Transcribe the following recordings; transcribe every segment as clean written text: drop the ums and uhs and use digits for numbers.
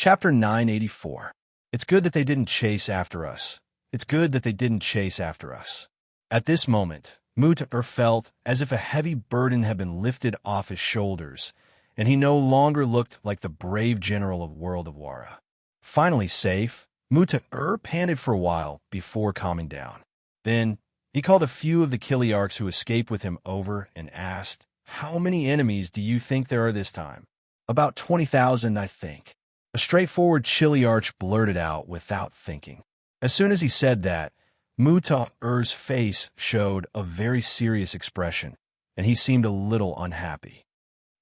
Chapter 984. It's good that they didn't chase after us. It's good that they didn't chase after us. At this moment, Mutter felt as if a heavy burden had been lifted off his shoulders, and he no longer looked like the brave general of World of Wara. Finally safe, Mutter panted for a while before calming down. Then, he called a few of the Kiliarchs who escaped with him over and asked, "How many enemies do you think there are this time?" "About 20,000, I think." A straightforward Chiliarch blurted out without thinking. As soon as he said that, Mutter's face showed a very serious expression, and he seemed a little unhappy.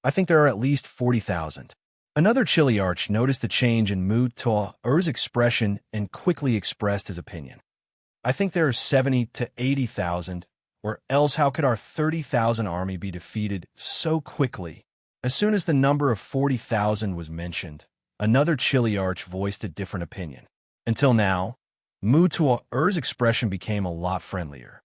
"I think there are at least 40,000. Another Chiliarch noticed the change in Mutter's expression and quickly expressed his opinion. "I think there are 70 to 80,000, or else how could our 30,000 army be defeated so quickly?" As soon as the number of 40,000 was mentioned, another Chiliarch voiced a different opinion. Until now, Mutter's expression became a lot friendlier.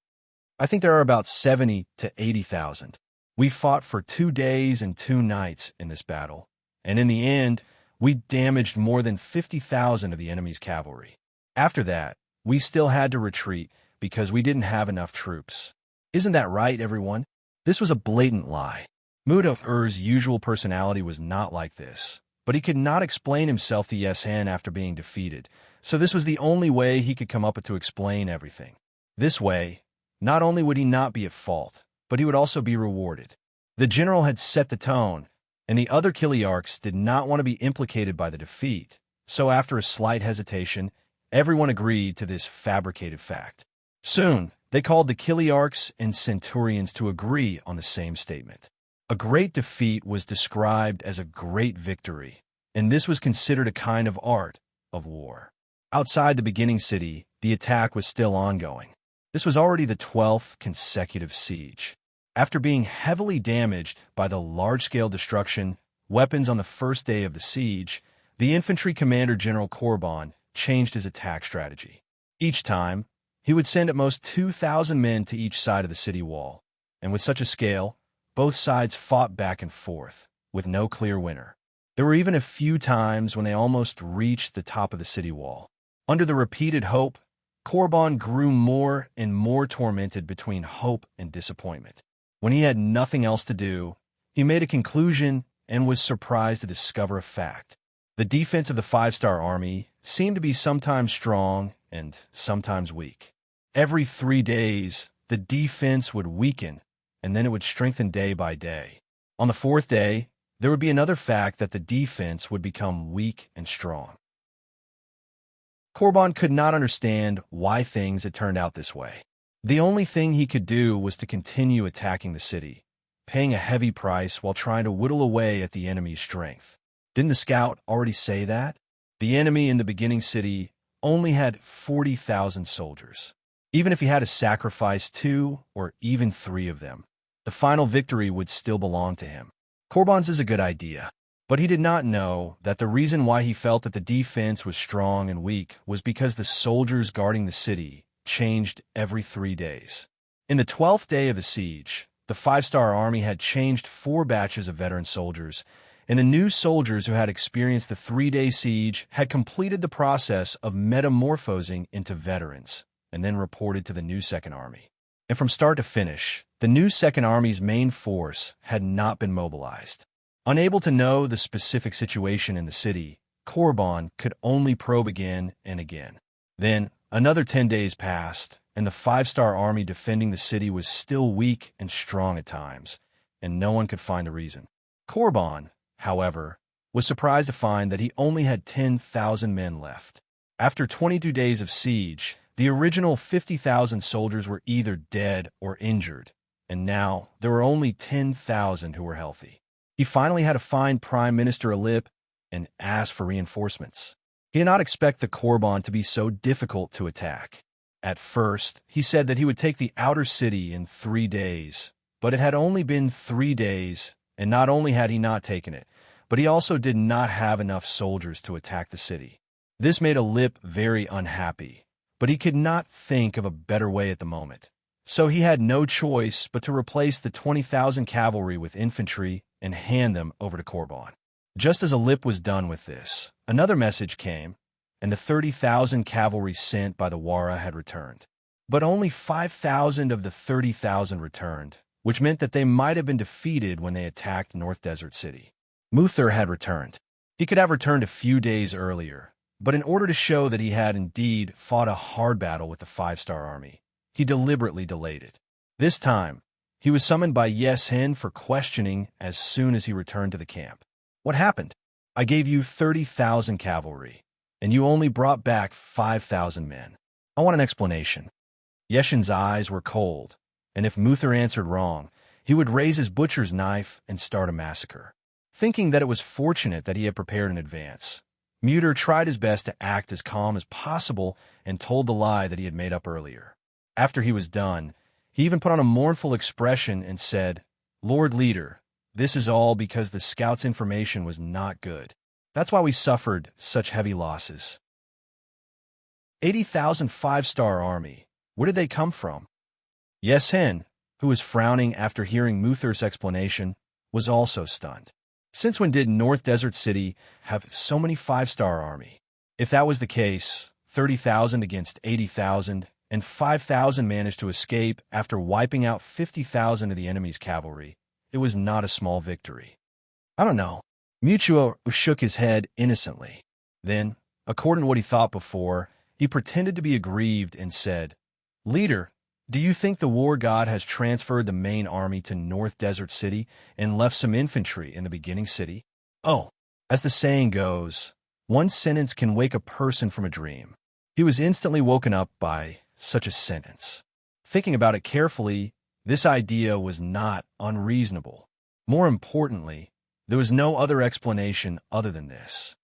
"I think there are about 70 to 80,000. We fought for 2 days and 2 nights in this battle, and in the end, we damaged more than 50,000 of the enemy's cavalry. After that, we still had to retreat because we didn't have enough troops. Isn't that right, everyone?" This was a blatant lie. Mutter's usual personality was not like this, but he could not explain himself to Yesen after being defeated, so this was the only way he could come up with to explain everything. This way, not only would he not be at fault, but he would also be rewarded. The general had set the tone, and the other Kiliarchs did not want to be implicated by the defeat, so after a slight hesitation, everyone agreed to this fabricated fact. Soon, they called the Kiliarchs and Centurions to agree on the same statement. A great defeat was described as a great victory, and this was considered a kind of art of war. Outside the beginning city, the attack was still ongoing. This was already the 12th consecutive siege. After being heavily damaged by the large-scale destruction weapons on the first day of the siege, the infantry commander General Korban changed his attack strategy. Each time, he would send at most 2,000 men to each side of the city wall, and with such a scale, both sides fought back and forth, with no clear winner. There were even a few times when they almost reached the top of the city wall. Under the repeated hope, Korban grew more and more tormented between hope and disappointment. When he had nothing else to do, he made a conclusion and was surprised to discover a fact. The defense of the 5-star army seemed to be sometimes strong and sometimes weak. Every 3 days, the defense would weaken, and then it would strengthen day by day. On the 4th day, there would be another fact that the defense would become weak and strong. Korban could not understand why things had turned out this way. The only thing he could do was to continue attacking the city, paying a heavy price while trying to whittle away at the enemy's strength. Didn't the scout already say that? The enemy in the beginning city only had 40,000 soldiers. Even if he had to sacrifice 2 or even 3 of them, the final victory would still belong to him. Korban's is a good idea, but he did not know that the reason why he felt that the defense was strong and weak was because the soldiers guarding the city changed every 3 days. In the 12th day of the siege, the 5-star army had changed 4 batches of veteran soldiers, and the new soldiers who had experienced the 3-day siege had completed the process of metamorphosing into veterans, and then reported to the new Second Army. And from start to finish, the new Second Army's main force had not been mobilized. Unable to know the specific situation in the city, Korban could only probe again and again. Then, another 10 days passed, and the 5-star army defending the city was still weak and strong at times, and no one could find a reason. Korban, however, was surprised to find that he only had 10,000 men left. After 22 days of siege, the original 50,000 soldiers were either dead or injured, and now there were only 10,000 who were healthy. He finally had to find Prime Minister Alip and ask for reinforcements. He did not expect the Korban to be so difficult to attack. At first, he said that he would take the outer city in 3 days, but it had only been 3 days, and not only had he not taken it, but he also did not have enough soldiers to attack the city. This made Alip very unhappy, but he could not think of a better way at the moment. So he had no choice but to replace the 20,000 cavalry with infantry and hand them over to Korban. Just as Alip was done with this, Another message came, and the 30,000 cavalry sent by the Wara had returned. But only 5,000 of the 30,000 returned, which meant that they might have been defeated when they attacked North Desert City. Muther had returned. He could have returned a few days earlier, but in order to show that he had indeed fought a hard battle with the 5-star army, he deliberately delayed it. This time, he was summoned by Yesen for questioning as soon as he returned to the camp. What happened? I gave you 30,000 cavalry, and you only brought back 5,000 men. I want an explanation. Yeshen's eyes were cold, and if Muther answered wrong, he would raise his butcher's knife and start a massacre. Thinking that it was fortunate that he had prepared in advance, Muther tried his best to act as calm as possible and told the lie that he had made up earlier. After he was done, he even put on a mournful expression and said, "Lord Leader, this is all because the scout's information was not good. That's why we suffered such heavy losses." 80,000 5-star army. Where did they come from? Yesen, who was frowning after hearing Muther's explanation, was also stunned. Since when did North Desert City have so many 5-star army? If that was the case, 30,000 against 80,000, and 5,000 managed to escape after wiping out 50,000 of the enemy's cavalry, it was not a small victory. I don't know. Mutuo shook his head innocently. Then, according to what he thought before, he pretended to be aggrieved and said, "Leader, do you think the war god has transferred the main army to North Desert City and left some infantry in the beginning city?" Oh, as the saying goes, one sentence can wake a person from a dream. He was instantly woken up by such a sentence. Thinking about it carefully, this idea was not unreasonable. More importantly, there was no other explanation other than this.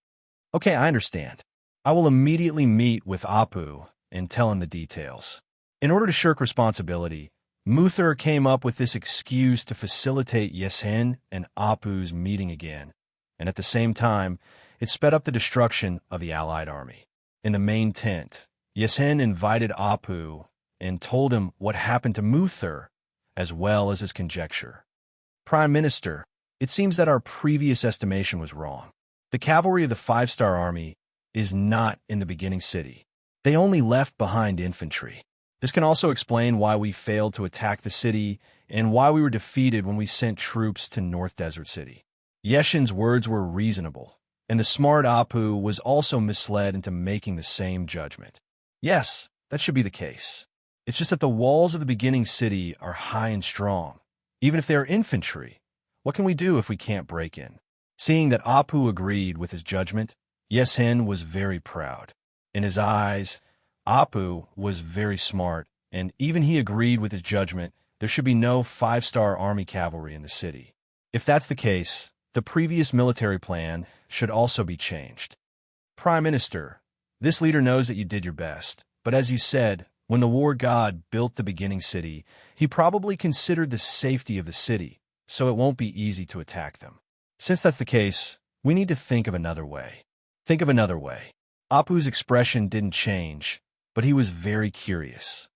Okay, I understand. I will immediately meet with Apu and tell him the details. In order to shirk responsibility, Muther came up with this excuse to facilitate Yesen and Apu's meeting again, and at the same time, it sped up the destruction of the allied army. In the main tent, Yesen invited Apu and told him what happened to Muther, as well as his conjecture. "Prime Minister, it seems that our previous estimation was wrong. The cavalry of the 5-star army is not in the beginning city. They only left behind infantry. This can also explain why we failed to attack the city and why we were defeated when we sent troops to North Desert City." Yeshen's words were reasonable, and the smart Apu was also misled into making the same judgment. Yes, that should be the case. It's just that the walls of the beginning city are high and strong. Even if they are infantry, what can we do if we can't break in? Seeing that Apu agreed with his judgment, Yesen was very proud. In his eyes, Apu was very smart, and even he agreed with his judgment. There should be no 5-star army cavalry in the city. If that's the case, the previous military plan should also be changed. "Prime Minister, this leader knows that you did your best, but as you said, when the war god built the beginning city, he probably considered the safety of the city, so it won't be easy to attack them. Since that's the case, we need to think of another way." Think of another way. Apu's expression didn't change, but he was very curious.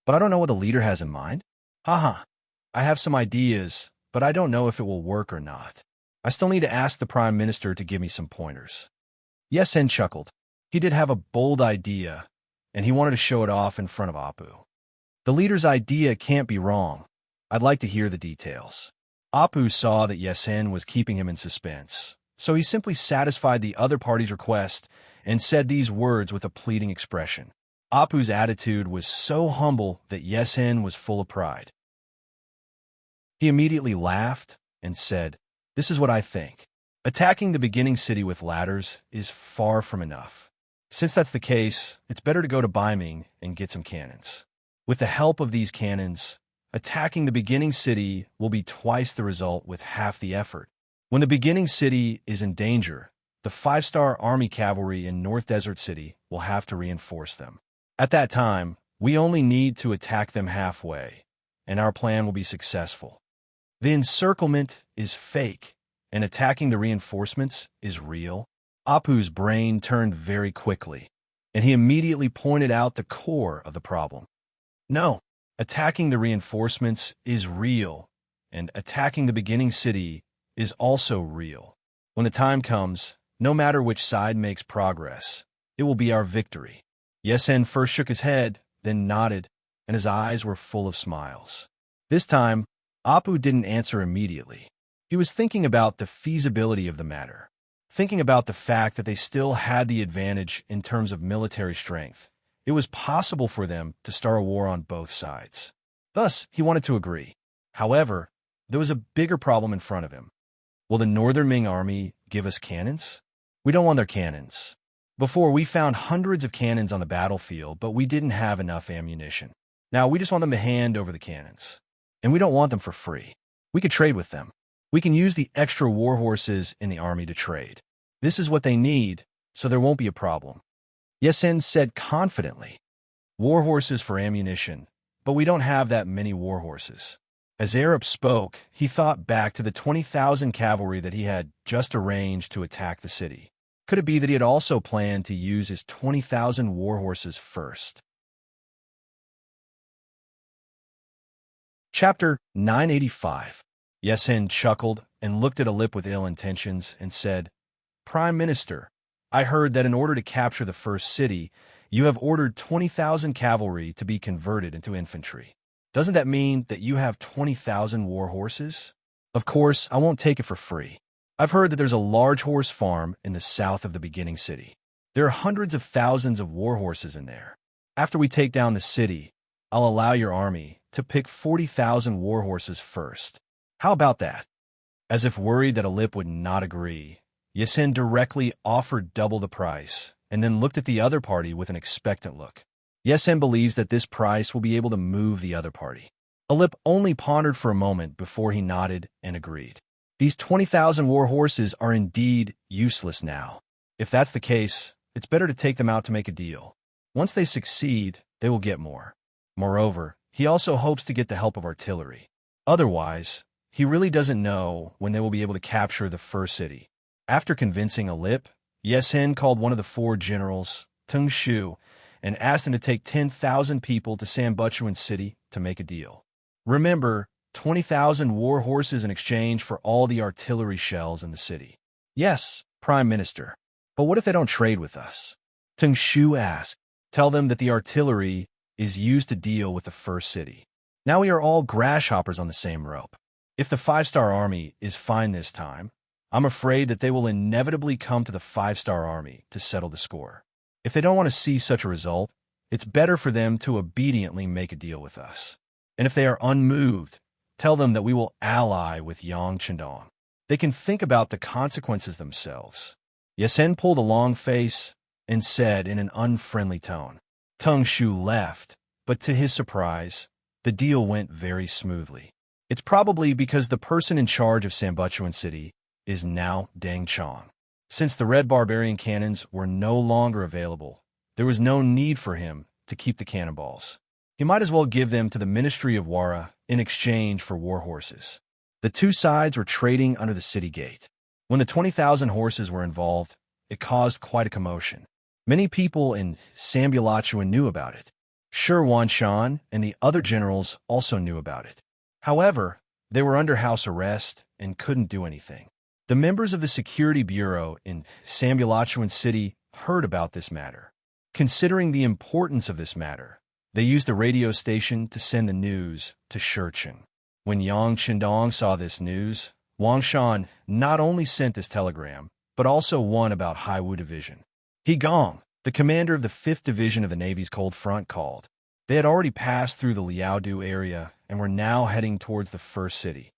"But I don't know what the leader has in mind." "Haha, I have some ideas, but I don't know if it will work or not. I still need to ask the Prime Minister to give me some pointers." Yesen chuckled. He did have a bold idea, and he wanted to show it off in front of Apu. "The leader's idea can't be wrong. I'd like to hear the details." Apu saw that Yesen was keeping him in suspense, so he simply satisfied the other party's request and said these words with a pleading expression. Apu's attitude was so humble that Yesen was full of pride. He immediately laughed and said, "This is what I think. Attacking the beginning city with ladders is far from enough. Since that's the case, it's better to go to Baiming and get some cannons. With the help of these cannons, attacking the beginning city will be twice the result with half the effort. When the beginning city is in danger, the 5-star army cavalry in North Desert City will have to reinforce them. At that time, we only need to attack them halfway, and our plan will be successful. The encirclement is fake, and attacking the reinforcements is real." Apu's brain turned very quickly, and he immediately pointed out the core of the problem. "No, attacking the reinforcements is real, and attacking the beginning city is also real. When the time comes, No matter which side makes progress, it will be our victory. Yesen first shook his head, then nodded, and his eyes were full of smiles. This time, Apu didn't answer immediately. He was thinking about the feasibility of the matter, thinking about the fact that they still had the advantage in terms of military strength. It was possible for them to start a war on both sides. Thus, he wanted to agree. However, there was a bigger problem in front of him. Will the Northern Ming army give us cannons? We don't want their cannons. Before, we found hundreds of cannons on the battlefield, but we didn't have enough ammunition. Now, we just want them to hand over the cannons. And we don't want them for free. We could trade with them. We can use the extra war horses in the army to trade. This is what they need, so there won't be a problem. Yesen said confidently. War horses for ammunition, but we don't have that many war horses. As Arab spoke, he thought back to the 20,000 cavalry that he had just arranged to attack the city. Could it be that he had also planned to use his 20,000 war horses first? Chapter 985. Yesen chuckled and looked at Alip with ill intentions and said, Prime Minister, I heard that in order to capture the first city, you have ordered 20,000 cavalry to be converted into infantry. Doesn't that mean that you have 20,000 war horses? Of course, I won't take it for free. I've heard that there's a large horse farm in the south of the beginning city. There are hundreds of thousands of war horses in there. After we take down the city, I'll allow your army to pick 40,000 war horses first. How about that? As if worried that Alip would not agree, Yesen directly offered double the price and then looked at the other party with an expectant look. Yesen believes that this price will be able to move the other party. Alip only pondered for a moment before he nodded and agreed. These 20,000 war horses are indeed useless now. If that's the case, it's better to take them out to make a deal. Once they succeed, they will get more. Moreover, he also hopes to get the help of artillery. Otherwise, he really doesn't know when they will be able to capture the first city. After convincing Alip, Yesen called one of the 4 generals, Tung Shu, and asked him to take 10,000 people to Sambuchuan City to make a deal. Remember, 20,000 war horses in exchange for all the artillery shells in the city. Yes, Prime Minister. But what if they don't trade with us? Tung Shu asked. Tell them that the artillery is used to deal with the first city. Now we are all grasshoppers on the same rope. If the 5-star army is fine this time, I'm afraid that they will inevitably come to the 5-star army to settle the score. If they don't want to see such a result, it's better for them to obediently make a deal with us. And if they are unmoved, tell them that we will ally with Yang Chendong. They can think about the consequences themselves. Yesen pulled a long face and said in an unfriendly tone. Tung Shu left, but to his surprise, the deal went very smoothly. It's probably because the person in charge of Sambuchuan City is now Deng Chong. Since the red barbarian cannons were no longer available, there was no need for him to keep the cannonballs. He might as well give them to the Ministry of Wara in exchange for war horses. The 2 sides were trading under the city gate. When the 20,000 horses were involved, it caused quite a commotion. Many people in Sambuchuan knew about it. Shi Wanshan and the other generals also knew about it. However, they were under house arrest and couldn't do anything. The members of the Security Bureau in Sambuchuan City heard about this matter. Considering the importance of this matter, they used the radio station to send the news to Shurchen. When Yang Chendong saw this news, Wang Shan not only sent this telegram, but also one about Haiwu Division. He Gong, the commander of the 5th Division of the Navy's Cold Front, called. They had already passed through the Liaodu area and were now heading towards the first city.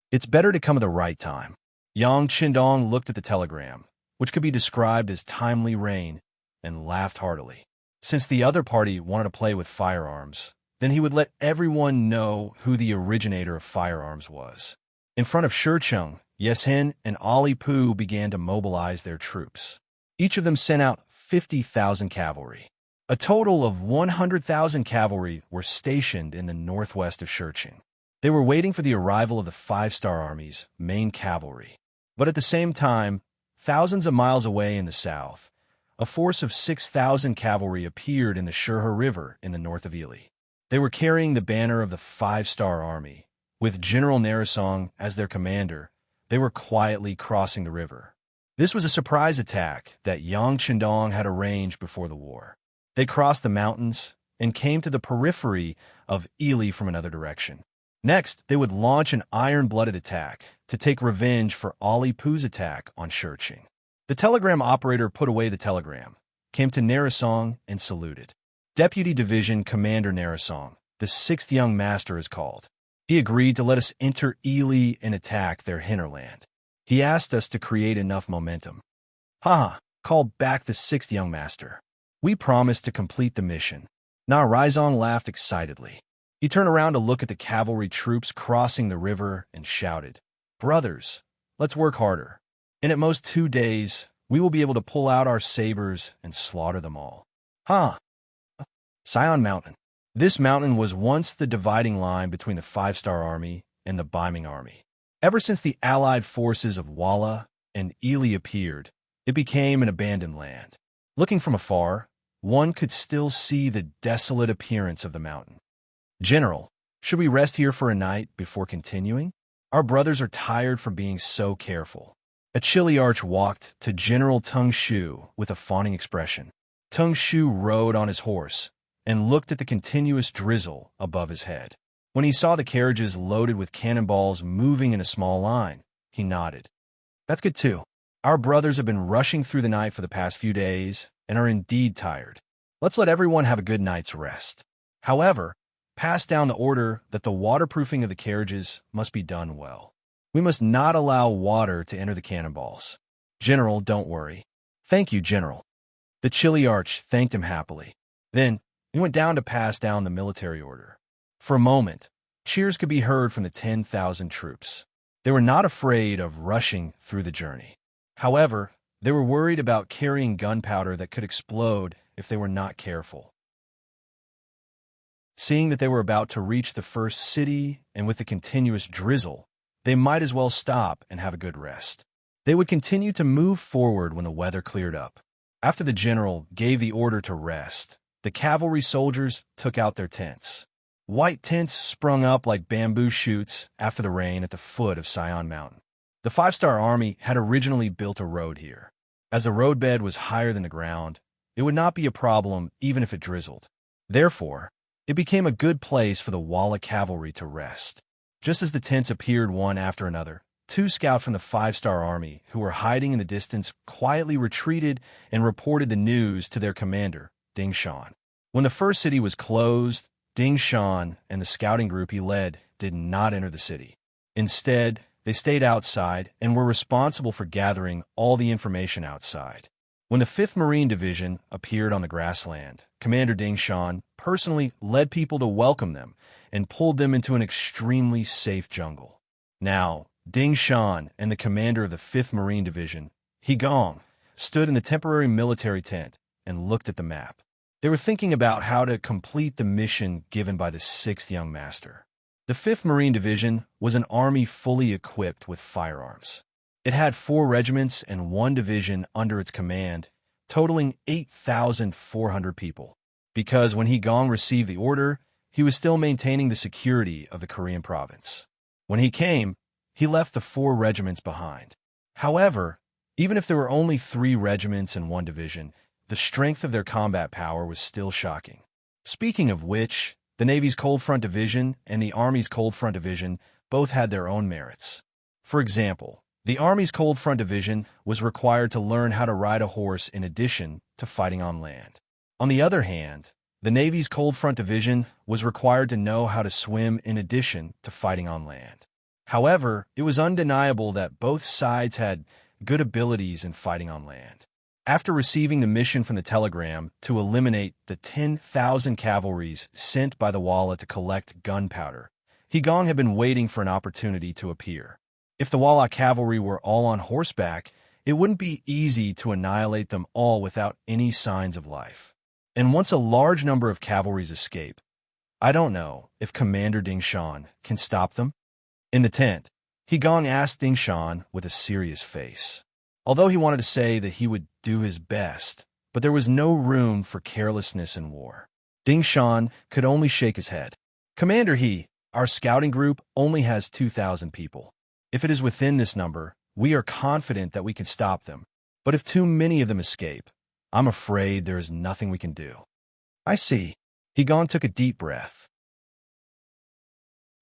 It's better to come at the right time. Yang Chendong looked at the telegram, which could be described as timely rain, and laughed heartily. Since the other party wanted to play with firearms, then he would let everyone know who the originator of firearms was. In front of Shurcheng, Yesen and Ali Pu began to mobilize their troops. Each of them sent out 50,000 cavalry. A total of 100,000 cavalry were stationed in the northwest of Shurcheng. They were waiting for the arrival of the 5-star army's main cavalry. But at the same time, thousands of miles away in the south, a force of 6,000 cavalry appeared in the Shurhe River in the north of Ili. They were carrying the banner of the 5-star army. With General Narisong as their commander, they were quietly crossing the river. This was a surprise attack that Yang Chendong had arranged before the war. They crossed the mountains and came to the periphery of Ili from another direction. Next, they would launch an iron-blooded attack to take revenge for Ali Pu's attack on Shurqing. The telegram operator put away the telegram, came to Narisong, and saluted. Deputy Division Commander Narisong, the 6th young master is called. He agreed to let us enter Ili and attack their hinterland. He asked us to create enough momentum. Haha, called back the 6th young master. We promised to complete the mission. Na Raizong laughed excitedly. He turned around to look at the cavalry troops crossing the river and shouted, "Brothers, let's work harder. In at most 2 days, we will be able to pull out our sabers and slaughter them all." Huh. Sion Mountain. This mountain was once the dividing line between the 5-star army and the Baiming army. Ever since the allied forces of Walla and Ili appeared, it became an abandoned land. Looking from afar, one could still see the desolate appearance of the mountain. "General, should we rest here for a night before continuing? Our brothers are tired from being so careful." A chilly arch walked to General Tung Shu with a fawning expression. Tung Shu rode on his horse and looked at the continuous drizzle above his head. When he saw the carriages loaded with cannonballs moving in a small line, he nodded. "That's good too. Our brothers have been rushing through the night for the past few days and are indeed tired. Let's let everyone have a good night's rest. However, pass down the order that the waterproofing of the carriages must be done well. We must not allow water to enter the cannonballs. General, don't worry." "Thank you, General." The chilly arch thanked him happily. Then he went down to pass down the military order. For a moment, cheers could be heard from the 10,000 troops. They were not afraid of rushing through the journey. However, they were worried about carrying gunpowder that could explode if they were not careful. Seeing that they were about to reach the first city, and with the continuous drizzle, they might as well stop and have a good rest. They would continue to move forward when the weather cleared up. After the general gave the order to rest, the cavalry soldiers took out their tents. White tents sprung up like bamboo shoots after the rain at the foot of Sion Mountain. The 5-star army had originally built a road here. As the roadbed was higher than the ground, it would not be a problem even if it drizzled. Therefore, it became a good place for the Walla cavalry to rest. Just as the tents appeared one after another, 2 scouts from the 5-star army who were hiding in the distance quietly retreated and reported the news to their commander, Ding Shan. When the first city was closed, Ding Shan and the scouting group he led did not enter the city. Instead, they stayed outside and were responsible for gathering all the information outside. When the 5th Marine Division appeared on the grassland, Commander Ding Shan personally led people to welcome them and pulled them into an extremely safe jungle. Now, Ding Shan and the commander of the 5th Marine Division, He Gong, stood in the temporary military tent and looked at the map. They were thinking about how to complete the mission given by the 6th young master. The 5th Marine Division was an army fully equipped with firearms. It had 4 regiments and 1 division under its command, totaling 8,400 people. Because when He Gong received the order, he was still maintaining the security of the Korean province. When he came, he left the 4 regiments behind. However, even if there were only 3 regiments and 1 division, the strength of their combat power was still shocking. Speaking of which, the Navy's Cold Front Division and the Army's Cold Front Division both had their own merits. For example, the Army's Cold Front Division was required to learn how to ride a horse in addition to fighting on land. On the other hand, the Navy's Cold Front Division was required to know how to swim in addition to fighting on land. However, it was undeniable that both sides had good abilities in fighting on land. After receiving the mission from the telegram to eliminate the 10,000 cavalries sent by the Walla to collect gunpowder, He Gong had been waiting for an opportunity to appear. If the Walla cavalry were all on horseback, it wouldn't be easy to annihilate them all without any signs of life. And once a large number of cavalries escape, I don't know if Commander Ding Shan can stop them. In the tent, He Gong asked Ding Shan with a serious face. Although he wanted to say that he would do his best, but there was no room for carelessness in war. Ding Shan could only shake his head. "Commander He, our scouting group only has 2,000 people. If it is within this number, we are confident that we can stop them. But if too many of them escape, I'm afraid there is nothing we can do." "I see." Higan took a deep breath.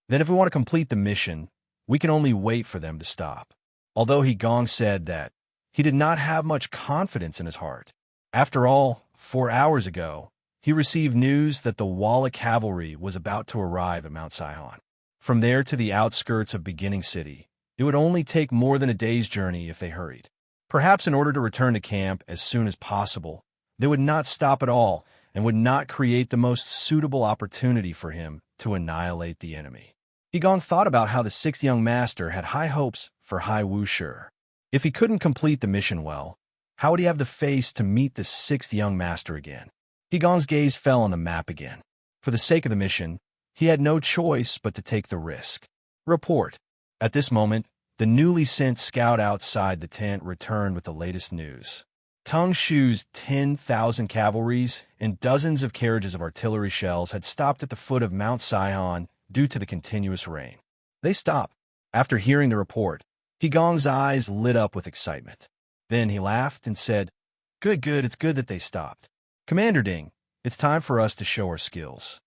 "Then if we want to complete the mission, we can only wait for them to stop." Although Higan said that, he did not have much confidence in his heart. After all, 4 hours ago, he received news that the Walla cavalry was about to arrive at Mount Sihon. From there to the outskirts of Beginning City, it would only take more than a day's journey if they hurried. Perhaps in order to return to camp as soon as possible, they would not stop at all and would not create the most suitable opportunity for him to annihilate the enemy. Higan thought about how the sixth young master had high hopes for Hai Wushi. If he couldn't complete the mission well, how would he have the face to meet the sixth young master again? Higan's gaze fell on the map again. For the sake of the mission, he had no choice but to take the risk. Report. At this moment, the newly sent scout outside the tent returned with the latest news. Tang Shu's 10,000 cavalries and dozens of carriages of artillery shells had stopped at the foot of Mount Sihon due to the continuous rain. They stopped. After hearing the report, Higan's eyes lit up with excitement. Then he laughed and said, Good, it's good that they stopped. Commander Ding, it's time for us to show our skills."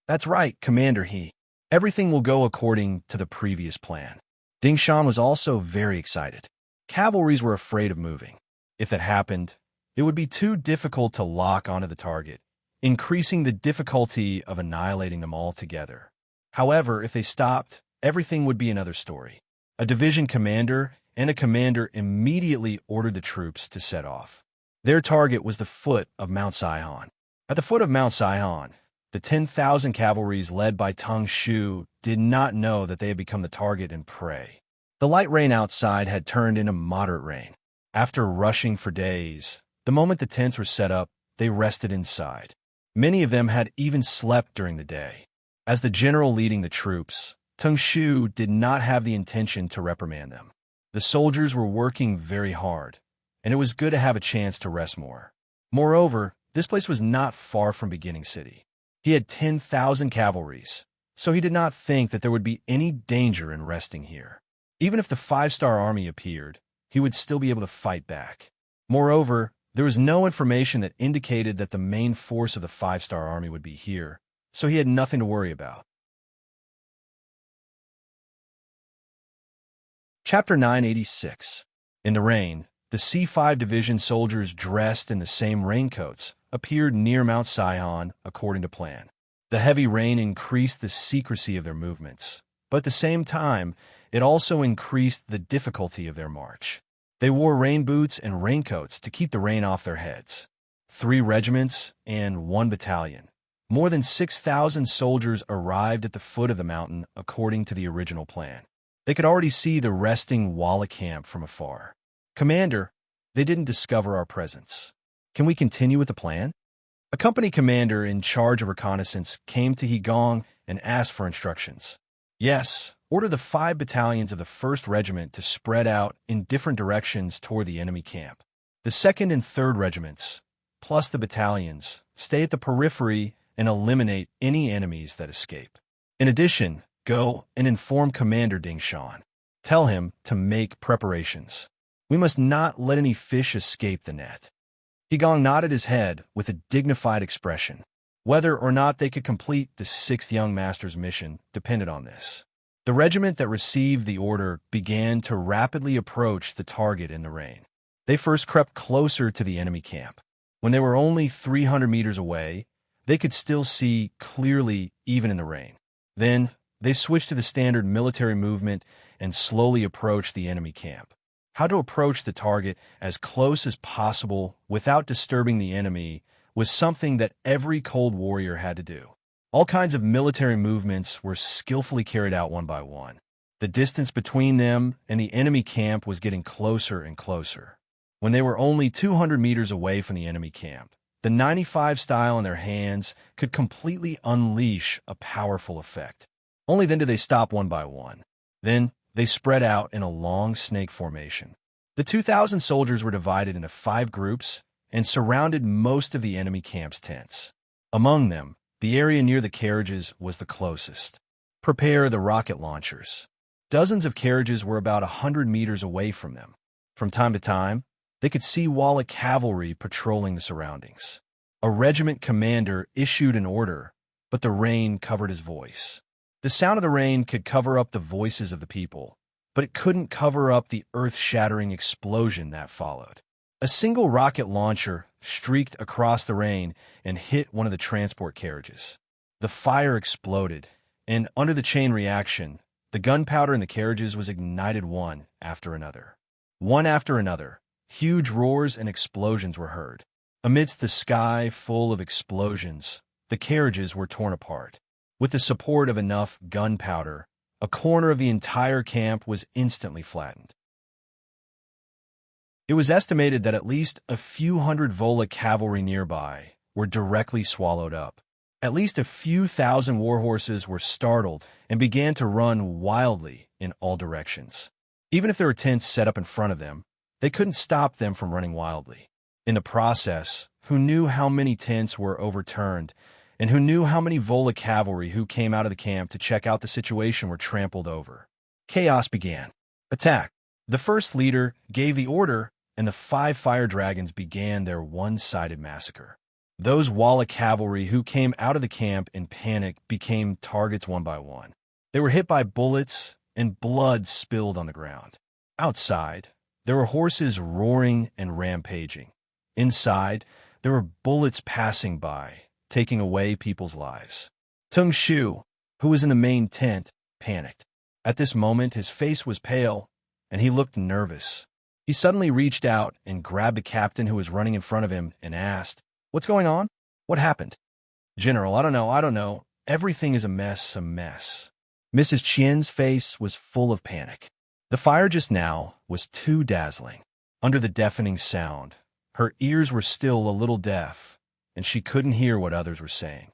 "That's right, Commander He. Everything will go according to the previous plan." Ding Shan was also very excited. Cavalries were afraid of moving. If that happened, it would be too difficult to lock onto the target, increasing the difficulty of annihilating them all together. However, if they stopped, everything would be another story. A division commander and a commander immediately ordered the troops to set off. Their target was the foot of Mount Sihon. At the foot of Mount Sihon, the 10,000 cavalries led by Tang Shu did not know that they had become the target and prey. The light rain outside had turned into moderate rain. After rushing for days, the moment the tents were set up, they rested inside. Many of them had even slept during the day. As the general leading the troops, Tang Shu did not have the intention to reprimand them. The soldiers were working very hard, and it was good to have a chance to rest more. Moreover, this place was not far from Beginning City. He had 10,000 cavalries, so he did not think that there would be any danger in resting here. Even if the 5-star army appeared, he would still be able to fight back. Moreover, there was no information that indicated that the main force of the 5-star army would be here, so he had nothing to worry about. Chapter 986. In the rain, the C5 Division soldiers dressed in the same raincoats appeared near Mount Sihon according to plan. The heavy rain increased the secrecy of their movements, but at the same time, it also increased the difficulty of their march. They wore rain boots and raincoats to keep the rain off their heads. 3 regiments and 1 battalion. More than 6,000 soldiers arrived at the foot of the mountain according to the original plan. They could already see the resting Walla camp from afar. "Commander, they didn't discover our presence. Can we continue with the plan?" A company commander in charge of reconnaissance came to Higan and asked for instructions. "Yes, order the 5 battalions of the 1st Regiment to spread out in different directions toward the enemy camp. The 2nd and 3rd Regiments, plus the battalions, stay at the periphery and eliminate any enemies that escape. In addition, go and inform Commander Ding Shan. Tell him to make preparations. We must not let any fish escape the net." Higan nodded his head with a dignified expression. Whether or not they could complete the 6th young master's mission depended on this. The regiment that received the order began to rapidly approach the target in the rain. They first crept closer to the enemy camp. When they were only 300 meters away, they could still see clearly even in the rain. Then, they switched to the standard military movement and slowly approached the enemy camp. How to approach the target as close as possible without disturbing the enemy was something that every cold warrior had to do. All kinds of military movements were skillfully carried out one by one. The distance between them and the enemy camp was getting closer and closer. When they were only 200 meters away from the enemy camp, the 95 style in their hands could completely unleash a powerful effect. Only then did they stop one by one. Then, they spread out in a long snake formation. The 2,000 soldiers were divided into 5 groups and surrounded most of the enemy camp's tents. Among them, the area near the carriages was the closest. "Prepare the rocket launchers." Dozens of carriages were about 100 meters away from them. From time to time, they could see Walla cavalry patrolling the surroundings. A regiment commander issued an order, but the rain covered his voice. The sound of the rain could cover up the voices of the people, but it couldn't cover up the earth-shattering explosion that followed. A single rocket launcher streaked across the rain and hit one of the transport carriages. The fire exploded, and under the chain reaction, the gunpowder in the carriages was ignited one after another. One after another, huge roars and explosions were heard. Amidst the sky full of explosions, the carriages were torn apart. With the support of enough gunpowder, a corner of the entire camp was instantly flattened. It was estimated that at least a few hundred Vola cavalry nearby were directly swallowed up. At least a few thousand warhorses were startled and began to run wildly in all directions. Even if there were tents set up in front of them, they couldn't stop them from running wildly. In the process, who knew how many tents were overturned, and who knew how many Vola cavalry who came out of the camp to check out the situation were trampled over. Chaos began. Attack. The first leader gave the order, and the 5 fire dragons began their one-sided massacre. Those Walla cavalry who came out of the camp in panic became targets one by one. They were hit by bullets, and blood spilled on the ground. Outside, there were horses roaring and rampaging. Inside, there were bullets passing by, taking away people's lives. Tung Shu, who was in the main tent, panicked. At this moment, his face was pale, and he looked nervous. He suddenly reached out and grabbed the captain who was running in front of him and asked, "What's going on? What happened?" "General, I don't know. Everything is a mess. Mrs. Qian's face was full of panic. The fire just now was too dazzling. Under the deafening sound, her ears were still a little deaf, and she couldn't hear what others were saying.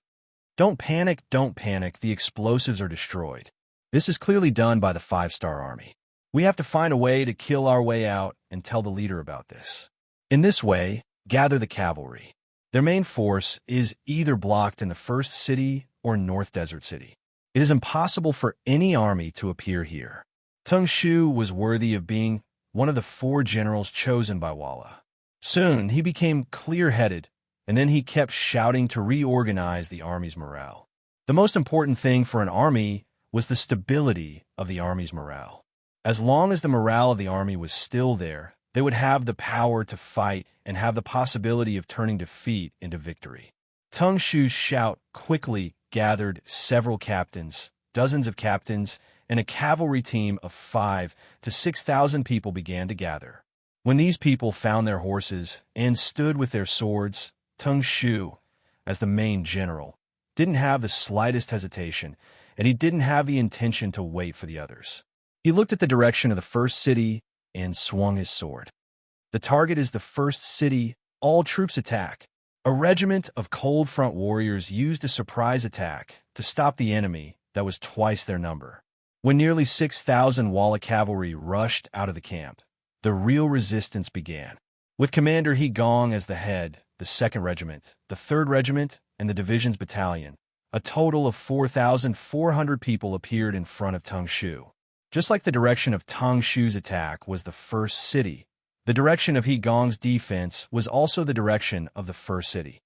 Don't panic, the explosives are destroyed. This is clearly done by the 5-star army. We have to find a way to kill our way out and tell the leader about this. In this way, gather the cavalry. Their main force is either blocked in the first city or North Desert City. It is impossible for any army to appear here." Tung Shu was worthy of being one of the 4 generals chosen by Walla. Soon, he became clear-headed, and then he kept shouting to reorganize the army's morale. The most important thing for an army was the stability of the army's morale. As long as the morale of the army was still there, they would have the power to fight and have the possibility of turning defeat into victory. Tung Shu's shout quickly gathered several captains, dozens of captains, and a cavalry team of 5,000 to 6,000 people began to gather. When these people found their horses and stood with their swords, Tung Shu, as the main general, didn't have the slightest hesitation, and he didn't have the intention to wait for the others. He looked at the direction of the first city and swung his sword. "The target is the first city. All troops attack." A regiment of Cold Front warriors used a surprise attack to stop the enemy that was twice their number. When nearly 6,000 Walla cavalry rushed out of the camp, the real resistance began. With Commander He Gong as the head, the 2nd Regiment, the 3rd Regiment, and the division's battalion, a total of 4,400 people appeared in front of Tung Shu. Just like the direction of Tung Shu's attack was the first city, the direction of He Gong's defense was also the direction of the first city.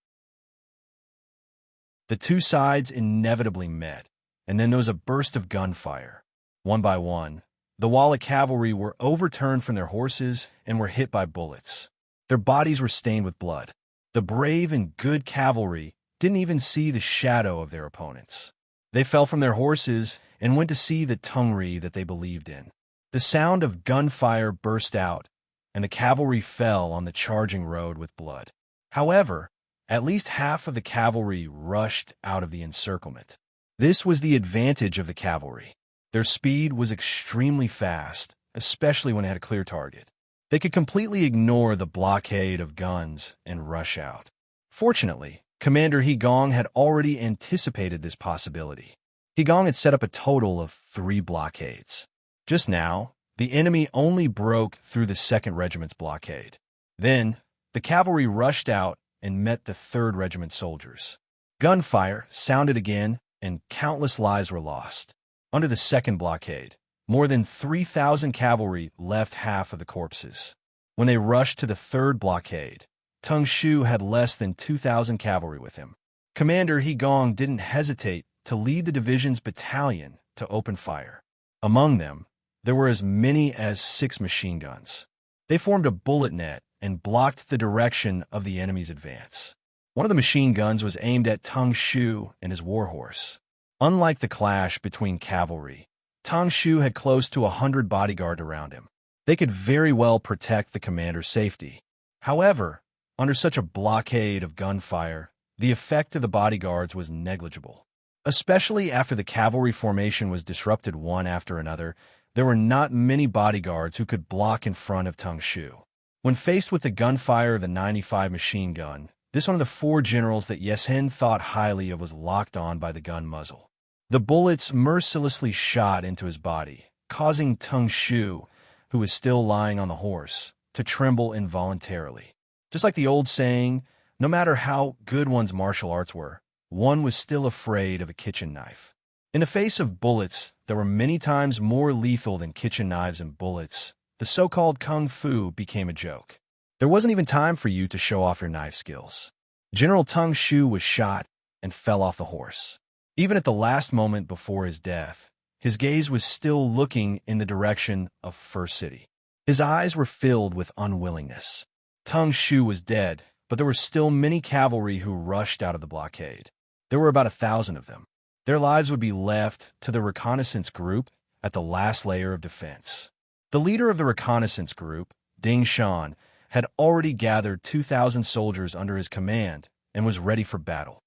The 2 sides inevitably met, and then there was a burst of gunfire. One by one, the Walla cavalry were overturned from their horses and were hit by bullets. Their bodies were stained with blood. The brave and good cavalry didn't even see the shadow of their opponents. They fell from their horses and went to see the Tungri that they believed in. The sound of gunfire burst out, and the cavalry fell on the charging road with blood. However, at least half of the cavalry rushed out of the encirclement. This was the advantage of the cavalry. Their speed was extremely fast, especially when they had a clear target. They could completely ignore the blockade of guns and rush out. Fortunately, Commander He Gong had already anticipated this possibility. He Gong had set up a total of 3 blockades. Just now, the enemy only broke through the 2nd Regiment's blockade. Then, the cavalry rushed out and met the 3rd Regiment soldiers. Gunfire sounded again, and countless lives were lost. Under the 2nd blockade, More than 3,000 cavalry left half of the corpses. When they rushed to the third blockade, Teng Shu had less than 2,000 cavalry with him. Commander He Gong didn't hesitate to lead the division's battalion to open fire. Among them, there were as many as 6 machine guns. They formed a bullet net and blocked the direction of the enemy's advance. One of the machine guns was aimed at Teng Shu and his warhorse. Unlike the clash between cavalry, Teng Shu had close to 100 bodyguards around him. They could very well protect the commander's safety. However, under such a blockade of gunfire, the effect of the bodyguards was negligible. Especially after the cavalry formation was disrupted one after another, there were not many bodyguards who could block in front of Teng Shu. When faced with the gunfire of the 95 machine gun, this one of the 4 generals that Yesen thought highly of was locked on by the gun muzzle. The bullets mercilessly shot into his body, causing Teng Shu, who was still lying on the horse, to tremble involuntarily. Just like the old saying, no matter how good one's martial arts were, one was still afraid of a kitchen knife. In the face of bullets that were many times more lethal than kitchen knives and bullets, the so-called kung fu became a joke. There wasn't even time for you to show off your knife skills. General Teng Shu was shot and fell off the horse. Even at the last moment before his death, his gaze was still looking in the direction of First City. His eyes were filled with unwillingness. Teng Shu was dead, but there were still many cavalry who rushed out of the blockade. There were about 1,000 of them. Their lives would be left to the reconnaissance group at the last layer of defense. The leader of the reconnaissance group, Ding Shan, had already gathered 2,000 soldiers under his command and was ready for battle.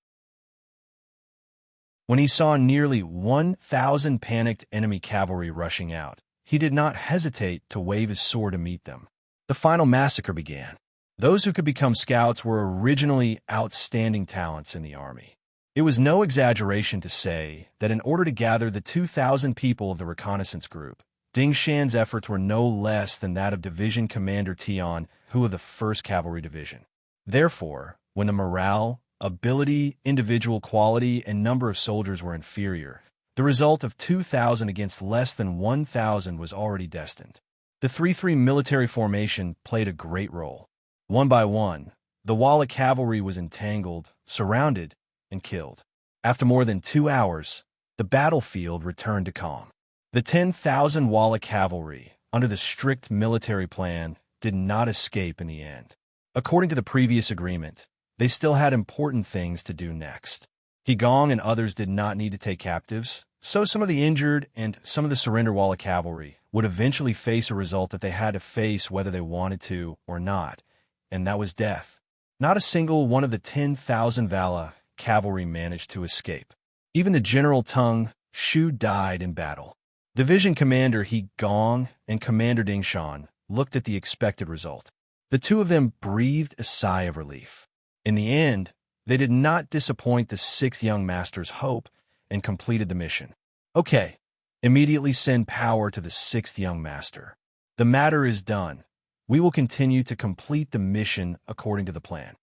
When he saw nearly 1,000 panicked enemy cavalry rushing out, he did not hesitate to wave his sword to meet them. The final massacre began. Those who could become scouts were originally outstanding talents in the army. It was no exaggeration to say that in order to gather the 2,000 people of the reconnaissance group, Ding Shan's efforts were no less than that of Division Commander Tian, who of the 1st Cavalry Division. Therefore, when the morale, ability, individual quality, and number of soldiers were inferior, the result of 2,000 against less than 1,000 was already destined. The 3-3 military formation played a great role. One by one, the Walla cavalry was entangled, surrounded, and killed. After more than 2 hours, the battlefield returned to calm. The 10,000 Walla cavalry, under the strict military plan, did not escape in the end. According to the previous agreement, they still had important things to do next. He Gong and others did not need to take captives, so some of the injured and some of the surrender Walla cavalry would eventually face a result that they had to face whether they wanted to or not, and that was death. Not a single one of the 10,000 Walla cavalry managed to escape. Even the General Teng Shu died in battle. Division Commander He Gong and Commander Ding Shan looked at the expected result. The two of them breathed a sigh of relief. In the end, they did not disappoint the 6th young master's hope and completed the mission. Okay, immediately send power to the 6th young master. The matter is done. We will continue to complete the mission according to the plan.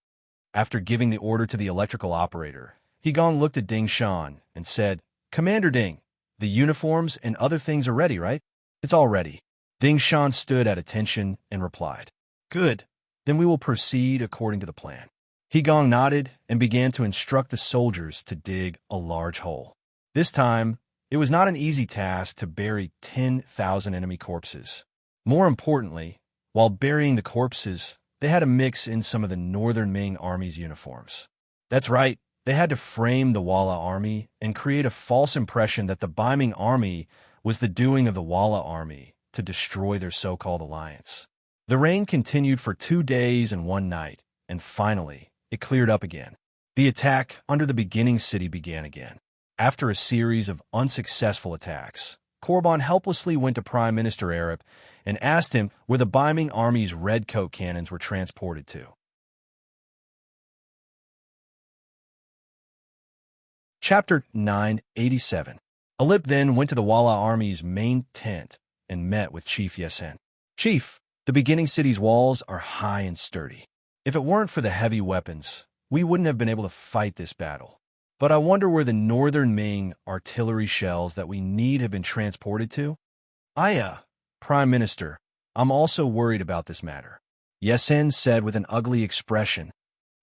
After giving the order to the electrical operator, He Gong looked at Ding Shan and said, Commander Ding, the uniforms and other things are ready, right? It's all ready. Ding Shan stood at attention and replied, Good, then we will proceed according to the plan. He Gong nodded and began to instruct the soldiers to dig a large hole. This time, it was not an easy task to bury 10,000 enemy corpses. More importantly, while burying the corpses, they had to mix in some of the Northern Ming Army's uniforms. That's right, they had to frame the Walla Army and create a false impression that the Baiming Army was the doing of the Walla Army to destroy their so-called alliance. The rain continued for 2 days and 1 night, and finally, it cleared up again. The attack under the beginning city began again. After a series of unsuccessful attacks, Korban helplessly went to Prime Minister Arab and asked him where the Baiming Army's redcoat cannons were transported to. Chapter 987. Alip then went to the Walla Army's main tent and met with Chief Yesen. Chief, the beginning city's walls are high and sturdy. If it weren't for the heavy weapons, we wouldn't have been able to fight this battle. But I wonder where the Northern Ming artillery shells that we need have been transported to? Prime Minister, I'm also worried about this matter, Yesen said with an ugly expression.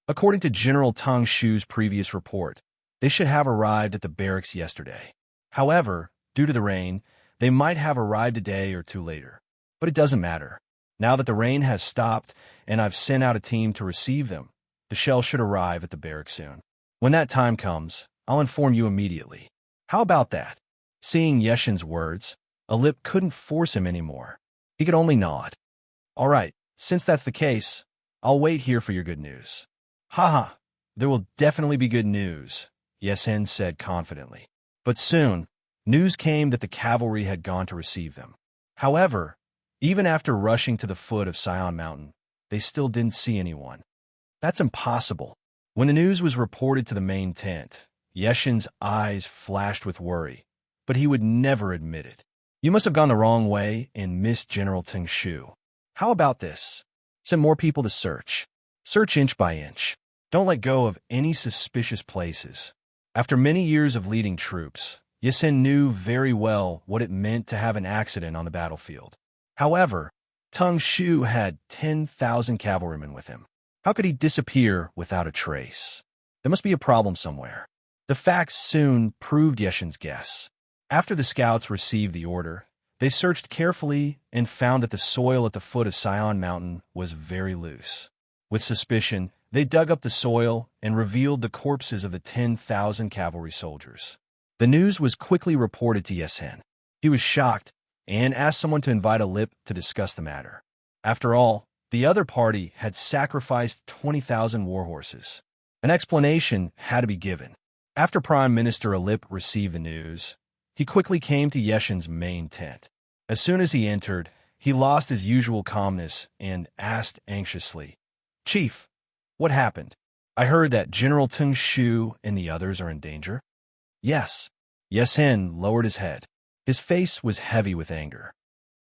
According to General Tang Shu's previous report, they should have arrived at the barracks yesterday. However, due to the rain, they might have arrived a day or two later. But it doesn't matter. Now that the rain has stopped and I've sent out a team to receive them, the shell should arrive at the barracks soon. When that time comes, I'll inform you immediately. How about that? Seeing Yeshen's words, Alip couldn't force him anymore. He could only nod. All right, since that's the case, I'll wait here for your good news. Haha, there will definitely be good news, Yesen said confidently. But soon, news came that the cavalry had gone to receive them. However, even after rushing to the foot of Sion Mountain, they still didn't see anyone. That's impossible. When the news was reported to the main tent, Yeshen's eyes flashed with worry, but he would never admit it. You must have gone the wrong way and missed General Tang Shu. How about this? Send more people to search. Search inch by inch. Don't let go of any suspicious places. After many years of leading troops, Yesen knew very well what it meant to have an accident on the battlefield. However, Tang Shu had 10,000 cavalrymen with him. How could he disappear without a trace? There must be a problem somewhere. The facts soon proved Yeshen's guess. After the scouts received the order, they searched carefully and found that the soil at the foot of Sion Mountain was very loose. With suspicion, they dug up the soil and revealed the corpses of the 10,000 cavalry soldiers. The news was quickly reported to Yesen. He was shocked and asked someone to invite Alip to discuss the matter. After all, the other party had sacrificed 20,000 war horses. An explanation had to be given. After Prime Minister Alip received the news, he quickly came to Yeshen's main tent. As soon as he entered, he lost his usual calmness and asked anxiously, "Chief, what happened? I heard that General Tang Shu and the others are in danger." "Yes." Yesen lowered his head. His face was heavy with anger.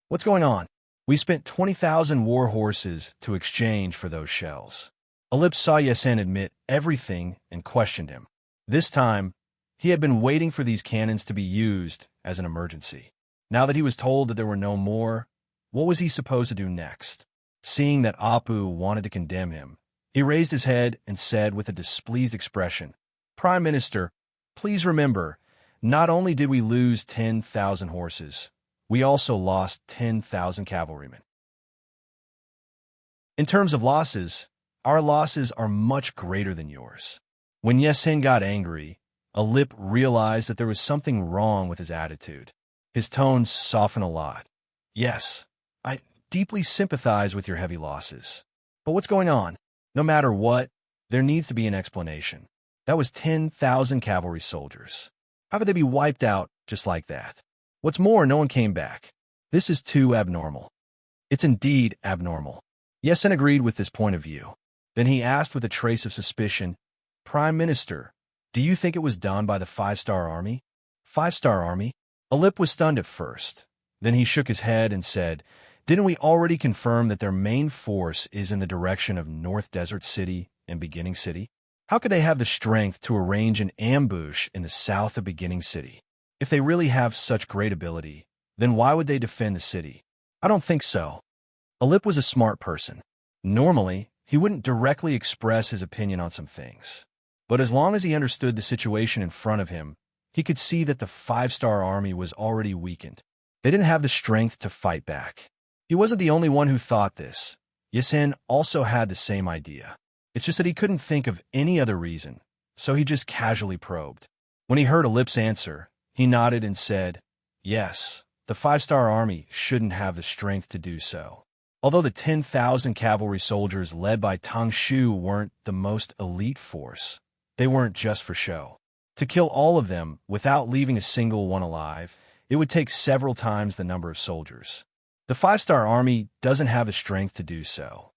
"What's going on?" "We spent 20,000 war horses to exchange for those shells." Alip saw Yesen admit everything and questioned him. This time, he had been waiting for these cannons to be used as an emergency. Now that he was told that there were no more, what was he supposed to do next? Seeing that Apu wanted to condemn him, he raised his head and said with a displeased expression, "Prime Minister, please remember, not only did we lose 10,000 horses, we also lost 10,000 cavalrymen. In terms of losses, our losses are much greater than yours." When Yesen got angry, Alip realized that there was something wrong with his attitude. His tone softened a lot. "Yes, I deeply sympathize with your heavy losses. But what's going on? No matter what, there needs to be an explanation. That was 10,000 cavalry soldiers. How could they be wiped out just like that? What's more, no one came back. This is too abnormal." "It's indeed abnormal." Yesen agreed with this point of view. Then he asked with a trace of suspicion, "Prime Minister, do you think it was done by the 5-star army?" "5-star army?" Alip was stunned at first. Then he shook his head and said, "Didn't we already confirm that their main force is in the direction of North Desert City and Beginning City? How could they have the strength to arrange an ambush in the south of Beginning City? If they really have such great ability, then why would they defend the city? I don't think so." Alip was a smart person. Normally, he wouldn't directly express his opinion on some things. But as long as he understood the situation in front of him, he could see that the 5-star army was already weakened. They didn't have the strength to fight back. He wasn't the only one who thought this. Yesen also had the same idea. It's just that he couldn't think of any other reason, so he just casually probed. When he heard Alip's answer, he nodded and said, "Yes, the 5-star army shouldn't have the strength to do so." Although the 10,000 cavalry soldiers led by Tang Shu weren't the most elite force, they weren't just for show. To kill all of them without leaving a single one alive, it would take several times the number of soldiers. The 5-star army doesn't have the strength to do so.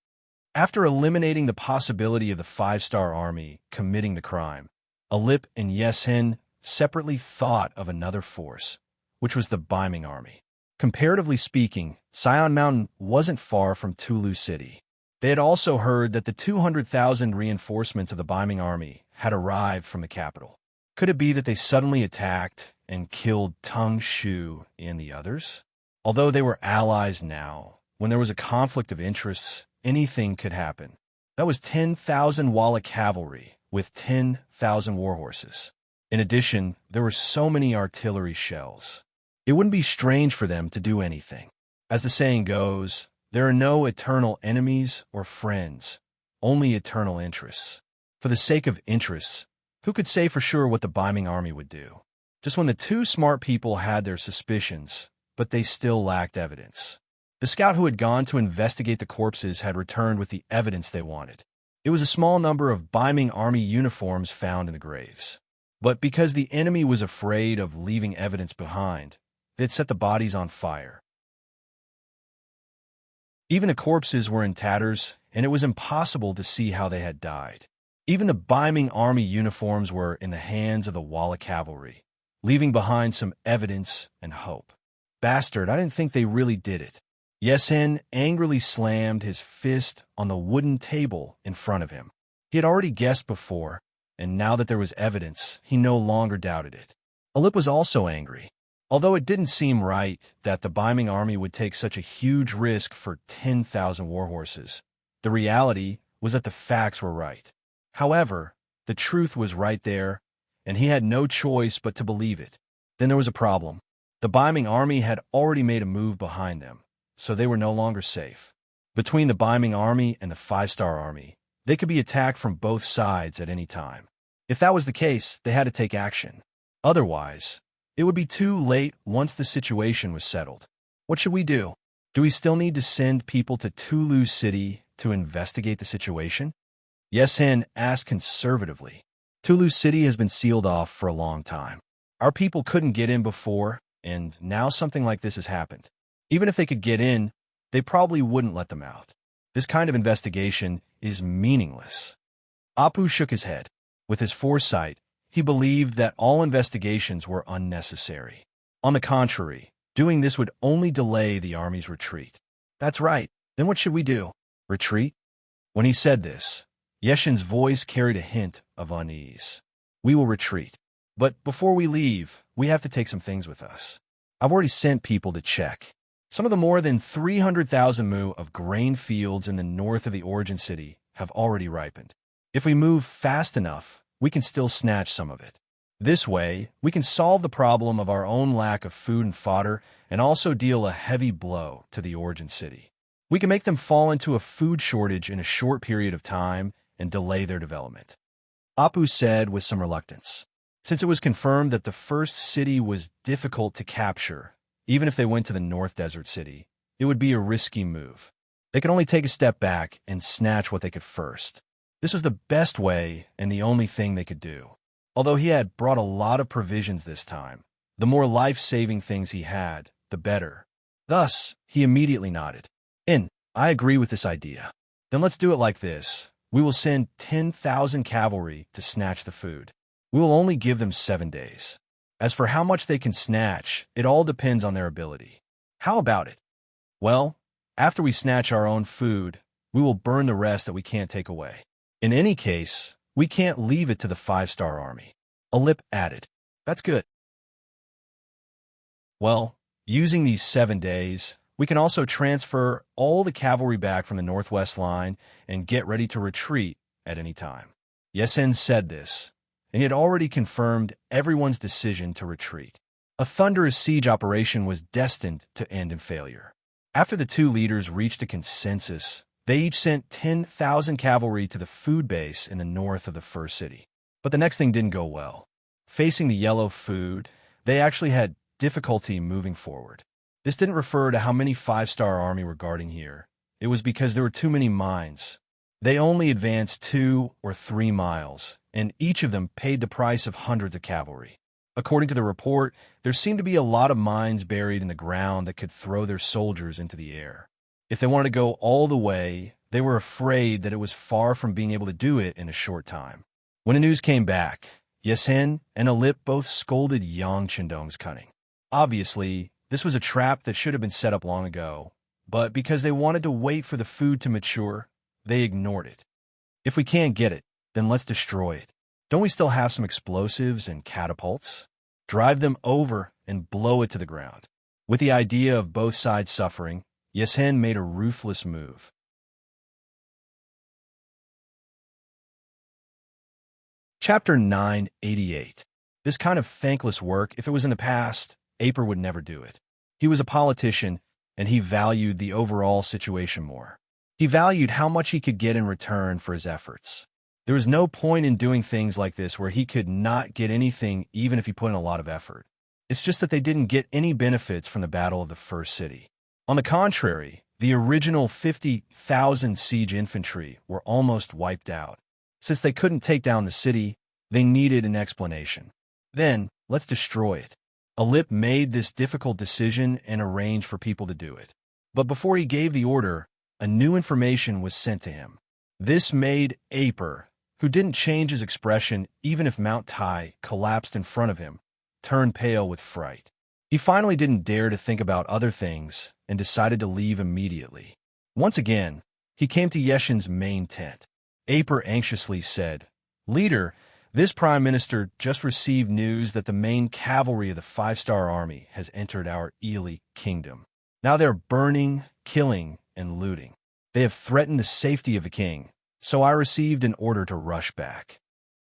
After eliminating the possibility of the 5-star army committing the crime, Alip and Yesen separately thought of another force, which was the Biming army. Comparatively speaking, Sion Mountain wasn't far from Tulu City. They had also heard that the 200,000 reinforcements of the Biming army had arrived from the capital. Could it be that they suddenly attacked and killed Tang Shu and the others? Although they were allies now, when there was a conflict of interests, anything could happen. That was 10,000 Walla cavalry with 10,000 warhorses. In addition, there were so many artillery shells. It wouldn't be strange for them to do anything. As the saying goes, there are no eternal enemies or friends, only eternal interests. For the sake of interests, who could say for sure what the Biming army would do? Just when the two smart people had their suspicions, but they still lacked evidence. The scout who had gone to investigate the corpses had returned with the evidence they wanted. It was a small number of Biming army uniforms found in the graves. But because the enemy was afraid of leaving evidence behind, they'd set the bodies on fire. Even the corpses were in tatters, and it was impossible to see how they had died. Even the Biming army uniforms were in the hands of the Walla cavalry, leaving behind some evidence and hope. Bastard, I didn't think they really did it. Yesen angrily slammed his fist on the wooden table in front of him. He had already guessed before, and now that there was evidence, he no longer doubted it. Alip was also angry. Although it didn't seem right that the Biming army would take such a huge risk for 10,000 warhorses, the reality was that the facts were right. However, the truth was right there, and he had no choice but to believe it. Then there was a problem. The Biming army had already made a move behind them, so they were no longer safe. Between the Biming army and the 5-star army, they could be attacked from both sides at any time. If that was the case, they had to take action. Otherwise, it would be too late once the situation was settled. What should we do? Do we still need to send people to Tulu City to investigate the situation? Yesen asked conservatively. Tulu City has been sealed off for a long time. Our people couldn't get in before, and now something like this has happened. Even if they could get in, they probably wouldn't let them out. This kind of investigation is meaningless. Apu shook his head. With his foresight, he believed that all investigations were unnecessary. On the contrary, doing this would only delay the army's retreat. That's right. Then what should we do? Retreat? When he said this, Yeshen's voice carried a hint of unease. We will retreat. But before we leave, we have to take some things with us. I've already sent people to check. Some of the more than 300,000 mu of grain fields in the north of the origin city have already ripened. If we move fast enough, we can still snatch some of it. This way, we can solve the problem of our own lack of food and fodder and also deal a heavy blow to the origin city. We can make them fall into a food shortage in a short period of time and delay their development. Apu said with some reluctance. Since it was confirmed that the first city was difficult to capture, even if they went to the North Desert City, it would be a risky move. They could only take a step back and snatch what they could first. This was the best way and the only thing they could do. Although he had brought a lot of provisions this time, the more life-saving things he had, the better. Thus, he immediately nodded. I agree with this idea. Then let's do it like this. We will send 10,000 cavalry to snatch the food. We will only give them 7 days. As for how much they can snatch, it all depends on their ability. How about it? Well, after we snatch our own food, we will burn the rest that we can't take away. In any case, we can't leave it to the 5-star army. Alip added. That's good. Well, using these 7 days, we can also transfer all the cavalry back from the northwest line and get ready to retreat at any time. Yesen said this, and he had already confirmed everyone's decision to retreat. A thunderous siege operation was destined to end in failure. After the two leaders reached a consensus, they each sent 10,000 cavalry to the food base in the north of the first city. But the next thing didn't go well. Facing the yellow food, they actually had difficulty moving forward. This didn't refer to how many 5-star army were guarding here. It was because there were too many mines. They only advanced 2 or 3 miles, and each of them paid the price of hundreds of cavalry. According to the report, there seemed to be a lot of mines buried in the ground that could throw their soldiers into the air. If they wanted to go all the way, they were afraid that it was far from being able to do it in a short time. When the news came back, Yesen and Alip both scolded Yang Chendong's cunning. Obviously, this was a trap that should have been set up long ago, but because they wanted to wait for the food to mature, they ignored it. If we can't get it, then let's destroy it. Don't we still have some explosives and catapults? Drive them over and blow it to the ground. With the idea of both sides suffering, Yesen made a ruthless move. Chapter 988. This kind of thankless work, if it was in the past, Aper would never do it. He was a politician, and he valued the overall situation more. He valued how much he could get in return for his efforts. There was no point in doing things like this where he could not get anything even if he put in a lot of effort. It's just that they didn't get any benefits from the Battle of the First City. On the contrary, the original 50,000 siege infantry were almost wiped out. Since they couldn't take down the city, they needed an explanation. Then, let's destroy it. Alip made this difficult decision and arranged for people to do it. But before he gave the order, a new information was sent to him. This made Aper, who didn't change his expression even if Mount Tai collapsed in front of him, turn pale with fright. He finally didn't dare to think about other things and decided to leave immediately. Once again, he came to Yeshen's main tent. Aper anxiously said, "Leader, this prime minister just received news that the main cavalry of the 5-star army has entered our Ely kingdom. Now they're burning, killing, and looting. They have threatened the safety of the king, so I received an order to rush back."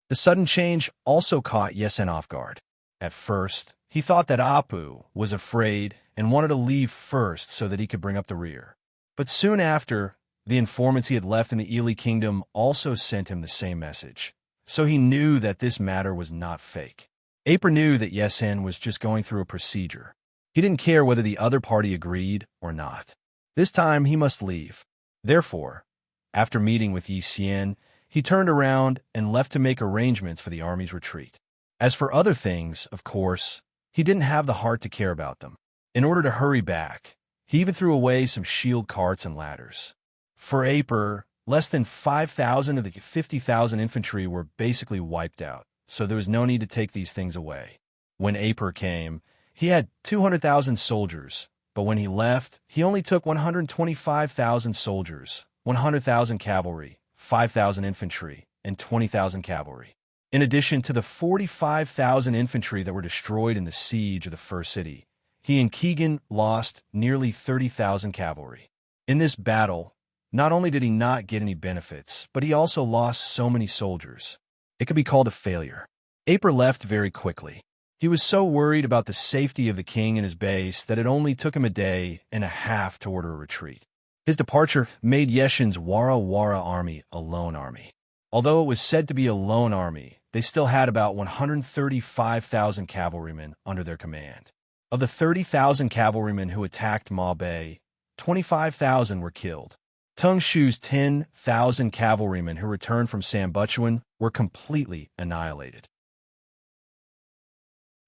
The sudden change also caught Yesen off guard. At first, he thought that Apu was afraid and wanted to leave first so that he could bring up the rear. But soon after, the informants he had left in the Ely kingdom also sent him the same message, so he knew that this matter was not fake. Aper knew that Yesen was just going through a procedure. He didn't care whether the other party agreed or not. This time he must leave. Therefore, after meeting with Yi Xian, he turned around and left to make arrangements for the army's retreat. As for other things, of course, he didn't have the heart to care about them. In order to hurry back, he even threw away some shield carts and ladders. For Aper, less than 5,000 of the 50,000 infantry were basically wiped out, so there was no need to take these things away. When Aper came, he had 200,000 soldiers, but when he left, he only took 125,000 soldiers, 100,000 cavalry, 5,000 infantry, and 20,000 cavalry. In addition to the 45,000 infantry that were destroyed in the siege of the first city, he and Keegan lost nearly 30,000 cavalry. In this battle, not only did he not get any benefits, but he also lost so many soldiers. It could be called a failure. Aper left very quickly. He was so worried about the safety of the king and his base that it only took him a day and a half to order a retreat. His departure made Yeshen's Wara Wara army a lone army. Although it was said to be a lone army, they still had about 135,000 cavalrymen under their command. Of the 30,000 cavalrymen who attacked Ma Bei, 25,000 were killed. Tung Shu's 10,000 cavalrymen who returned from Sambuchuan were completely annihilated.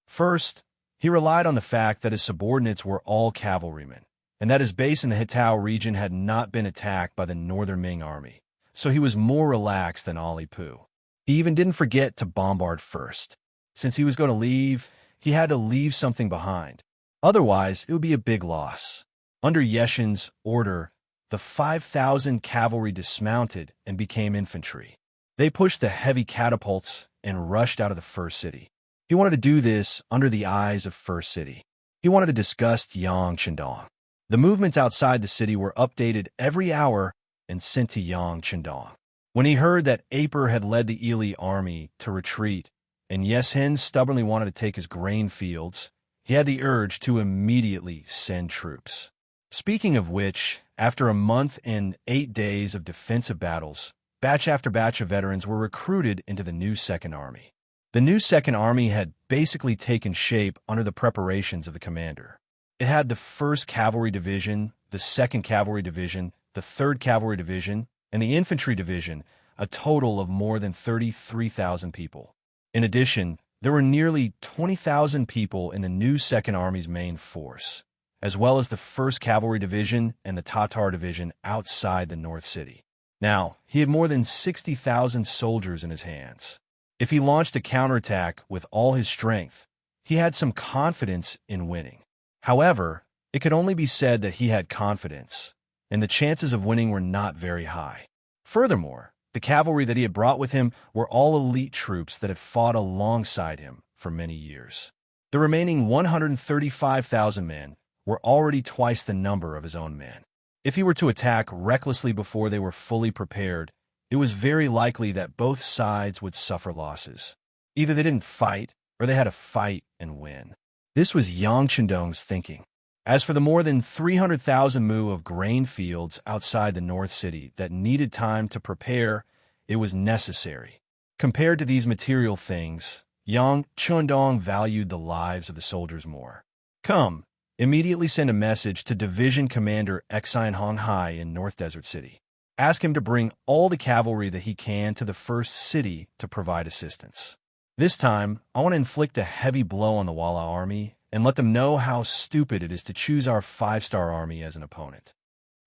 First, he relied on the fact that his subordinates were all cavalrymen, and that his base in the Hitao region had not been attacked by the Northern Ming army, so he was more relaxed than Ali Pu. He even didn't forget to bombard first. Since he was going to leave, he had to leave something behind. Otherwise, it would be a big loss. Under Yeshen's order, the 5,000 cavalry dismounted and became infantry. They pushed the heavy catapults and rushed out of the first city. He wanted to do this under the eyes of First City. He wanted to disgust Yang Chendong. The movements outside the city were updated every hour and sent to Yang Chendong. When he heard that Aper had led the Ely army to retreat, and Yesen stubbornly wanted to take his grain fields, he had the urge to immediately send troops. Speaking of which, after a month and 8 days of defensive battles, batch after batch of veterans were recruited into the new Second Army. The new Second Army had basically taken shape under the preparations of the commander. It had the 1st Cavalry Division, the 2nd Cavalry Division, the 3rd Cavalry Division, and the Infantry Division, a total of more than 33,000 people. In addition, there were nearly 20,000 people in the new Second Army's main force, as well as the 1st Cavalry Division and the Tatar Division outside the North City. Now, he had more than 60,000 soldiers in his hands. If he launched a counterattack with all his strength, he had some confidence in winning. However, it could only be said that he had confidence, and the chances of winning were not very high. Furthermore, the cavalry that he had brought with him were all elite troops that had fought alongside him for many years. The remaining 135,000 men were already twice the number of his own men. If he were to attack recklessly before they were fully prepared, it was very likely that both sides would suffer losses. Either they didn't fight, or they had to fight and win. This was Yang Chendong's thinking. As for the more than 300,000 mu of grain fields outside the North City that needed time to prepare, it was necessary. Compared to these material things, Yang Chendong valued the lives of the soldiers more. Come, immediately send a message to Division Commander Exine Honghai in North Desert City. Ask him to bring all the cavalry that he can to the first city to provide assistance. This time, I want to inflict a heavy blow on the Walla army and let them know how stupid it is to choose our 5-star army as an opponent.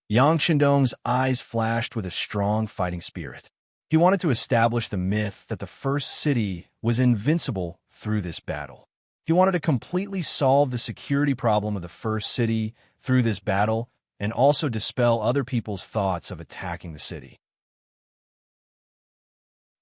Yang Chendong's eyes flashed with a strong fighting spirit. He wanted to establish the myth that the first city was invincible through this battle. He wanted to completely solve the security problem of the first city through this battle and also dispel other people's thoughts of attacking the city.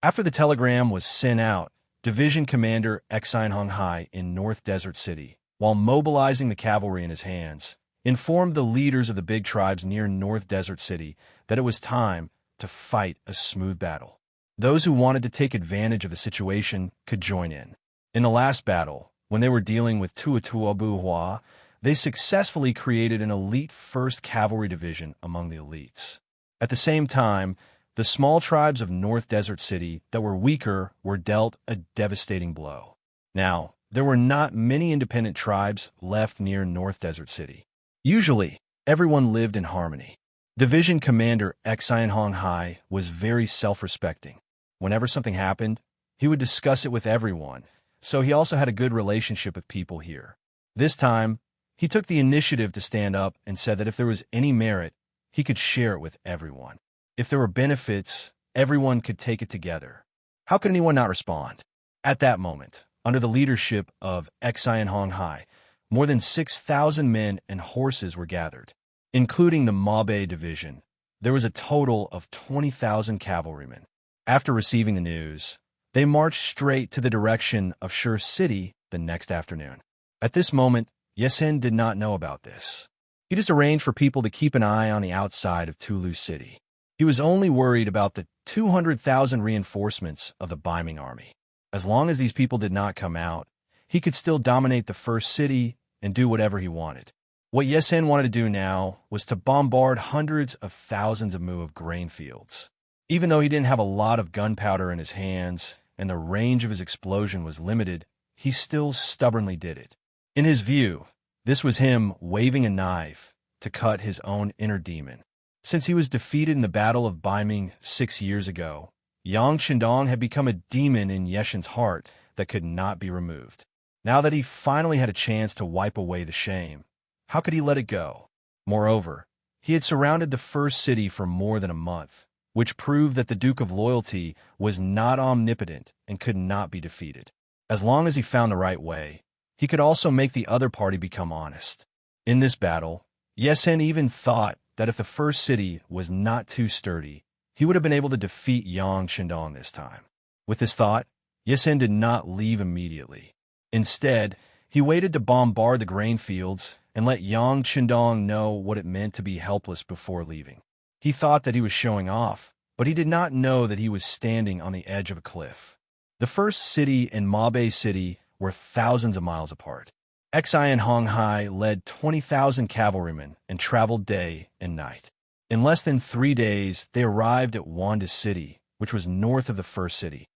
After the telegram was sent out, Division Commander Exine Honghai in North Desert City, while mobilizing the cavalry in his hands, informed the leaders of the big tribes near North Desert City that it was time to fight a smooth battle. Those who wanted to take advantage of the situation could join in. In the last battle, when they were dealing with Tuatuabuhua, they successfully created an elite 1st Cavalry Division among the elites. At the same time, the small tribes of North Desert City that were weaker were dealt a devastating blow. Now, there were not many independent tribes left near North Desert City. Usually, everyone lived in harmony. Division Commander Exine Honghai was very self-respecting. Whenever something happened, he would discuss it with everyone, so he also had a good relationship with people here. This time, he took the initiative to stand up and said that if there was any merit, he could share it with everyone. If there were benefits, everyone could take it together. How could anyone not respond? At that moment, under the leadership of Exine Honghai, more than 6,000 men and horses were gathered. Including the Mabe division, there was a total of 20,000 cavalrymen. After receiving the news, they marched straight to the direction of Shur City the next afternoon. At this moment, Yesen did not know about this. He just arranged for people to keep an eye on the outside of Tulu City. He was only worried about the 200,000 reinforcements of the Baiming army. As long as these people did not come out, he could still dominate the first city and do whatever he wanted. What Yesen wanted to do now was to bombard hundreds of thousands of mu of grain fields. Even though he didn't have a lot of gunpowder in his hands and the range of his explosion was limited, he still stubbornly did it. In his view, this was him waving a knife to cut his own inner demon. Since he was defeated in the Battle of Baiming 6 years ago, Yang Chendong had become a demon in Yeshen's heart that could not be removed. Now that he finally had a chance to wipe away the shame, how could he let it go? Moreover, he had surrounded the first city for more than a month, which proved that the Duke of Loyalty was not omnipotent and could not be defeated. As long as he found the right way, he could also make the other party become honest. In this battle, Yesen even thought that if the first city was not too sturdy, he would have been able to defeat Yang Chendong this time. With this thought, Yesen did not leave immediately. Instead, he waited to bombard the grain fields and let Yang Chendong know what it meant to be helpless before leaving. He thought that he was showing off, but he did not know that he was standing on the edge of a cliff. The first city and Mabe City were thousands of miles apart. Exine Honghai led 20,000 cavalrymen and traveled day and night. In less than 3 days, they arrived at Wanda City, which was north of the first city.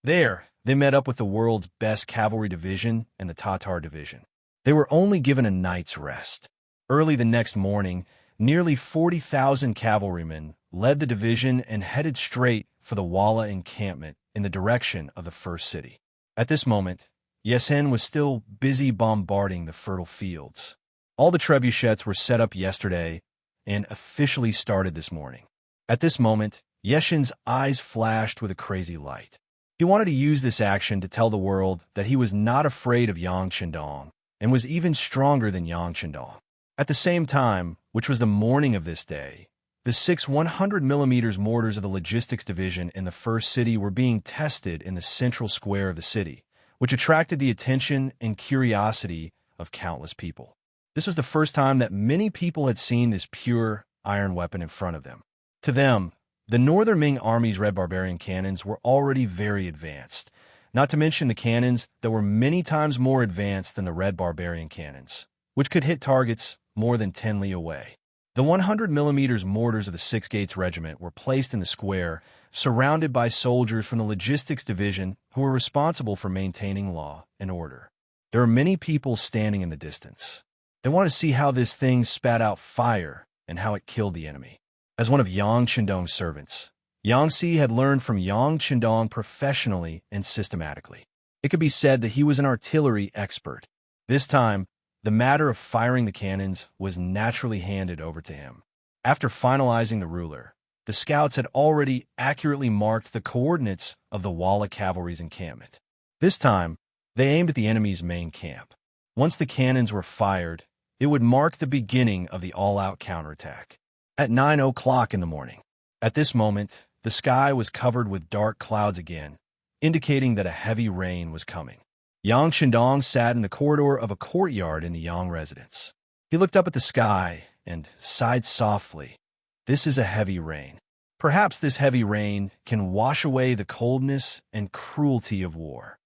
There, they met up with the world's best cavalry division and the Tatar division. They were only given a night's rest. Early the next morning, nearly 40,000 cavalrymen led the division and headed straight for the Walla encampment in the direction of the first city. At this moment, Yesen was still busy bombarding the fertile fields. All the trebuchets were set up yesterday and officially started this morning. At this moment, Yeshen's eyes flashed with a crazy light. He wanted to use this action to tell the world that he was not afraid of Yang Chendong and was even stronger than Yang Chendong. At the same time, which was the morning of this day, the 6 100mm mortars of the logistics division in the first city were being tested in the central square of the city, which attracted the attention and curiosity of countless people. This was the first time that many people had seen this pure iron weapon in front of them. To them, the Northern Ming Army's red barbarian cannons were already very advanced, not to mention the cannons that were many times more advanced than the red barbarian cannons, which could hit targets more than 10 li away. The 100mm mortars of the 6 Gates Regiment were placed in the square, surrounded by soldiers from the Logistics Division who were responsible for maintaining law and order. There were many people standing in the distance. They wanted to see how this thing spat out fire and how it killed the enemy. As one of Yang Chendong's servants, Yang Si had learned from Yang Chendong professionally and systematically. It could be said that he was an artillery expert. This time, the matter of firing the cannons was naturally handed over to him. After finalizing the ruler, the scouts had already accurately marked the coordinates of the Walla cavalry's encampment. This time, they aimed at the enemy's main camp. Once the cannons were fired, it would mark the beginning of the all-out counterattack. At 9 o'clock in the morning, at this moment, the sky was covered with dark clouds again, indicating that a heavy rain was coming. Yang Chendong sat in the corridor of a courtyard in the Yang residence. He looked up at the sky and sighed softly. This is a heavy rain. Perhaps this heavy rain can wash away the coldness and cruelty of war.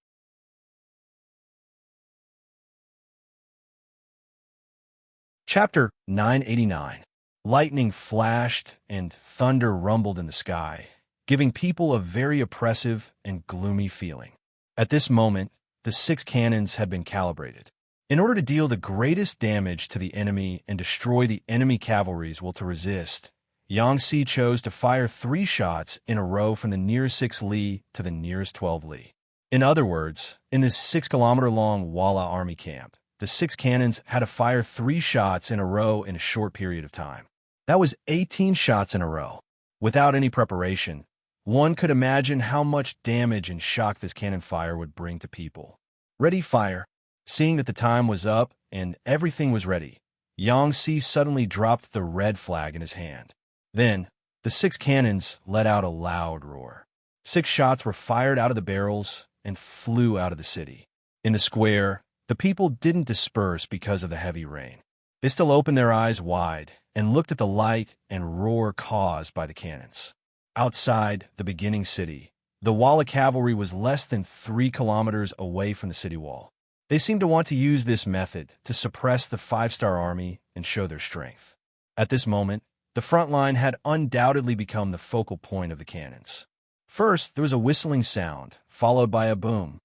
Chapter 989. Lightning flashed and thunder rumbled in the sky, giving people a very oppressive and gloomy feeling. At this moment, the 6 cannons had been calibrated. In order to deal the greatest damage to the enemy and destroy the enemy cavalry's will to resist, Yang Si chose to fire 3 shots in a row from the nearest 6 li to the nearest 12 li. In other words, in this 6-kilometer-long Walla army camp, the 6 cannons had to fire 3 shots in a row in a short period of time. That was 18 shots in a row. Without any preparation, one could imagine how much damage and shock this cannon fire would bring to people. Ready, fire. Seeing that the time was up and everything was ready, Yang Si suddenly dropped the red flag in his hand. Then, the 6 cannons let out a loud roar. 6 shots were fired out of the barrels and flew out of the city. In the square, the people didn't disperse because of the heavy rain. They still opened their eyes wide and looked at the light and roar caused by the cannons. Outside the beginning city, the Walla cavalry was less than 3 kilometers away from the city wall. They seemed to want to use this method to suppress the 5-star army and show their strength. At this moment, the front line had undoubtedly become the focal point of the cannons. First, there was a whistling sound, followed by a boom.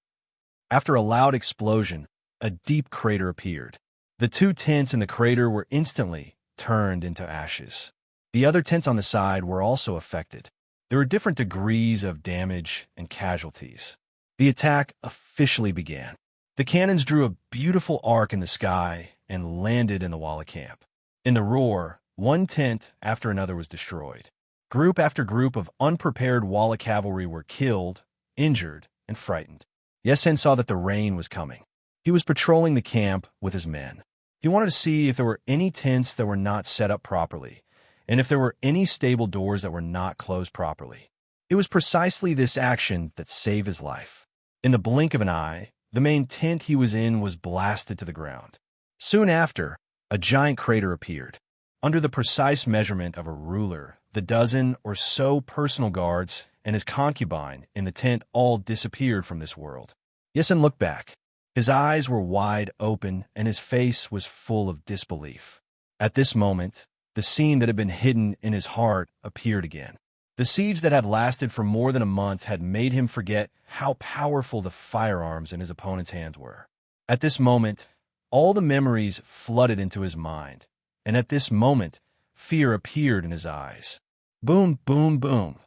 After a loud explosion, a deep crater appeared. The 2 tents in the crater were instantly turned into ashes. The other tents on the side were also affected. There were different degrees of damage and casualties. The attack officially began. The cannons drew a beautiful arc in the sky and landed in the Walla camp. In the roar, 1 tent after another was destroyed. Group after group of unprepared Walla cavalry were killed, injured, and frightened. Yesen saw that the rain was coming. He was patrolling the camp with his men. He wanted to see if there were any tents that were not set up properly, and if there were any stable doors that were not closed properly. It was precisely this action that saved his life. In the blink of an eye, the main tent he was in was blasted to the ground. Soon after, a giant crater appeared. Under the precise measurement of a ruler, the dozen or so personal guards and his concubine in the tent all disappeared from this world. Yesen looked back. His eyes were wide open and his face was full of disbelief. At this moment, the scene that had been hidden in his heart appeared again. The siege that had lasted for more than a month had made him forget how powerful the firearms in his opponent's hands were. At this moment, all the memories flooded into his mind, and at this moment, fear appeared in his eyes. Boom, boom, boom.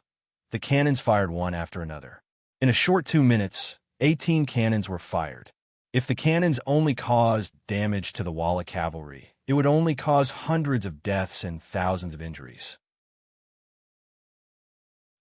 The cannons fired one after another. In a short 2 minutes, 18 cannons were fired. If the cannons only caused damage to the Walla cavalry, it would only cause hundreds of deaths and thousands of injuries.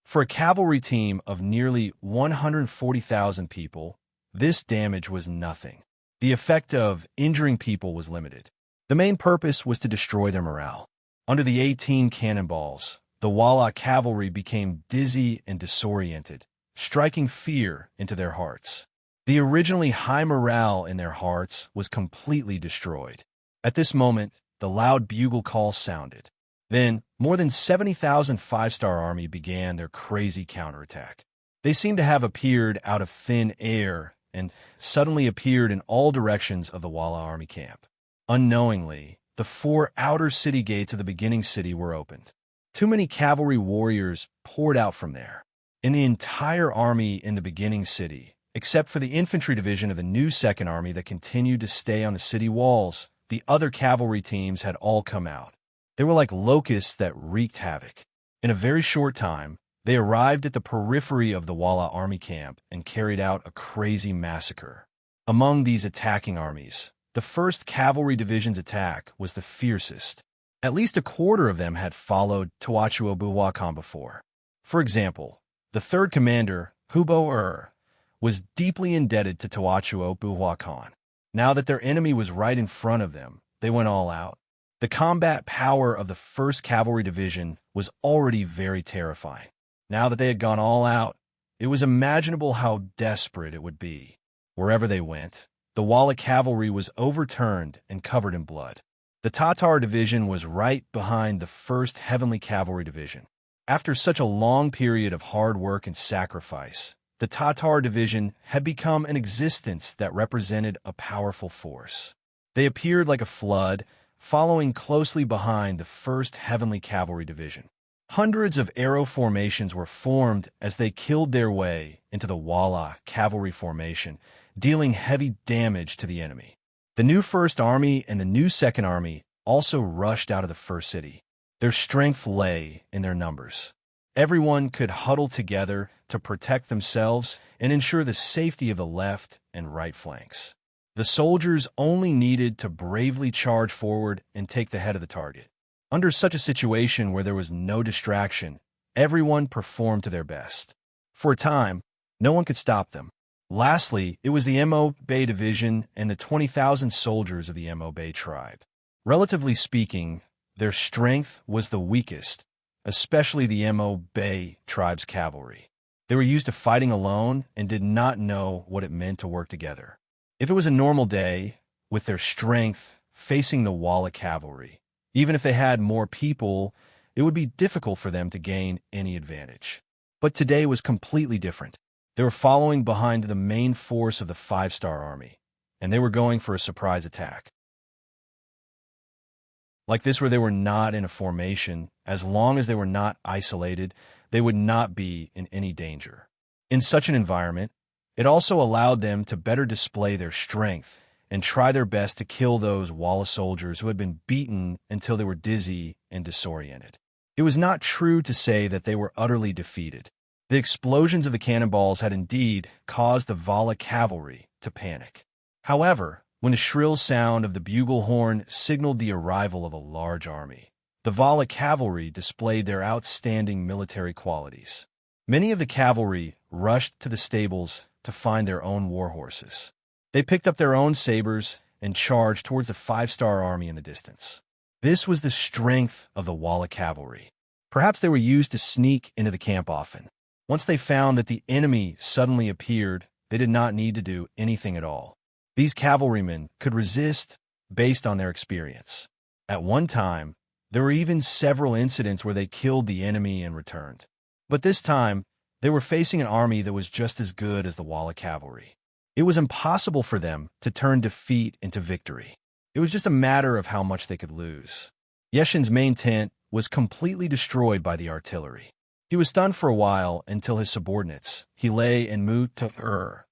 For a cavalry team of nearly 140,000 people, this damage was nothing. The effect of injuring people was limited. The main purpose was to destroy their morale. Under the 18 cannonballs, the Walla cavalry became dizzy and disoriented, striking fear into their hearts. The originally high morale in their hearts was completely destroyed. At this moment, the loud bugle call sounded. Then, more than 70,000 five-star army began their crazy counterattack. They seemed to have appeared out of thin air and suddenly appeared in all directions of the Walla army camp. Unknowingly, the 4 outer city gates of the beginning city were opened. Too many cavalry warriors poured out from there. In the entire army in the beginning city, except for the infantry division of the new Second Army that continued to stay on the city walls, the other cavalry teams had all come out. They were like locusts that wreaked havoc. In a very short time, they arrived at the periphery of the Walla army camp and carried out a crazy massacre. Among these attacking armies, the 1st Cavalry Division's attack was the fiercest. At least a quarter of them had followed Tawachuo Buhuakan before. For example, the 3rd commander, Hubo was deeply indebted to Tawachuo Buhuakan. Now that their enemy was right in front of them, they went all out. The combat power of the 1st Cavalry Division was already very terrifying. Now that they had gone all out, it was imaginable how desperate it would be. Wherever they went, the Walla cavalry was overturned and covered in blood. The Tatar Division was right behind the 1st Heavenly Cavalry Division. After such a long period of hard work and sacrifice, the Tatar Division had become an existence that represented a powerful force. They appeared like a flood, following closely behind the 1st Heavenly Cavalry Division. Hundreds of arrow formations were formed as they killed their way into the Walla cavalry formation, dealing heavy damage to the enemy. The new 1st Army and the new 2nd Army also rushed out of the first city. Their strength lay in their numbers. Everyone could huddle together to protect themselves and ensure the safety of the left and right flanks. The soldiers only needed to bravely charge forward and take the head of the target. Under such a situation where there was no distraction, everyone performed to their best. For a time, no one could stop them. Lastly, it was the Mo Bay Division and the 20,000 soldiers of the Mo Bay tribe. Relatively speaking, their strength was the weakest, especially the Mo Bay tribe's cavalry. They were used to fighting alone and did not know what it meant to work together. If it was a normal day, with their strength facing the Walla cavalry, even if they had more people, it would be difficult for them to gain any advantage. But today was completely different. They were following behind the main force of the 5-star army, and they were going for a surprise attack. Like this, where they were not in a formation, as long as they were not isolated, they would not be in any danger. In such an environment, it also allowed them to better display their strength and try their best to kill those Walla soldiers who had been beaten until they were dizzy and disoriented. It was not true to say that they were utterly defeated. The explosions of the cannonballs had indeed caused the Walla cavalry to panic. However, when a shrill sound of the bugle horn signaled the arrival of a large army, the Walla cavalry displayed their outstanding military qualities. Many of the cavalry rushed to the stables to find their own war horses. They picked up their own sabers and charged towards the 5-star army in the distance. This was the strength of the Walla cavalry. Perhaps they were used to sneak into the camp often. Once they found that the enemy suddenly appeared, they did not need to do anything at all. These cavalrymen could resist based on their experience. At one time, there were even several incidents where they killed the enemy and returned. But this time, they were facing an army that was just as good as the Walla cavalry. It was impossible for them to turn defeat into victory. It was just a matter of how much they could lose. Yeshin's main tent was completely destroyed by the artillery. He was stunned for a while until his subordinates, Hile and Mu-ta-ur,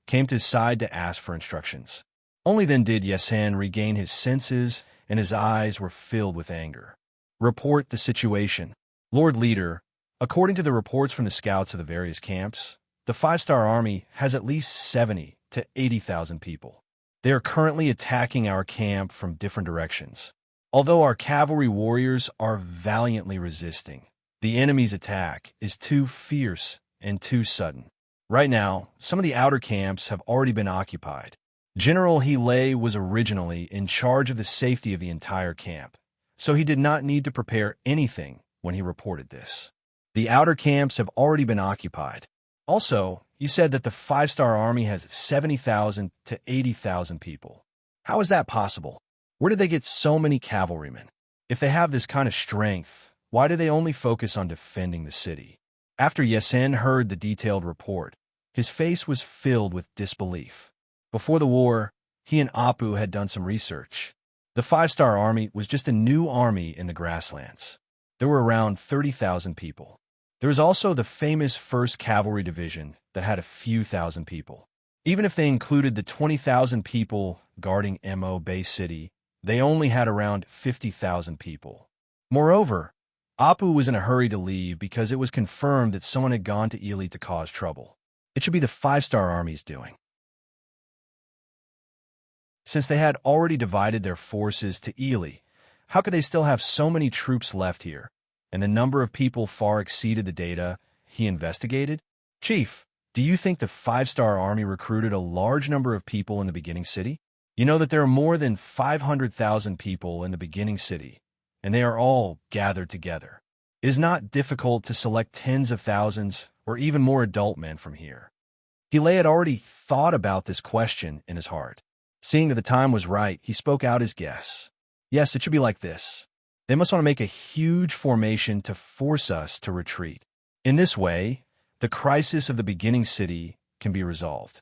came to his side to ask for instructions. Only then did Yesen regain his senses, and his eyes were filled with anger. Report the situation. Lord Leader, according to the reports from the scouts of the various camps, the 5-star army has at least 70 to 80,000 people. They are currently attacking our camp from different directions. Although our cavalry warriors are valiantly resisting, the enemy's attack is too fierce and too sudden. Right now, some of the outer camps have already been occupied. General Hile was originally in charge of the safety of the entire camp, so he did not need to prepare anything when he reported this. The outer camps have already been occupied. Also, you said that the five-star army has 70,000 to 80,000 people. How is that possible? Where did they get so many cavalrymen? If they have this kind of strength, why do they only focus on defending the city? After Yesen heard the detailed report, his face was filled with disbelief. Before the war, he and Apu had done some research. The five-star army was just a new army in the grasslands. There were around 30,000 people. There was also the famous 1st Cavalry Division that had a few thousand people. Even if they included the 20,000 people guarding Mo Bay City, they only had around 50,000 people. Moreover, Apu was in a hurry to leave because it was confirmed that someone had gone to Ely to cause trouble. It should be the five-star army's doing. Since they had already divided their forces to Ely, how could they still have so many troops left here? And the number of people far exceeded the data he investigated? Chief, do you think the five-star army recruited a large number of people in the beginning city? You know that there are more than 500,000 people in the beginning city, and they are all gathered together. It is not difficult to select tens of thousands or even more adult men from here. Hile had already thought about this question in his heart. Seeing that the time was right, he spoke out his guess. Yes, it should be like this. They must want to make a huge formation to force us to retreat. In this way, the crisis of the beginning city can be resolved.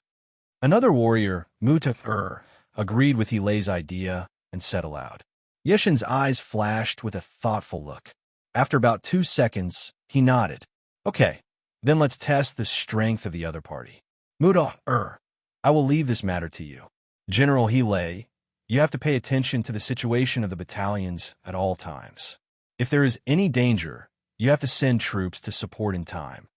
Another warrior, Muta-ur, agreed with Hilei's idea and said aloud. Yeshin's eyes flashed with a thoughtful look. After about 2 seconds, he nodded. Okay, then let's test the strength of the other party. Muta-ur, I will leave this matter to you. General Hilei, you have to pay attention to the situation of the battalions at all times. If there is any danger, you have to send troops to support in time.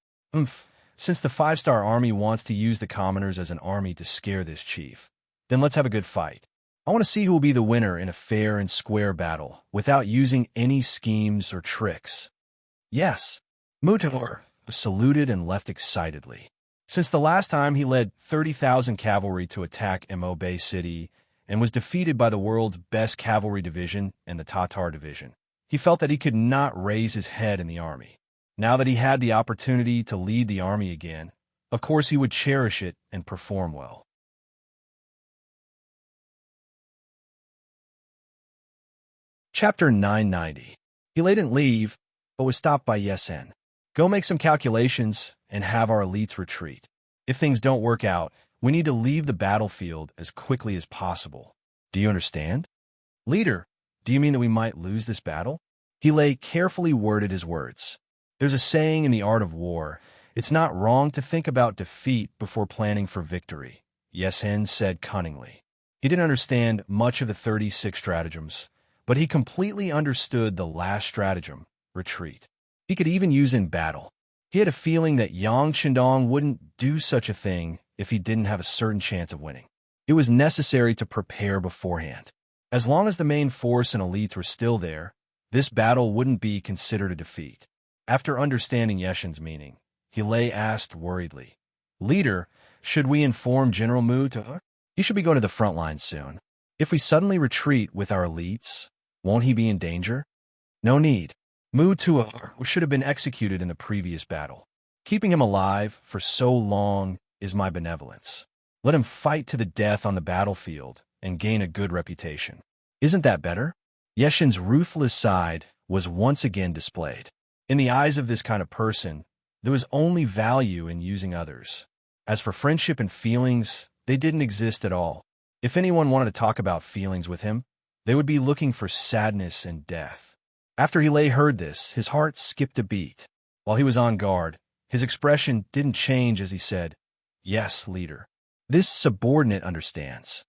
Since the five-star army wants to use the commoners as an army to scare this chief, then let's have a good fight. I want to see who will be the winner in a fair and square battle without using any schemes or tricks. Yes, Mutor saluted and left excitedly. Since the last time he led 30,000 cavalry to attack Mo Bay City and was defeated by the world's best cavalry division and the Tatar division, he felt that he could not raise his head in the army. Now that he had the opportunity to lead the army again, of course he would cherish it and perform well. Chapter 990. He didn't leave, but was stopped by Yesen. Go make some calculations and have our elites retreat. If things don't work out, we need to leave the battlefield as quickly as possible. Do you understand? Leader, do you mean that we might lose this battle? Hilei carefully worded his words. There's a saying in the art of war, it's not wrong to think about defeat before planning for victory, Yesen said cunningly. He didn't understand much of the 36 stratagems, but he completely understood the last stratagem, retreat. He could even use in battle. He had a feeling that Yang Qindong wouldn't do such a thing if he didn't have a certain chance of winning. It was necessary to prepare beforehand. As long as the main force and elites were still there, this battle wouldn't be considered a defeat. After understanding Yeshen's meaning, Hilei asked worriedly, Leader, should we inform General Mu to... He should be going to the front line soon. If we suddenly retreat with our elites, won't he be in danger? No need. Mu Tuo should have been executed in the previous battle. Keeping him alive for so long is my benevolence. Let him fight to the death on the battlefield and gain a good reputation. Isn't that better? Yeshen's ruthless side was once again displayed. In the eyes of this kind of person, there was only value in using others. As for friendship and feelings, they didn't exist at all. If anyone wanted to talk about feelings with him, they would be looking for sadness and death. After Hilei heard this, his heart skipped a beat. While he was on guard, his expression didn't change as he said, Yes, leader. This subordinate understands.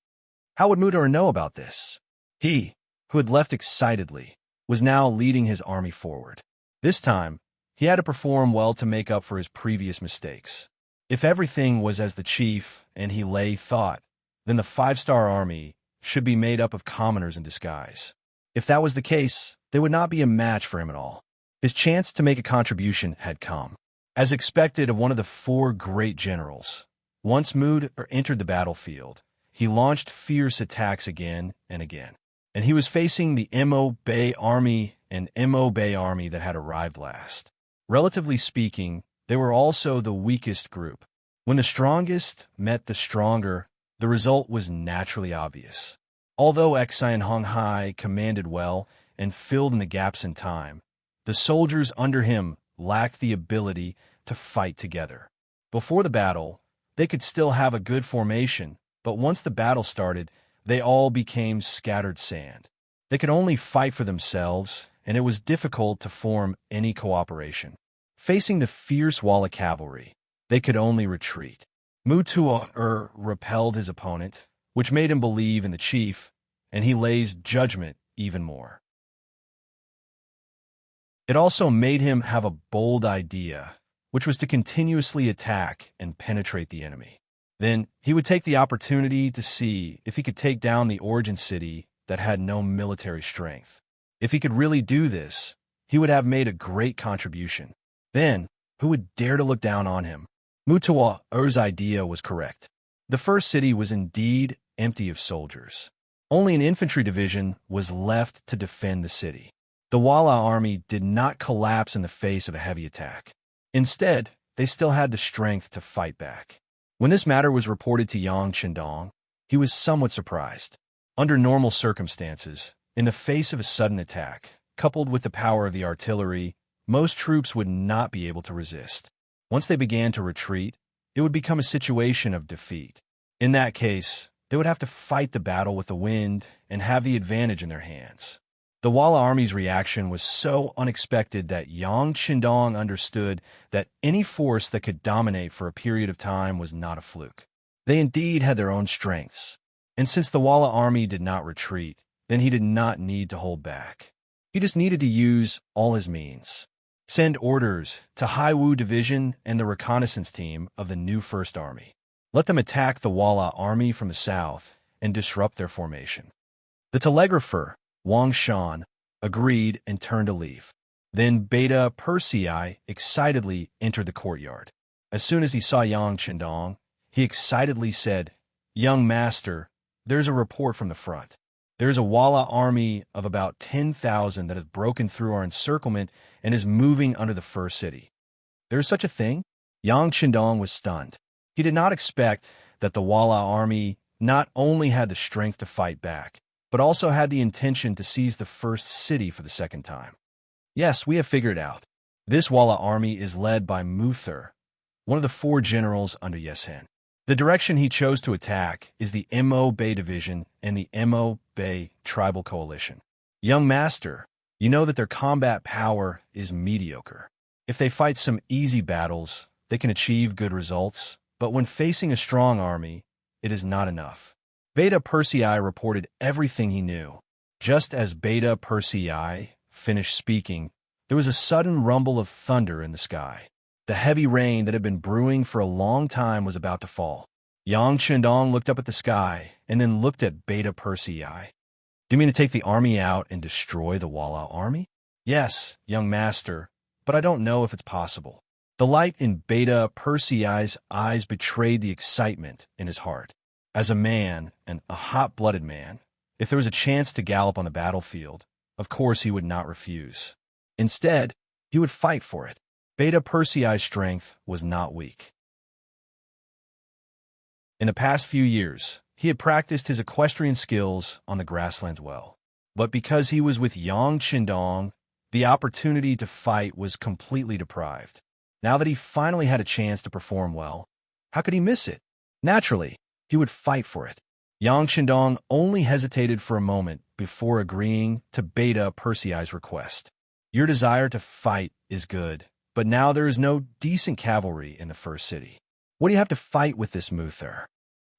How would Mutor know about this? He, who had left excitedly, was now leading his army forward. This time, he had to perform well to make up for his previous mistakes. If everything was as the chief and Hilei thought, then the five-star army should be made up of commoners in disguise. If that was the case, they would not be a match for him at all. His chance to make a contribution had come. As expected of one of the four great generals, once Mood entered the battlefield, he launched fierce attacks again and again. And he was facing the Mo Bay army and Mo Bay army that had arrived last. Relatively speaking, they were also the weakest group. When the strongest met the stronger, the result was naturally obvious. Although Xian Honghai commanded well and filled in the gaps in time, the soldiers under him lacked the ability to fight together. Before the battle, they could still have a good formation, but once the battle started, they all became scattered sand. They could only fight for themselves, and it was difficult to form any cooperation. Facing the fierce Walla cavalry, they could only retreat. Mu Tuo repelled his opponent, which made him believe in the chief, and he lays judgment even more. It also made him have a bold idea, which was to continuously attack and penetrate the enemy. Then he would take the opportunity to see if he could take down the origin city that had no military strength. If he could really do this, he would have made a great contribution. Then, who would dare to look down on him? Mu Tuo's idea was correct. The first city was indeed empty of soldiers. Only an infantry division was left to defend the city. The Walla army did not collapse in the face of a heavy attack. Instead, they still had the strength to fight back. When this matter was reported to Yang Qindong, he was somewhat surprised. Under normal circumstances, in the face of a sudden attack, coupled with the power of the artillery, most troops would not be able to resist. Once they began to retreat, it would become a situation of defeat. In that case, they would have to fight the battle with the wind and have the advantage in their hands. The Walla army's reaction was so unexpected that Yang Qindong understood that any force that could dominate for a period of time was not a fluke. They indeed had their own strengths. And since the Walla army did not retreat, then he did not need to hold back. He just needed to use all his means. Send orders to Haiwu Division and the reconnaissance team of the new First Army. Let them attack the Walla army from the south and disrupt their formation. The telegrapher, Wang Shan, agreed and turned to leave. Then Beta Persei excitedly entered the courtyard. As soon as he saw Yang Qindong, he excitedly said, "Young master, there's a report from the front. There's a Walla army of about 10,000 that has broken through our encirclement and is moving under the first city." There is such a thing? Yang Qindong was stunned. He did not expect that the Walla army not only had the strength to fight back, but also had the intention to seize the first city for the second time. Yes, we have figured it out. This Walla army is led by Muther, one of the 4 generals under Yesen. The direction he chose to attack is the Mo Bay Division and the Mo Bay Tribal Coalition. Young master, you know that their combat power is mediocre. If they fight some easy battles, they can achieve good results, but when facing a strong army, it is not enough. Beta Persei reported everything he knew. Just as Beta Persei finished speaking, there was a sudden rumble of thunder in the sky. The heavy rain that had been brewing for a long time was about to fall. Yang Qindong looked up at the sky and then looked at Beta Persei. "Do you mean to take the army out and destroy the Walla army?" "Yes, young master, but I don't know if it's possible." The light in Beta Persei's eyes betrayed the excitement in his heart. As a man, and a hot-blooded man, if there was a chance to gallop on the battlefield, of course he would not refuse. Instead, he would fight for it. Beta Persei's strength was not weak. In the past few years, he had practiced his equestrian skills on the grasslands well. But because he was with Yang Qindong, the opportunity to fight was completely deprived. Now that he finally had a chance to perform well, how could he miss it? Naturally, he would fight for it. Yang Qindong only hesitated for a moment before agreeing to Beta Persei's request. "Your desire to fight is good, but now there is no decent cavalry in the first city. What do you have to fight with this Muther?"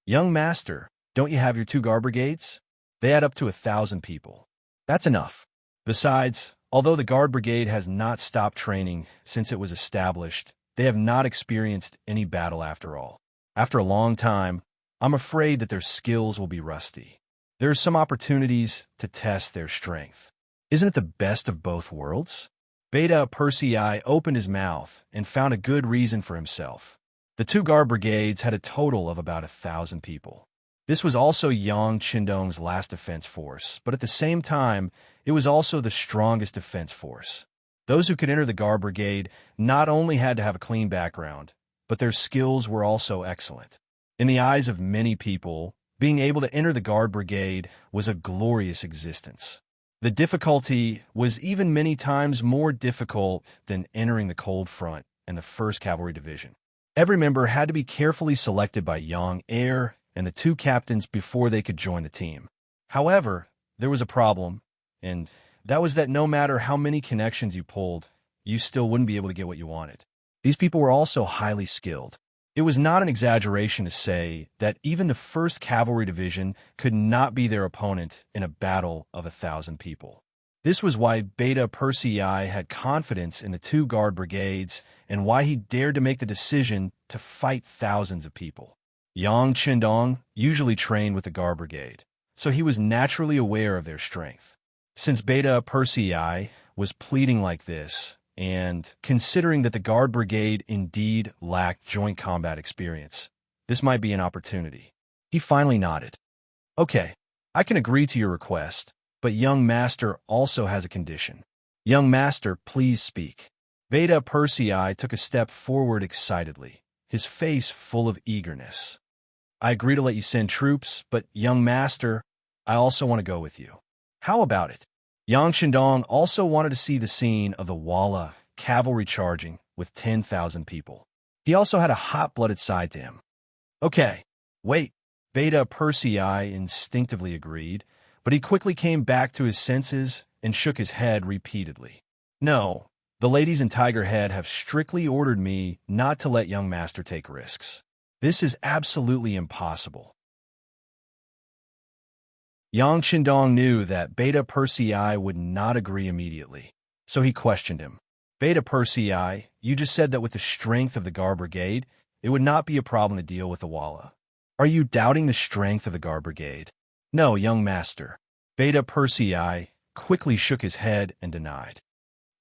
"Young master, don't you have your 2 guard brigades? They add up to 1,000 people. That's enough. Besides, although the guard brigade has not stopped training since it was established, they have not experienced any battle after all. After a long time, I'm afraid that their skills will be rusty. There are some opportunities to test their strength. Isn't it the best of both worlds?" Beta Persei opened his mouth and found a good reason for himself. The 2 guard brigades had a total of about 1,000 people. This was also Yang Qindong's last defense force, but at the same time, it was also the strongest defense force. Those who could enter the Guard Brigade not only had to have a clean background, but their skills were also excellent. In the eyes of many people, being able to enter the Guard Brigade was a glorious existence. The difficulty was even many times more difficult than entering the Cold Front and the 1st Cavalry Division. Every member had to be carefully selected by young heir and the 2 captains before they could join the team. However, there was a problem, and that was that no matter how many connections you pulled, you still wouldn't be able to get what you wanted. These people were also highly skilled. It was not an exaggeration to say that even the 1st Cavalry Division could not be their opponent in a battle of 1,000 people. This was why Beta Persei had confidence in the 2 Guard Brigades and why he dared to make the decision to fight thousands of people. Yang Qindong usually trained with the Guard Brigade, so he was naturally aware of their strength. Since Beta Persei was pleading like this, and considering that the Guard Brigade indeed lacked joint combat experience, this might be an opportunity. He finally nodded. Okay, I can agree to your request, but young master also has a condition. Young master, please speak. Beta Persei took a step forward excitedly, his face full of eagerness. I agree to let you send troops, but young master, I also want to go with you. How about it? Yang Qindong also wanted to see the scene of the Walla cavalry charging with 10,000 people. He also had a hot-blooded side to him. Okay, wait. Beta Persei instinctively agreed, but he quickly came back to his senses and shook his head repeatedly. No, the ladies in Tiger Head have strictly ordered me not to let young master take risks. This is absolutely impossible. Yang Qindong knew that Beta Persei would not agree immediately, so he questioned him. Beta Persei, you just said that with the strength of the Guard Brigade, it would not be a problem to deal with the Walla. Are you doubting the strength of the Guard Brigade? No, young master. Beta Persei quickly shook his head and denied.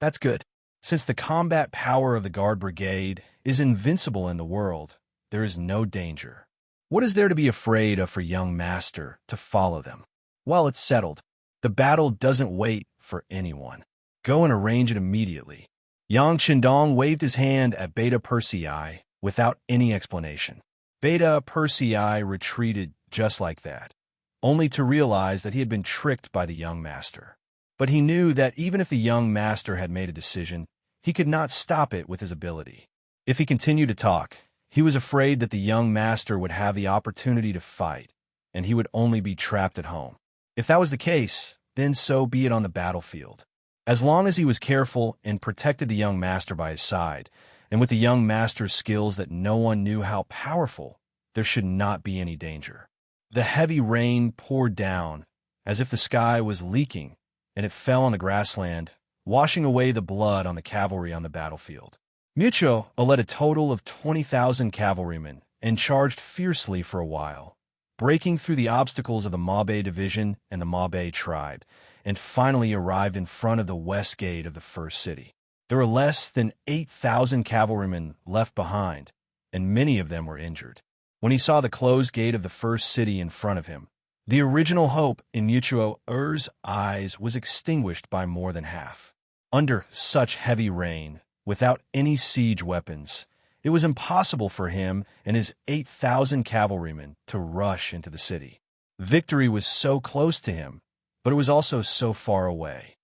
That's good. Since the combat power of the Guard Brigade is invincible in the world, there is no danger. What is there to be afraid of for young master to follow them? Well, it's settled. The battle doesn't wait for anyone. Go and arrange it immediately. Yang Qindong waved his hand at Beta Persei without any explanation. Beta Persei retreated just like that, only to realize that he had been tricked by the young master. But he knew that even if the young master had made a decision, he could not stop it with his ability. If he continued to talk, he was afraid that the young master would have the opportunity to fight, and he would only be trapped at home. If that was the case, then so be it on the battlefield. As long as he was careful and protected the young master by his side, and with the young master's skills that no one knew how powerful, there should not be any danger. The heavy rain poured down, as if the sky was leaking, and it fell on the grassland, washing away the blood on the cavalry on the battlefield. Mucho led a total of 20,000 cavalrymen and charged fiercely for a while, breaking through the obstacles of the Mabe division and the Mabe tribe, and finally arrived in front of the west gate of the first city. There were less than 8,000 cavalrymen left behind, and many of them were injured. When he saw the closed gate of the first city in front of him, the original hope in Mucho Er's eyes was extinguished by more than half. Under such heavy rain, without any siege weapons, it was impossible for him and his 8,000 cavalrymen to rush into the city. Victory was so close to him, but it was also so far away.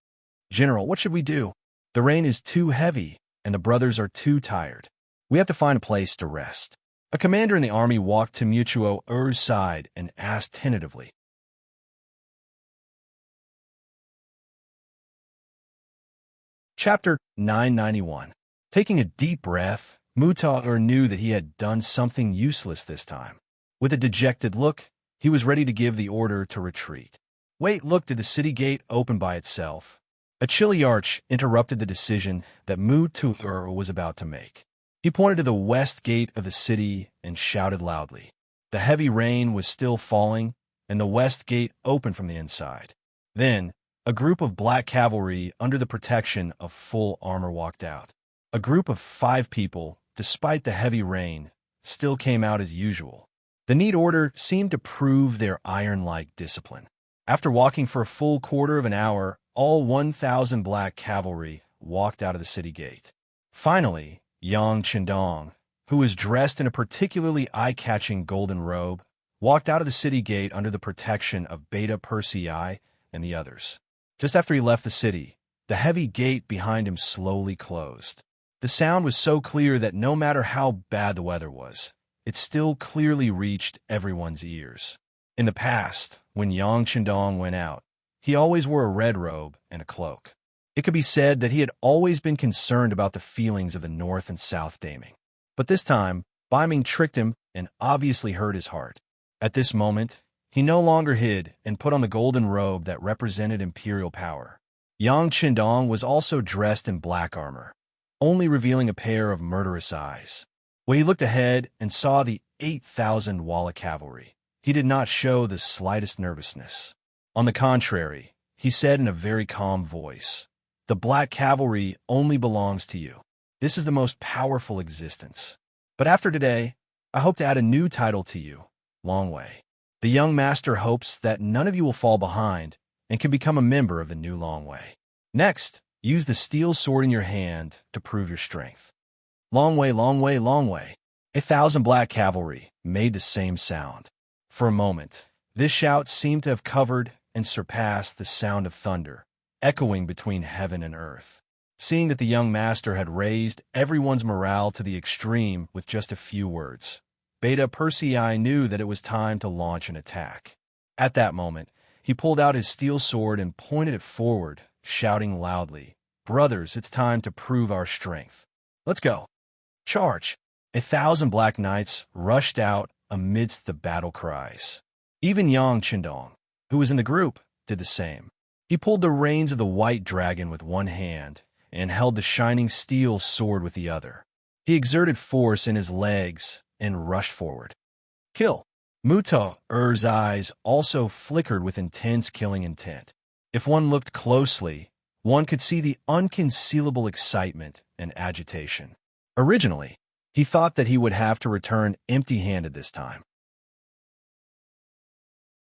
General, what should we do? The rain is too heavy, and the brothers are too tired. We have to find a place to rest. A commander in the army walked to Mucho Er's side and asked tentatively. Chapter 991. Taking a deep breath, Muta knew that he had done something useless this time. With a dejected look, he was ready to give the order to retreat. Wait, look, did the city gate open by itself? A chilly arch interrupted the decision that Muta was about to make. He pointed to the west gate of the city and shouted loudly. The heavy rain was still falling, and the west gate opened from the inside. Then, a group of black cavalry under the protection of full armor walked out. A group of 5 people, despite the heavy rain, still came out as usual. The neat order seemed to prove their iron-like discipline. After walking for a full quarter of an hour, all 1,000 black cavalry walked out of the city gate. Finally, Yang Qindong, who was dressed in a particularly eye-catching golden robe, walked out of the city gate under the protection of Beta Persei and the others. Just after he left the city, the heavy gate behind him slowly closed. The sound was so clear that no matter how bad the weather was, it still clearly reached everyone's ears. In the past, when Yang Qindong went out, he always wore a red robe and a cloak. It could be said that he had always been concerned about the feelings of the North and South Daming. But this time, Baiming tricked him and obviously hurt his heart. At this moment, he no longer hid and put on the golden robe that represented imperial power. Yang Qindong was also dressed in black armor, only revealing a pair of murderous eyes. When he looked ahead and saw the 8,000 Walla cavalry, he did not show the slightest nervousness. On the contrary, he said in a very calm voice, "The black cavalry only belongs to you. This is the most powerful existence. But after today, I hope to add a new title to you, Long Way. The young master hopes that none of you will fall behind and can become a member of the new Long Way. Next, use the steel sword in your hand to prove your strength." Long way, long way, long way. 1,000 black cavalry made the same sound. For a moment, this shout seemed to have covered and surpassed the sound of thunder, echoing between heaven and earth. Seeing that the young master had raised everyone's morale to the extreme with just a few words, Beta Persei knew that it was time to launch an attack. At that moment, he pulled out his steel sword and pointed it forward, shouting loudly, "Brothers, it's time to prove our strength. Let's go. Charge!" 1,000 black knights rushed out amidst the battle cries. Even Yang Qindong, who was in the group, did the same. He pulled the reins of the white dragon with one hand and held the shining steel sword with the other. He exerted force in his legs and rushed forward. Kill! Muta Er's eyes also flickered with intense killing intent. If one looked closely, one could see the unconcealable excitement and agitation. Originally, he thought that he would have to return empty-handed this time.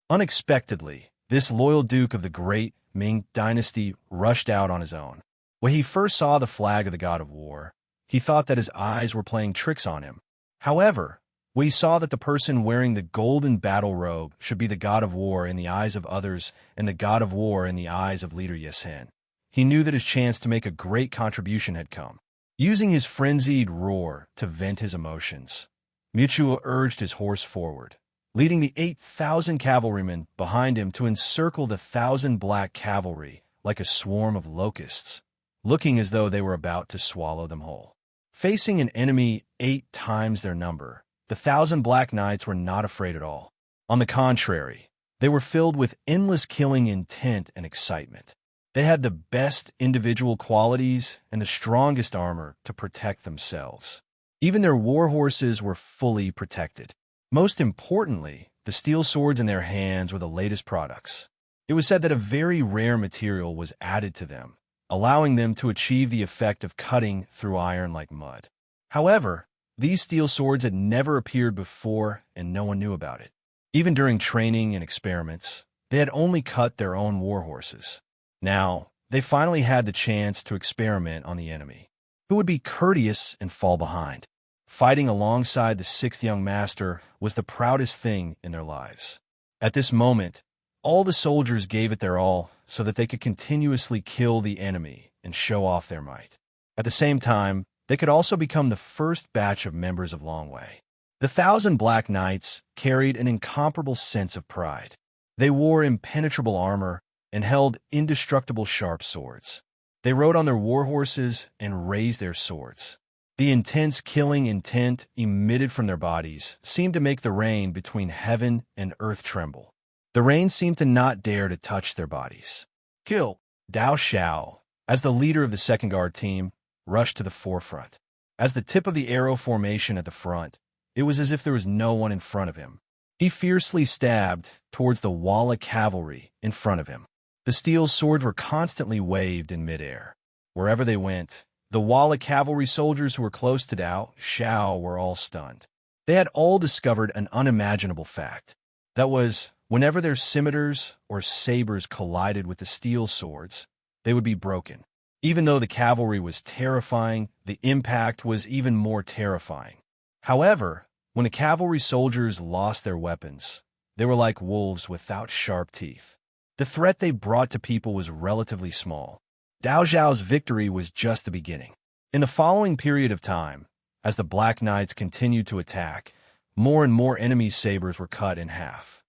Unexpectedly, this loyal duke of the great Ming dynasty rushed out on his own. When he first saw the flag of the god of war, he thought that his eyes were playing tricks on him. However, when he saw that the person wearing the golden battle robe should be the god of war in the eyes of others and the god of war in the eyes of leader Yesen, he knew that his chance to make a great contribution had come. Using his frenzied roar to vent his emotions, Mutua urged his horse forward, leading the 8,000 cavalrymen behind him to encircle the 1,000 black cavalry like a swarm of locusts, looking as though they were about to swallow them whole. Facing an enemy 8 times their number, the 1,000 black knights were not afraid at all. On the contrary, they were filled with endless killing intent and excitement. They had the best individual qualities and the strongest armor to protect themselves. Even their war horses were fully protected. Most importantly, the steel swords in their hands were the latest products. It was said that a very rare material was added to them, allowing them to achieve the effect of cutting through iron like mud. However, these steel swords had never appeared before and no one knew about it. Even during training and experiments, they had only cut their own war horses. Now, they finally had the chance to experiment on the enemy, who would be courteous and fall behind. Fighting alongside the 6th young master was the proudest thing in their lives. At this moment, all the soldiers gave it their all so that they could continuously kill the enemy and show off their might. At the same time, they could also become the first batch of members of Long Way. The 1,000 black knights carried an incomparable sense of pride. They wore impenetrable armor and held indestructible sharp swords. They rode on their war horses and raised their swords. The intense killing intent emitted from their bodies seemed to make the rain between heaven and earth tremble. The rain seemed to not dare to touch their bodies. Kill! Dao Xiao, as the leader of the second guard team, rushed to the forefront. As the tip of the arrow formation at the front, it was as if there was no one in front of him. He fiercely stabbed towards the Walla cavalry in front of him. The steel swords were constantly waved in midair. Wherever they went, the Walla cavalry soldiers who were close to Dao Xiao were all stunned. They had all discovered an unimaginable fact. That was, whenever their scimitars or sabers collided with the steel swords, they would be broken. Even though the cavalry was terrifying, the impact was even more terrifying. However, when the cavalry soldiers lost their weapons, they were like wolves without sharp teeth. The threat they brought to people was relatively small. Dao Zhao's victory was just the beginning. In the following period of time, as the Black Knights continued to attack, more and more enemy sabers were cut in half.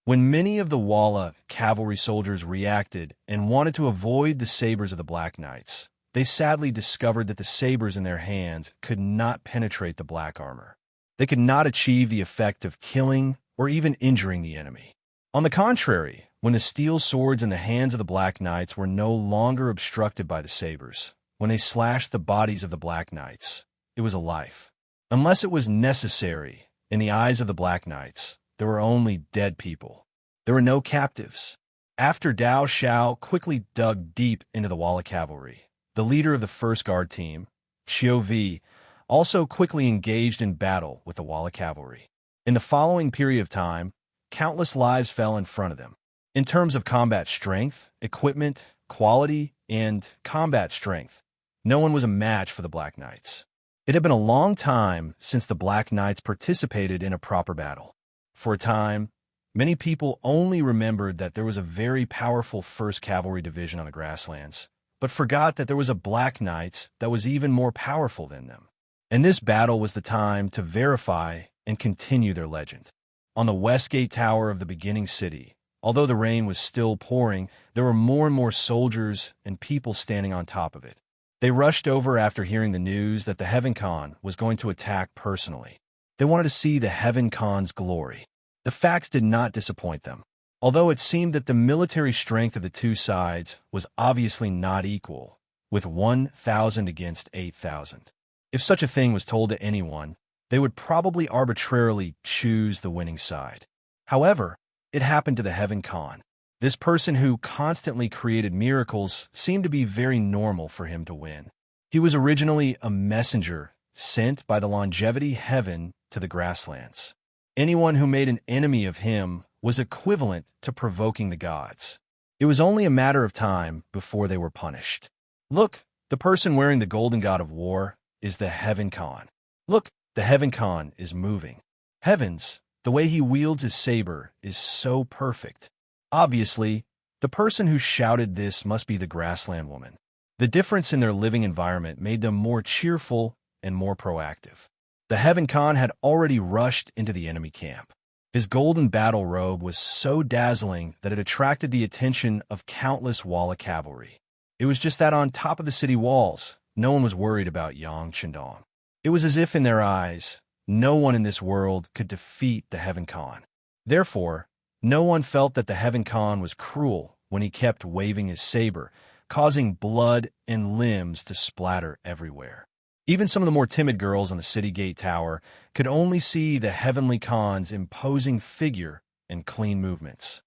When many of the Walla cavalry soldiers reacted and wanted to avoid the sabers of the Black Knights, they sadly discovered that the sabers in their hands could not penetrate the black armor. They could not achieve the effect of killing or even injuring the enemy. On the contrary, when the steel swords in the hands of the Black Knights were no longer obstructed by the sabers, when they slashed the bodies of the Black Knights, it was a life. Unless it was necessary, in the eyes of the Black Knights, there were only dead people. There were no captives. After Dao Xiao quickly dug deep into the Walla cavalry, the leader of the first guard team, Xiao Vi, also quickly engaged in battle with the Walla cavalry. In the following period of time, countless lives fell in front of them. In terms of combat strength, equipment, quality, and combat strength, no one was a match for the Black Knights. It had been a long time since the Black Knights participated in a proper battle. For a time, many people only remembered that there was a very powerful 1st Cavalry Division on the grasslands, but forgot that there was a Black Knights that was even more powerful than them. And this battle was the time to verify and continue their legend. On the West Gate Tower of the beginning city, although the rain was still pouring, there were more and more soldiers and people standing on top of it. They rushed over after hearing the news that the Heaven Khan was going to attack personally. They wanted to see the Heaven Khan's glory. The facts did not disappoint them. Although it seemed that the military strength of the two sides was obviously not equal, with 1,000 against 8,000. If such a thing was told to anyone, they would probably arbitrarily choose the winning side. However, it happened to the Heaven Khan. This person who constantly created miracles seemed to be very normal for him to win. He was originally a messenger sent by the longevity heaven to the grasslands. Anyone who made an enemy of him was equivalent to provoking the gods. It was only a matter of time before they were punished. Look, the person wearing the golden god of war is the Heaven Khan. Look, the Heaven Khan is moving. Heavens, the way he wields his saber is so perfect. Obviously, the person who shouted this must be the grassland woman. The difference in their living environment made them more cheerful and more proactive. The Heaven Khan had already rushed into the enemy camp. His golden battle robe was so dazzling that it attracted the attention of countless Walla cavalry. It was just that on top of the city walls, no one was worried about Yang Chendong. It was as if in their eyes, no one in this world could defeat the Heaven Khan. Therefore, no one felt that the Heaven Khan was cruel when he kept waving his saber, causing blood and limbs to splatter everywhere. Even some of the more timid girls on the city gate tower could only see the Heavenly Khan's imposing figure and clean movements.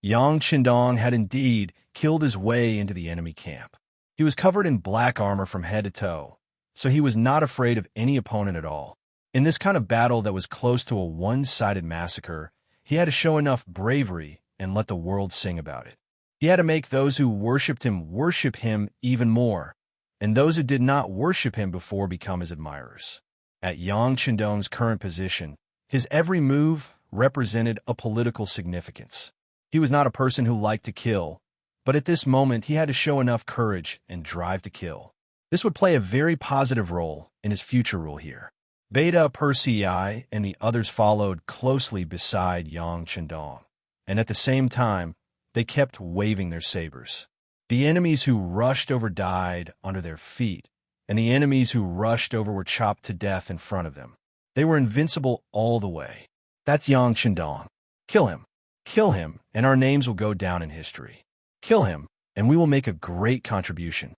Yang Chendong had indeed killed his way into the enemy camp. He was covered in black armor from head to toe, so he was not afraid of any opponent at all. In this kind of battle that was close to a one-sided massacre, he had to show enough bravery and let the world sing about it. He had to make those who worshipped him worship him even more, and those who did not worship him before become his admirers. At Yang Chendong's current position, his every move represented a political significance. He was not a person who liked to kill, but at this moment he had to show enough courage and drive to kill. This would play a very positive role in his future rule here. Beta Persei and the others followed closely beside Yang Chendong, and at the same time, they kept waving their sabers. The enemies who rushed over died under their feet, and the enemies who rushed over were chopped to death in front of them. They were invincible all the way. That's Yang Chendong. Kill him. Kill him, and our names will go down in history. Kill him, and we will make a great contribution.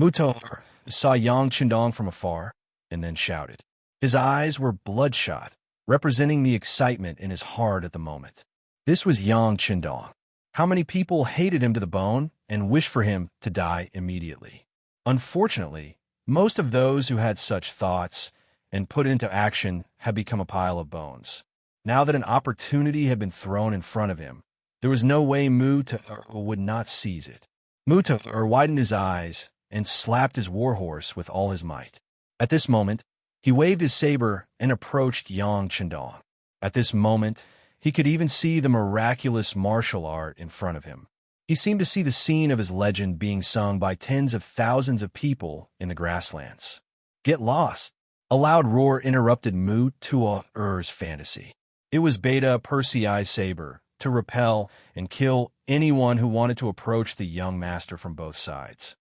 Mutor saw Yang Chendong from afar, and then shouted. His eyes were bloodshot, representing the excitement in his heart at the moment. This was Yang Chendong. How many people hated him to the bone and wished for him to die immediately? Unfortunately, most of those who had such thoughts and put it into action had become a pile of bones. Now that an opportunity had been thrown in front of him, There was no way Mu-Ta'ur would not seize it. Mu-Ta'ur widened his eyes and slapped his warhorse with all his might. At this moment, he waved his saber and approached Yang Chendong. At this moment, he could even see the miraculous martial art in front of him. He seemed to see the scene of his legend being sung by tens of thousands of people in the grasslands. Get lost! A loud roar interrupted Mu-Ta'ur's fantasy. It was Beta Persei's saber to repel and kill anyone who wanted to approach the young master from both sides.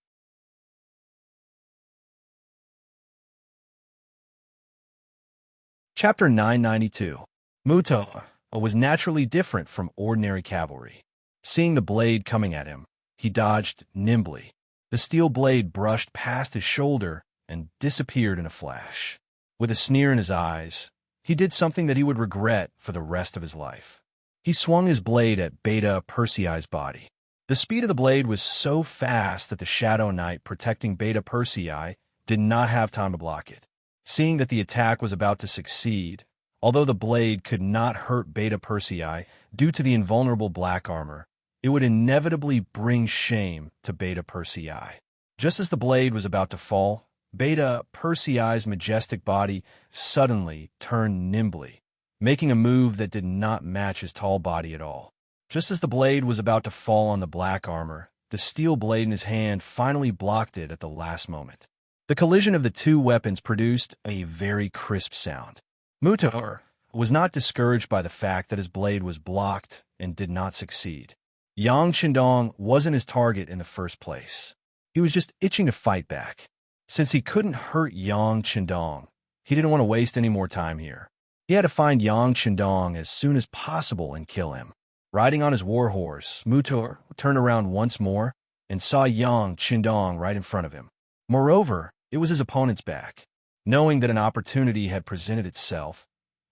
Chapter 992. Mu-Ta'ur was naturally different from ordinary cavalry. Seeing the blade coming at him, he dodged nimbly. The steel blade brushed past his shoulder and disappeared in a flash. With a sneer in his eyes, he did something that he would regret for the rest of his life. He swung his blade at Beta Persei's body. The speed of the blade was so fast that the Shadow Knight protecting Beta Persei did not have time to block it. Seeing that the attack was about to succeed, although the blade could not hurt Beta Persei due to the invulnerable black armor, it would inevitably bring shame to Beta Persei. Just as the blade was about to fall, Beta Persei's majestic body suddenly turned nimbly, making a move that did not match his tall body at all. Just as the blade was about to fall on the black armor, the steel blade in his hand finally blocked it at the last moment. The collision of the two weapons produced a very crisp sound. Mu-Ta'ur was not discouraged by the fact that his blade was blocked and did not succeed. Yang Chendong wasn't his target in the first place. He was just itching to fight back. Since he couldn't hurt Yang Chendong, he didn't want to waste any more time here. He had to find Yang Chendong as soon as possible and kill him. Riding on his warhorse, Mu-Ta'ur turned around once more and saw Yang Chendong right in front of him. Moreover, it was his opponent's back. Knowing that an opportunity had presented itself,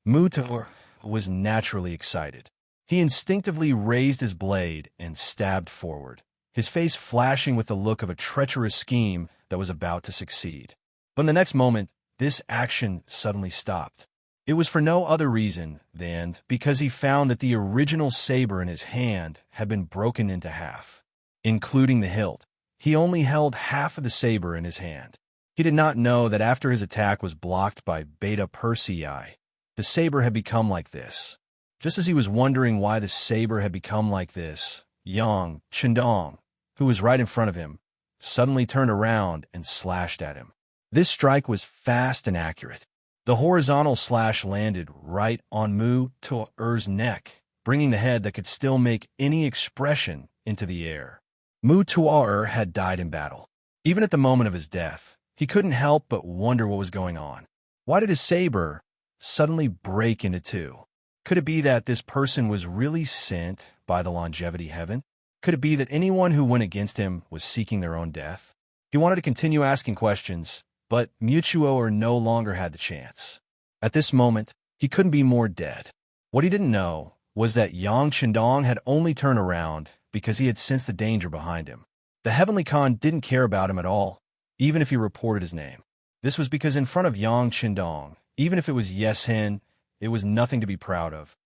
Mu-Ta'ur was naturally excited. He instinctively raised his blade and stabbed forward, his face flashing with the look of a treacherous scheme that was about to succeed. But in the next moment, this action suddenly stopped. It was for no other reason than because he found that the original saber in his hand had been broken into half, including the hilt. He only held half of the saber in his hand. He did not know that after his attack was blocked by Beta Persei, the saber had become like this. Just as he was wondering why the saber had become like this, Yang Chendong, who was right in front of him, suddenly turned around and slashed at him. This strike was fast and accurate. The horizontal slash landed right on Mu-Ta'ur's neck, bringing the head that could still make any expression into the air. Mu-Ta'ur had died in battle. Even at the moment of his death, he couldn't help but wonder what was going on. Why did his saber suddenly break into two? Could it be that this person was really sent by the longevity heaven? Could it be that anyone who went against him was seeking their own death? He wanted to continue asking questions, but Mu-Ta'ur no longer had the chance. At this moment, he couldn't be more dead. What he didn't know was that Yang Chendong had only turned around because he had sensed the danger behind him. The Heavenly Khan didn't care about him at all, even if he reported his name. This was because in front of Yang Chendong, even if it was Yes Hen, it was nothing to be proud of.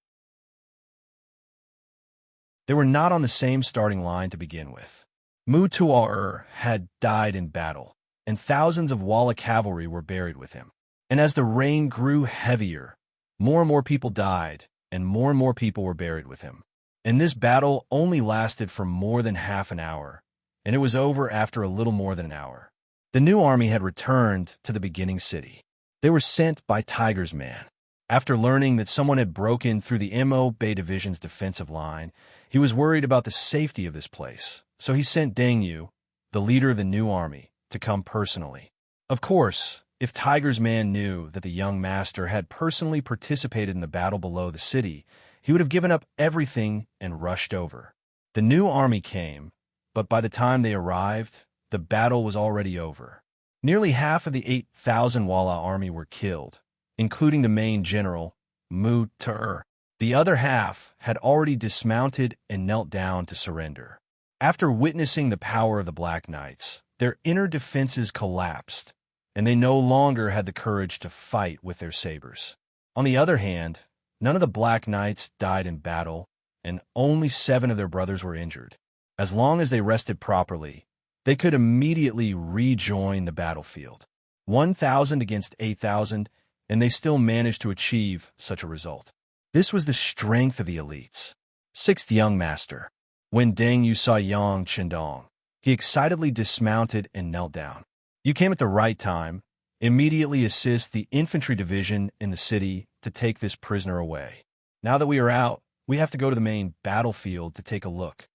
They were not on the same starting line to begin with. Mu-Ta'ur had died in battle, and thousands of Walla cavalry were buried with him. And as the rain grew heavier, more and more people died, and more people were buried with him. And this battle only lasted for more than half an hour, and it was over after a little more than an hour. The new army had returned to the beginning city. They were sent by Tiger's Man. After learning that someone had broken through the Mo Bay Division's defensive line, he was worried about the safety of this place, so he sent Deng Yu, the leader of the new army, to come personally. Of course, if Tiger's Man knew that the young master had personally participated in the battle below the city, he would have given up everything and rushed over. The new army came, but by the time they arrived, the battle was already over. Nearly half of the 8,000 Walla army were killed, including the main general, Mu-Ta'ur. The other half had already dismounted and knelt down to surrender. After witnessing the power of the Black Knights, their inner defenses collapsed, and they no longer had the courage to fight with their sabers. On the other hand, none of the Black Knights died in battle, and only 7 of their brothers were injured. As long as they rested properly, they could immediately rejoin the battlefield. 1,000 against 8,000, and they still managed to achieve such a result. This was the strength of the elites. 6th Young Master. When Deng Yu saw Yang Qindong, he excitedly dismounted and knelt down. You came at the right time. Immediately assist the infantry division in the city to take this prisoner away. Now that we are out, we have to go to the main battlefield to take a look.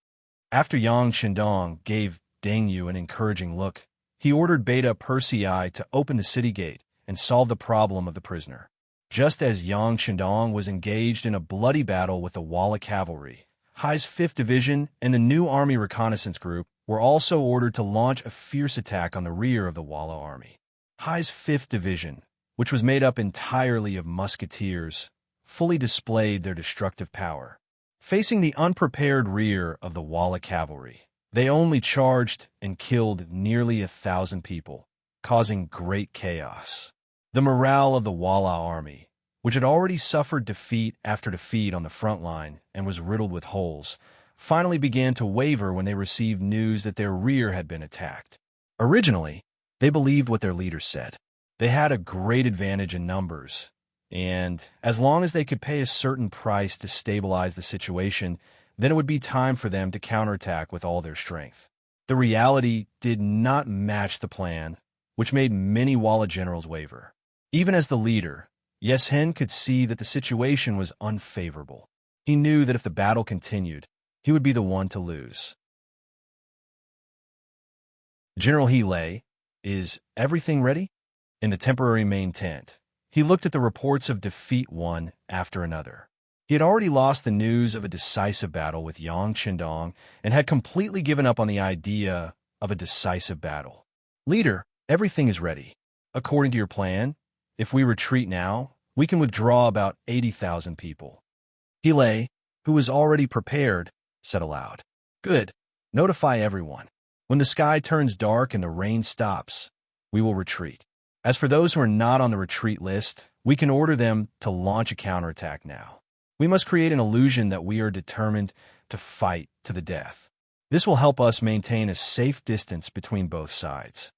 After Yang Qindong gave Deng Yu an encouraging look, he ordered Beta Persei to open the city gate and solve the problem of the prisoner. Just as Yang Qindong was engaged in a bloody battle with the Walla cavalry, Hai's 5th Division and the new Army Reconnaissance Group were also ordered to launch a fierce attack on the rear of the Walla army. Hai's 5th Division, which was made up entirely of musketeers, fully displayed their destructive power. Facing the unprepared rear of the Walla cavalry, they only charged and killed nearly 1,000 people, causing great chaos. The morale of the Walla army, which had already suffered defeat after defeat on the front line and was riddled with holes, finally began to waver when they received news that their rear had been attacked. Originally, they believed what their leaders said. They had a great advantage in numbers, and as long as they could pay a certain price to stabilize the situation, then it would be time for them to counterattack with all their strength. The reality did not match the plan, which made many Walla generals waver. Even as the leader, Yeshen could see that the situation was unfavorable. He knew that if the battle continued, he would be the one to lose. General He Lei, is everything ready? In the temporary main tent, he looked at the reports of defeat one after another. He had already lost the news of a decisive battle with Yang Qindong and had completely given up on the idea of a decisive battle. Leader, everything is ready. According to your plan, if we retreat now, we can withdraw about 80,000 people. He Lei, who was already prepared, said aloud. Good. Notify everyone. When the sky turns dark and the rain stops, we will retreat. As for those who are not on the retreat list, we can order them to launch a counterattack now. We must create an illusion that we are determined to fight to the death. This will help us maintain a safe distance between both sides.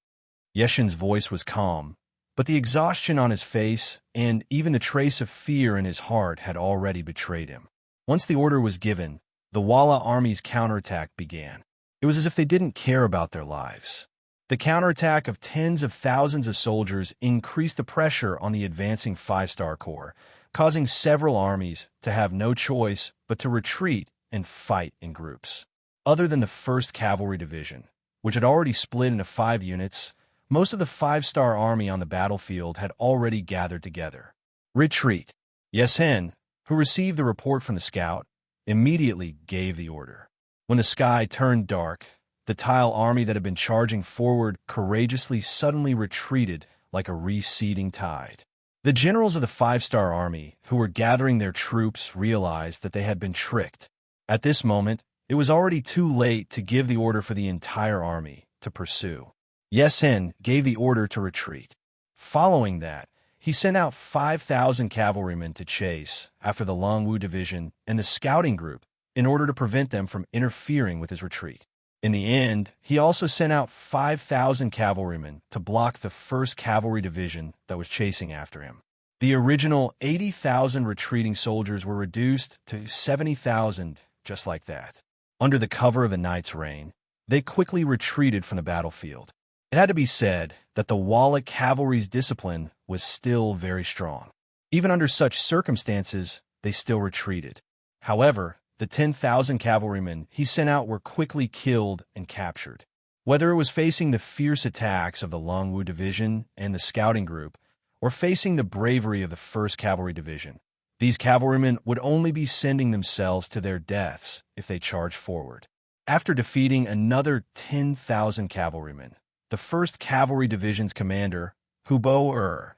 Yeshen's voice was calm, but the exhaustion on his face and even the trace of fear in his heart had already betrayed him. Once the order was given, the Walla army's counterattack began. It was as if they didn't care about their lives. The counterattack of tens of thousands of soldiers increased the pressure on the advancing 5-star corps, causing several armies to have no choice but to retreat and fight in groups. Other than the 1st Cavalry Division, which had already split into 5 units, most of the 5-star army on the battlefield had already gathered together. Retreat. Yeshen, who received the report from the scout, immediately gave the order. When the sky turned dark, the Tile army that had been charging forward courageously suddenly retreated like a receding tide. The generals of the 5-star army, who were gathering their troops, realized that they had been tricked. At this moment, it was already too late to give the order for the entire army to pursue. Yeshen gave the order to retreat. Following that, he sent out 5,000 cavalrymen to chase after the Longwu division and the scouting group in order to prevent them from interfering with his retreat. In the end, he also sent out 5,000 cavalrymen to block the 1st Cavalry Division that was chasing after him. The original 80,000 retreating soldiers were reduced to 70,000 just like that. Under the cover of the night's rain, they quickly retreated from the battlefield. It had to be said that the Walla cavalry's discipline was still very strong. Even under such circumstances, they still retreated. However, the 10,000 cavalrymen he sent out were quickly killed and captured. Whether it was facing the fierce attacks of the Longwu Division and the scouting group, or facing the bravery of the 1st Cavalry Division, these cavalrymen would only be sending themselves to their deaths if they charged forward. After defeating another 10,000 cavalrymen, the 1st Cavalry Division's commander, Hubo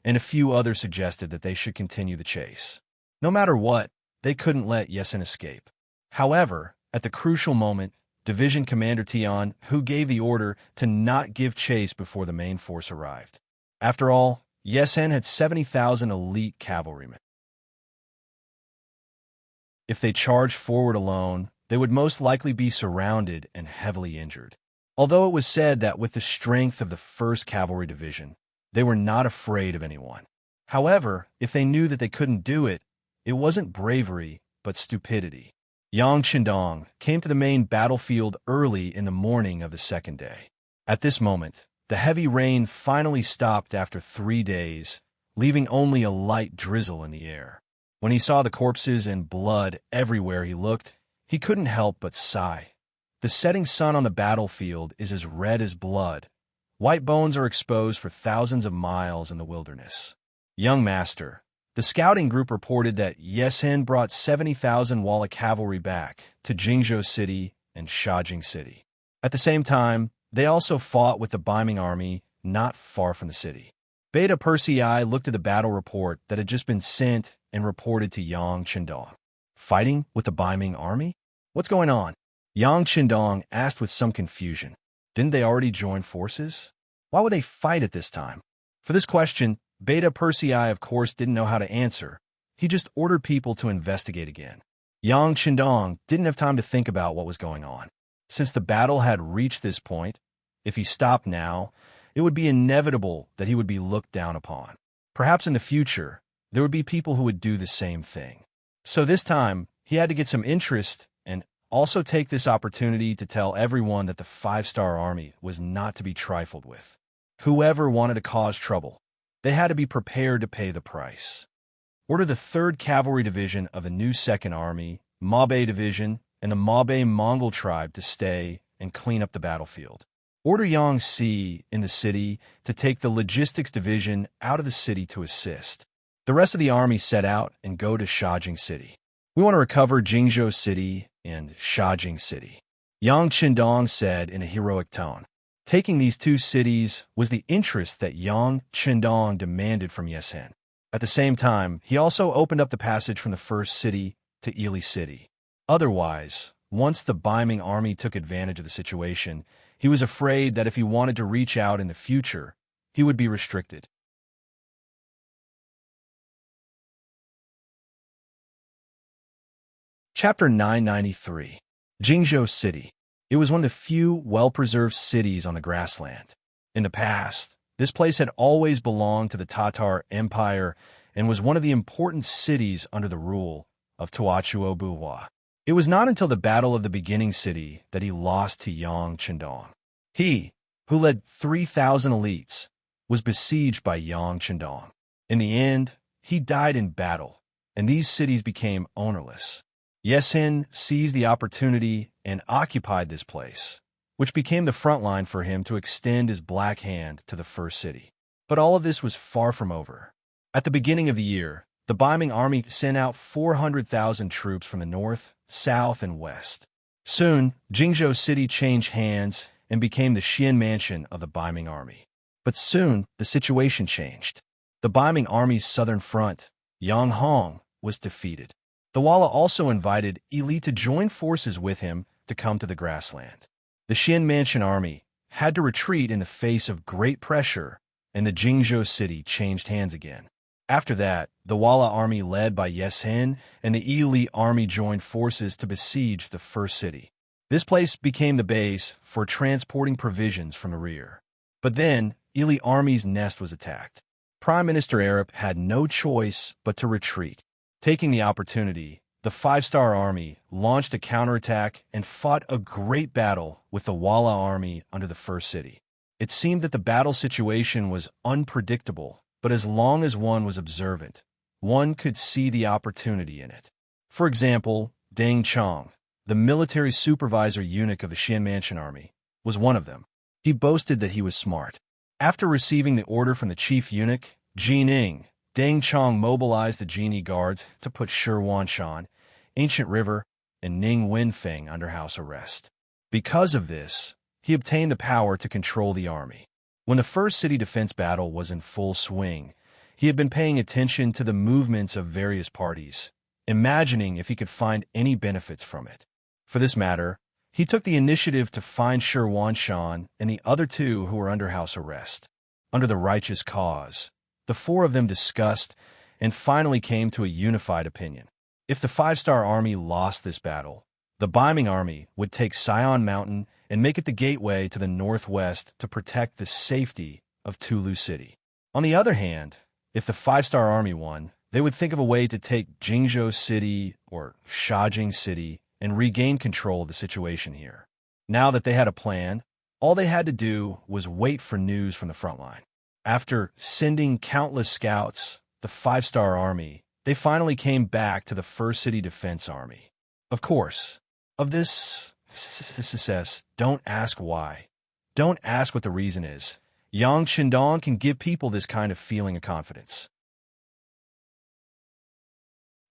and a few others suggested that they should continue the chase. No matter what, they couldn't let Yeshen escape. However, at the crucial moment, Division Commander Tian, who gave the order to not give chase before the main force arrived. After all, Yeshen had 70,000 elite cavalrymen. If they charged forward alone, they would most likely be surrounded and heavily injured. Although it was said that with the strength of the 1st Cavalry Division, they were not afraid of anyone. However, if they knew that they couldn't do it, it wasn't bravery, but stupidity. Yang Qindong came to the main battlefield early in the morning of the 2nd day. At this moment, the heavy rain finally stopped after 3 days, leaving only a light drizzle in the air. When he saw the corpses and blood everywhere he looked, he couldn't help but sigh. The setting sun on the battlefield is as red as blood. White bones are exposed for thousands of miles in the wilderness. Young Master, the scouting group reported that Yesen brought 70,000 Walla cavalry back to Jingzhou City and Shajing City. At the same time, they also fought with the Biming army not far from the city. Beta Persei looked at the battle report that had just been sent and reported to Yang Qindong. Fighting with the Biming army? What's going on? Yang Qindong asked with some confusion. Didn't they already join forces? Why would they fight at this time? For this question, Beta Persei, of course, didn't know how to answer. He just ordered people to investigate again. Yang Qindong didn't have time to think about what was going on. Since the battle had reached this point, if he stopped now, it would be inevitable that he would be looked down upon. Perhaps in the future, there would be people who would do the same thing. So this time, he had to get some interest and also take this opportunity to tell everyone that the 5-star army was not to be trifled with. Whoever wanted to cause trouble, they had to be prepared to pay the price. Order the 3rd Cavalry Division of the new 2nd Army, Mabe Division, and the Mabe Mongol tribe to stay and clean up the battlefield. Order Yang Si in the city to take the Logistics Division out of the city to assist. The rest of the army set out and go to Shajing City. We want to recover Jingzhou City and Shajing City, Yang Qindong said in a heroic tone. Taking these 2 cities was the interest that Yang Qindong demanded from Yesen. At the same time, he also opened up the passage from the 1st city to Ili City. Otherwise, once the Biming army took advantage of the situation, he was afraid that if he wanted to reach out in the future, he would be restricted. Chapter 993. Jingzhou City. It was one of the few well-preserved cities on the grassland. In the past, this place had always belonged to the Tatar Empire and was one of the important cities under the rule of Tuachuo Buhua. It was not until the Battle of the Beginning City that he lost to Yang Qindong. He, who led 3,000 elites, was besieged by Yang Qindong. In the end, he died in battle, and these cities became ownerless. Yesen seized the opportunity and occupied this place, which became the front line for him to extend his black hand to the 1st city. But all of this was far from over. At the beginning of the year, the Biming army sent out 400,000 troops from the north, south, and west. Soon, Jingzhou City changed hands and became the Xian mansion of the Biming army. But soon, the situation changed. The Biming army's southern front, Yanghong, was defeated. The Walla also invited Ili to join forces with him to come to the grassland. The Xian Mansion army had to retreat in the face of great pressure, and the Jingzhou city changed hands again. After that, the Walla army led by Yesen and the Ili army joined forces to besiege the 1st city. This place became the base for transporting provisions from the rear. But then, Ili army's nest was attacked. Prime Minister Arab had no choice but to retreat. Taking the opportunity, the 5-star army launched a counterattack and fought a great battle with the Walla army under the 1st city. It seemed that the battle situation was unpredictable, but as long as one was observant, one could see the opportunity in it. For example, Deng Chong, the military supervisor eunuch of the Xian Mansion army, was one of them. He boasted that he was smart. After receiving the order from the chief eunuch, Jining, Deng Chong mobilized the genie guards to put Shi Wanshan, Ancient River, and Ning Wenfeng under house arrest. Because of this, he obtained the power to control the army. When the 1st city defense battle was in full swing, he had been paying attention to the movements of various parties, imagining if he could find any benefits from it. For this matter, he took the initiative to find Shi Wanshan and the other 2 who were under house arrest. Under the righteous cause, the 4 of them discussed and finally came to a unified opinion. If the five-star army lost this battle, the Biming army would take Sion Mountain and make it the gateway to the northwest to protect the safety of Tulu City. On the other hand, if the five-star army won, they would think of a way to take Jingzhou City or Shajing City and regain control of the situation here. Now that they had a plan, all they had to do was wait for news from the front line. After sending countless scouts, the five-star army, they finally came back to the First City Defense Army. Of course, of this success, don't ask why. Don't ask what the reason is. Yang Qindong can give people this kind of feeling of confidence.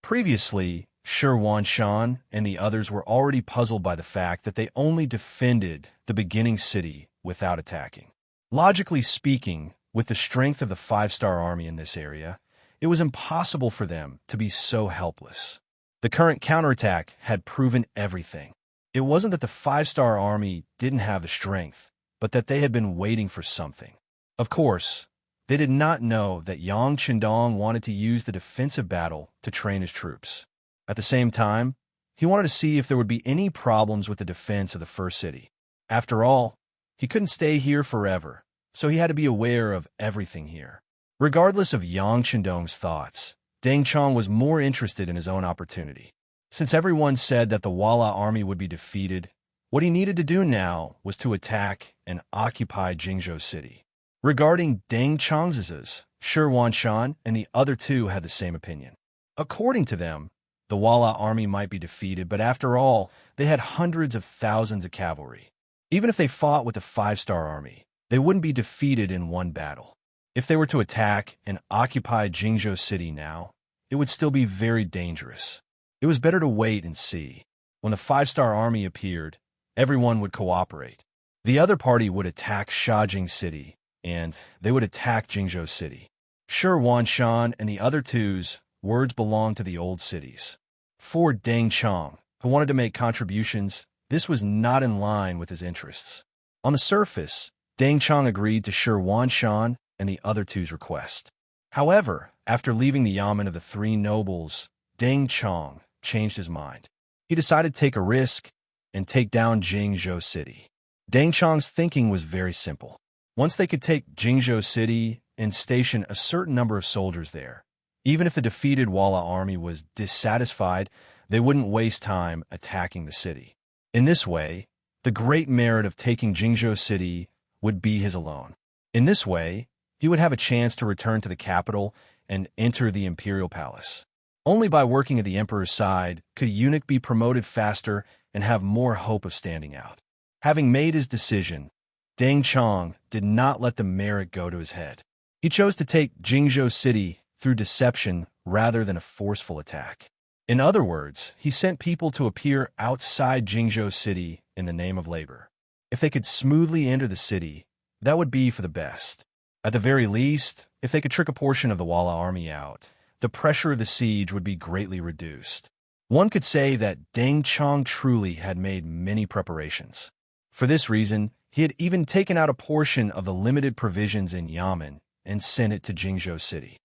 Previously, Shi Wanshan and the others were already puzzled by the fact that they only defended the beginning city without attacking. Logically speaking, with the strength of the five-star army in this area, it was impossible for them to be so helpless. The current counterattack had proven everything. It wasn't that the five-star army didn't have the strength, but that they had been waiting for something. Of course, they did not know that Yang Qindong wanted to use the defensive battle to train his troops. At the same time, he wanted to see if there would be any problems with the defense of the first city. After all, he couldn't stay here forever, so he had to be aware of everything here. Regardless of Yang Qindong's thoughts, Deng Chong was more interested in his own opportunity. Since everyone said that the Walla army would be defeated, what he needed to do now was to attack and occupy Jingzhou City. Regarding Deng Chong's, Shi Wanshan and the other two had the same opinion. According to them, the Walla army might be defeated, but after all, they had hundreds of thousands of cavalry. Even if they fought with the five-star army, they wouldn't be defeated in one battle. If they were to attack and occupy Jingzhou City now, it would still be very dangerous. It was better to wait and see. When the five-star army appeared, everyone would cooperate. The other party would attack Shajing City, and they would attack Jingzhou City. Shi Wanshan and the other two's words belonged to the old cities. For Deng Chong, who wanted to make contributions, this was not in line with his interests. On the surface, Deng Chong agreed to Shi Wanshan and the other two's request. However, after leaving the yamen of the three nobles, Deng Chong changed his mind. He decided to take a risk and take down Jingzhou City. Deng Chong's thinking was very simple. Once they could take Jingzhou City and station a certain number of soldiers there, even if the defeated Walla army was dissatisfied, they wouldn't waste time attacking the city. In this way, the great merit of taking Jingzhou City would be his alone. In this way, he would have a chance to return to the capital and enter the imperial palace. Only by working at the emperor's side could a eunuch be promoted faster and have more hope of standing out. Having made his decision, Deng Chong did not let the merit go to his head. He chose to take Jingzhou City through deception rather than a forceful attack. In other words, he sent people to appear outside Jingzhou City in the name of labor. If they could smoothly enter the city, that would be for the best. At the very least, if they could trick a portion of the Walla army out, the pressure of the siege would be greatly reduced. One could say that Deng Chong truly had made many preparations. For this reason, he had even taken out a portion of the limited provisions in Yamen and sent it to Jingzhou City.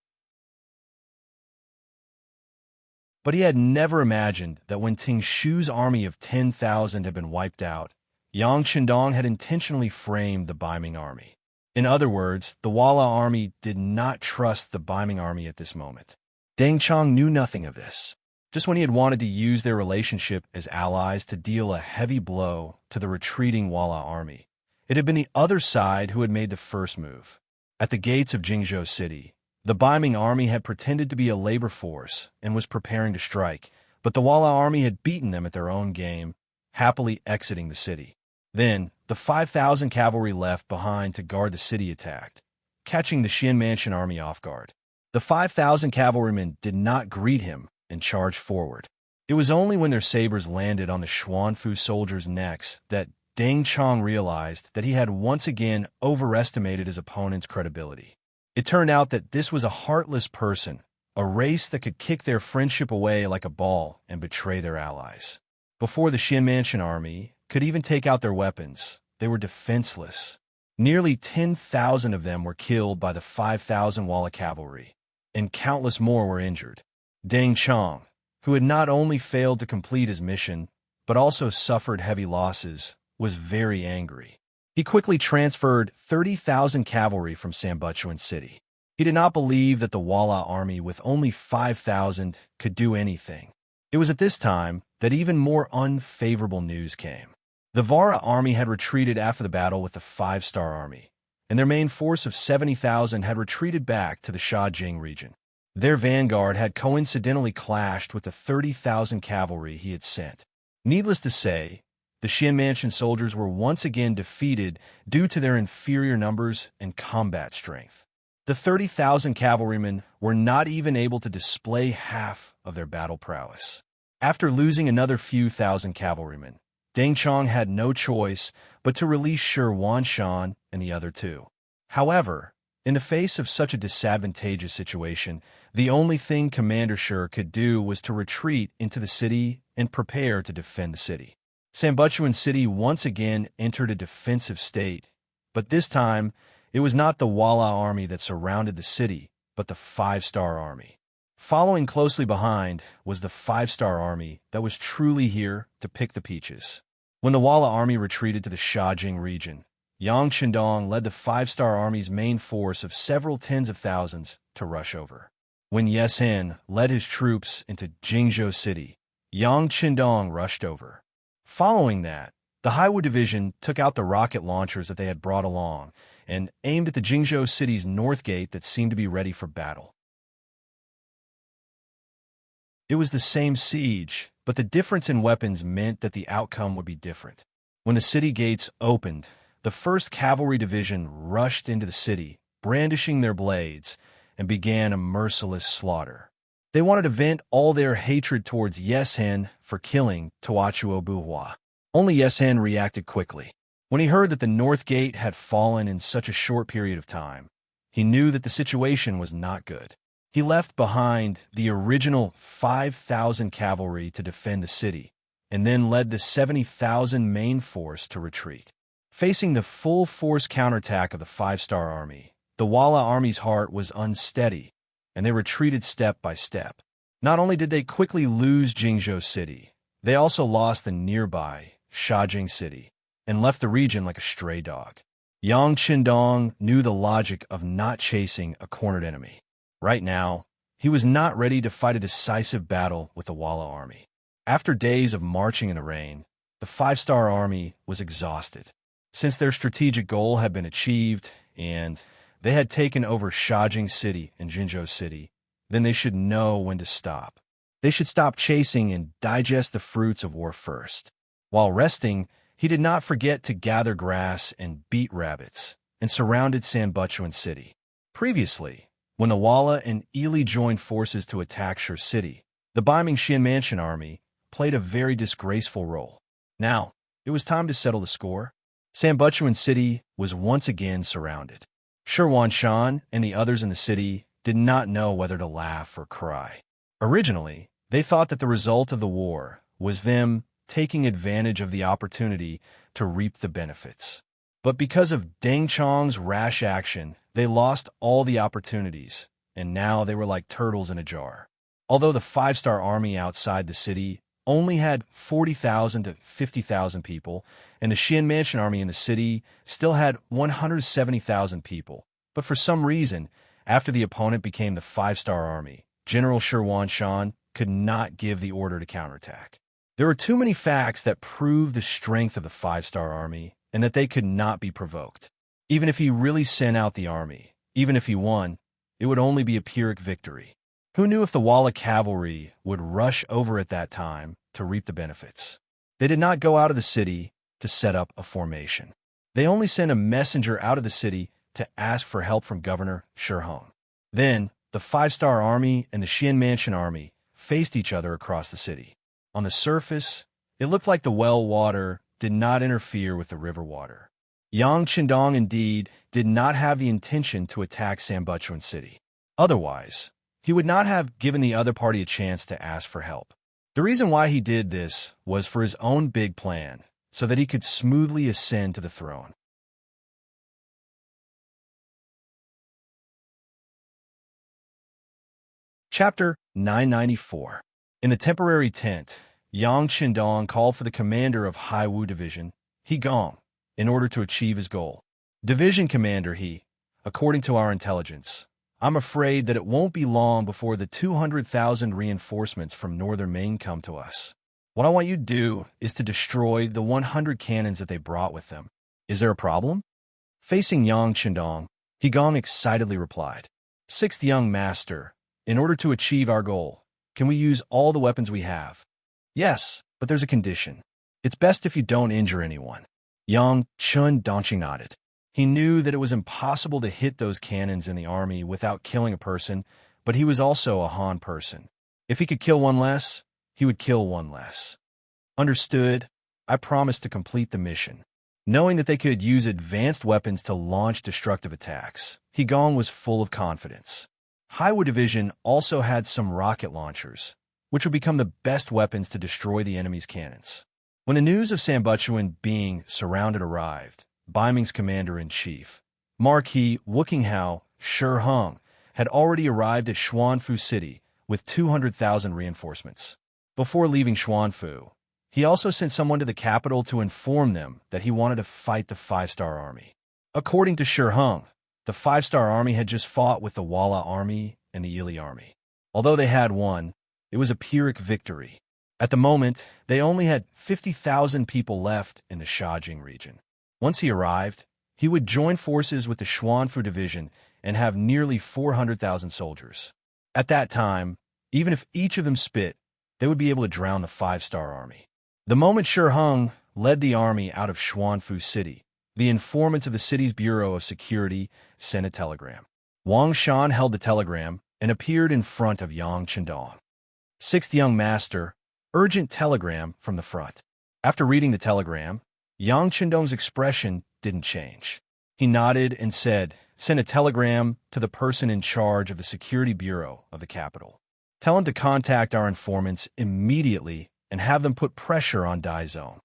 But he had never imagined that when Ting Shu's army of 10,000 had been wiped out, Yang Qindong had intentionally framed the Biming army. In other words, the Walla army did not trust the Biming army at this moment. Deng Chong knew nothing of this. Just when he had wanted to use their relationship as allies to deal a heavy blow to the retreating Walla army, it had been the other side who had made the first move. At the gates of Jingzhou City, the Biming army had pretended to be a labor force and was preparing to strike, but the Walla army had beaten them at their own game, happily exiting the city. Then, the 5,000 cavalry left behind to guard the city attacked, catching the Xian Mansion army off guard. The 5,000 cavalrymen did not greet him and charged forward. It was only when their sabers landed on the Xuanfu soldiers' necks that Deng Chong realized that he had once again overestimated his opponent's credibility. It turned out that this was a heartless person, a race that could kick their friendship away like a ball and betray their allies. Before the Xian Mansion army could even take out their weapons, they were defenseless. Nearly 10,000 of them were killed by the 5,000 Walla cavalry, and countless more were injured. Deng Chong, who had not only failed to complete his mission, but also suffered heavy losses, was very angry. He quickly transferred 30,000 cavalry from Sambuchuan City. He did not believe that the Walla army with only 5,000 could do anything. It was at this time that even more unfavorable news came. The Vara army had retreated after the battle with the 5-star army, and their main force of 70,000 had retreated back to the Shajing region. Their vanguard had coincidentally clashed with the 30,000 cavalry he had sent. Needless to say, the Xianmantian soldiers were once again defeated due to their inferior numbers and combat strength. The 30,000 cavalrymen were not even able to display half of their battle prowess. After losing another few thousand cavalrymen, Deng Chong had no choice but to release Shi Wanshan and the other two. However, in the face of such a disadvantageous situation, the only thing Commander Shi could do was to retreat into the city and prepare to defend the city. Sambuchuan City once again entered a defensive state, but this time it was not the Walla army that surrounded the city, but the 5-star army. Following closely behind was the 5-star army that was truly here to pick the peaches. When the Walla army retreated to the Shajing region, Yang Qindong led the 5-star army's main force of several tens of thousands to rush over. When Yes Hen led his troops into Jingzhou City, Yang Qindong rushed over. Following that, the Haiwu division took out the rocket launchers that they had brought along and aimed at the Jingzhou City's north gate that seemed to be ready for battle. It was the same siege, but the difference in weapons meant that the outcome would be different. When the city gates opened, the 1st Cavalry Division rushed into the city, brandishing their blades, and began a merciless slaughter. They wanted to vent all their hatred towards Yes Hen for killing Tuachuo Buhua. Only Yes Hen reacted quickly. When he heard that the North Gate had fallen in such a short period of time, he knew that the situation was not good. He left behind the original 5,000 cavalry to defend the city, and then led the 70,000 main force to retreat. Facing the full-force counterattack of the 5-star army, the Walla army's heart was unsteady, and they retreated step by step. Not only did they quickly lose Jingzhou City, they also lost the nearby Shajing City and left the region like a stray dog. Yang Qindong knew the logic of not chasing a cornered enemy. Right now, he was not ready to fight a decisive battle with the Walla army. After days of marching in the rain, the 5-star army was exhausted. Since their strategic goal had been achieved and they had taken over Shajing City and Jingzhou City, then they should know when to stop. They should stop chasing and digest the fruits of war first. While resting, he did not forget to gather grass and beat rabbits, and surrounded Sambuchuan City. Previously, when the Walla and Ili joined forces to attack Shi City, the Beiming Xianmantian army played a very disgraceful role. Now, it was time to settle the score. Sambuchuan City was once again surrounded. Shi Wanshan and the others in the city did not know whether to laugh or cry. Originally, they thought that the result of the war was them taking advantage of the opportunity to reap the benefits. But because of Deng Chong's rash action, they lost all the opportunities, and now they were like turtles in a jar. Although the 5-star army outside the city only had 40,000 to 50,000 people, and the Xianmantian army in the city still had 170,000 people. But for some reason, after the opponent became the 5-star army, General Shi Wanshan could not give the order to counterattack. There were too many facts that proved the strength of the 5-star army and that they could not be provoked. Even if he really sent out the army, even if he won, it would only be a Pyrrhic victory. Who knew if the Walla cavalry would rush over at that time to reap the benefits? They did not go out of the city to set up a formation. They only sent a messenger out of the city to ask for help from Governor Shi Hong. Then, the 5-star army and the Xianmantian army faced each other across the city. On the surface, it looked like the well water did not interfere with the river water. Yang Qindong indeed did not have the intention to attack Sambuchuan City. Otherwise, he would not have given the other party a chance to ask for help. The reason why he did this was for his own big plan, so that he could smoothly ascend to the throne. Chapter 994. In the temporary tent, Yang Qindong called for the commander of Haiwu Division, He Gong, in order to achieve his goal. Division commander He, according to our intelligence, I'm afraid that it won't be long before the 200,000 reinforcements from northern Maine come to us. What I want you to do is to destroy the 100 cannons that they brought with them. Is there a problem? Facing Yang Qindong, He Gong excitedly replied, Sixth young master, in order to achieve our goal, can we use all the weapons we have? Yes, but there's a condition. It's best if you don't injure anyone. Yang Qindong nodded. He knew that it was impossible to hit those cannons in the army without killing a person, but he was also a Han person. If he could kill one less, he would kill one less. Understood. I promised to complete the mission. Knowing that they could use advanced weapons to launch destructive attacks, He Gong was full of confidence. Haiwu Division also had some rocket launchers, which would become the best weapons to destroy the enemy's cannons. When the news of Sambuchuan being surrounded arrived, Baiming's commander-in-chief, Marquis Wukinghao Shi Hung, had already arrived at Xuanfu City with 200,000 reinforcements. Before leaving Xuanfu, he also sent someone to the capital to inform them that he wanted to fight the Five-Star Army. According to Shi Hung, the Five-Star Army had just fought with the Walla Army and the Yili Army. Although they had won, it was a Pyrrhic victory. At the moment, they only had 50,000 people left in the Shajing region. Once he arrived, he would join forces with the Xuanfu Division and have nearly 400,000 soldiers. At that time, even if each of them spit, they would be able to drown the Five-Star Army. The moment Shi Hung led the army out of Xuanfu City, the informants of the city's Bureau of Security sent a telegram. Wang Shan held the telegram and appeared in front of Yang Qindong. Sixth young master, urgent telegram from the front. After reading the telegram, Yang Qindong's expression didn't change. He nodded and said, Send a telegram to the person in charge of the Security Bureau of the capital. Tell him to contact our informants immediately and have them put pressure on Daizong.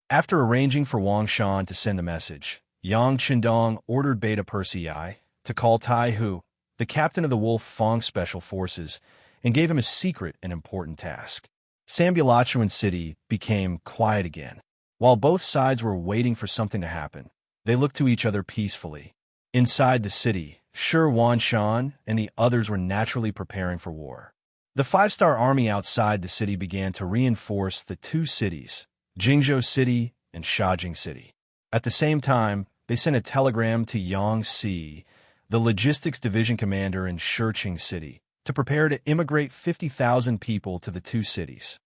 After arranging for Wang Shan to send the message, Yang Qindong ordered Beta Persei to call Tai Hu, the captain of the Wolf Fong Special Forces, and gave him a secret and important task. Sambuchuan City became quiet again. While both sides were waiting for something to happen, they looked to each other peacefully. Inside the city, Shi Wanshan and the others were naturally preparing for war. The Five-Star Army outside the city began to reinforce the two cities, Jingzhou City and Shajing City. At the same time, they sent a telegram to Yang Si, the logistics division commander in Shiqing City, to prepare to immigrate 50,000 people to the two cities.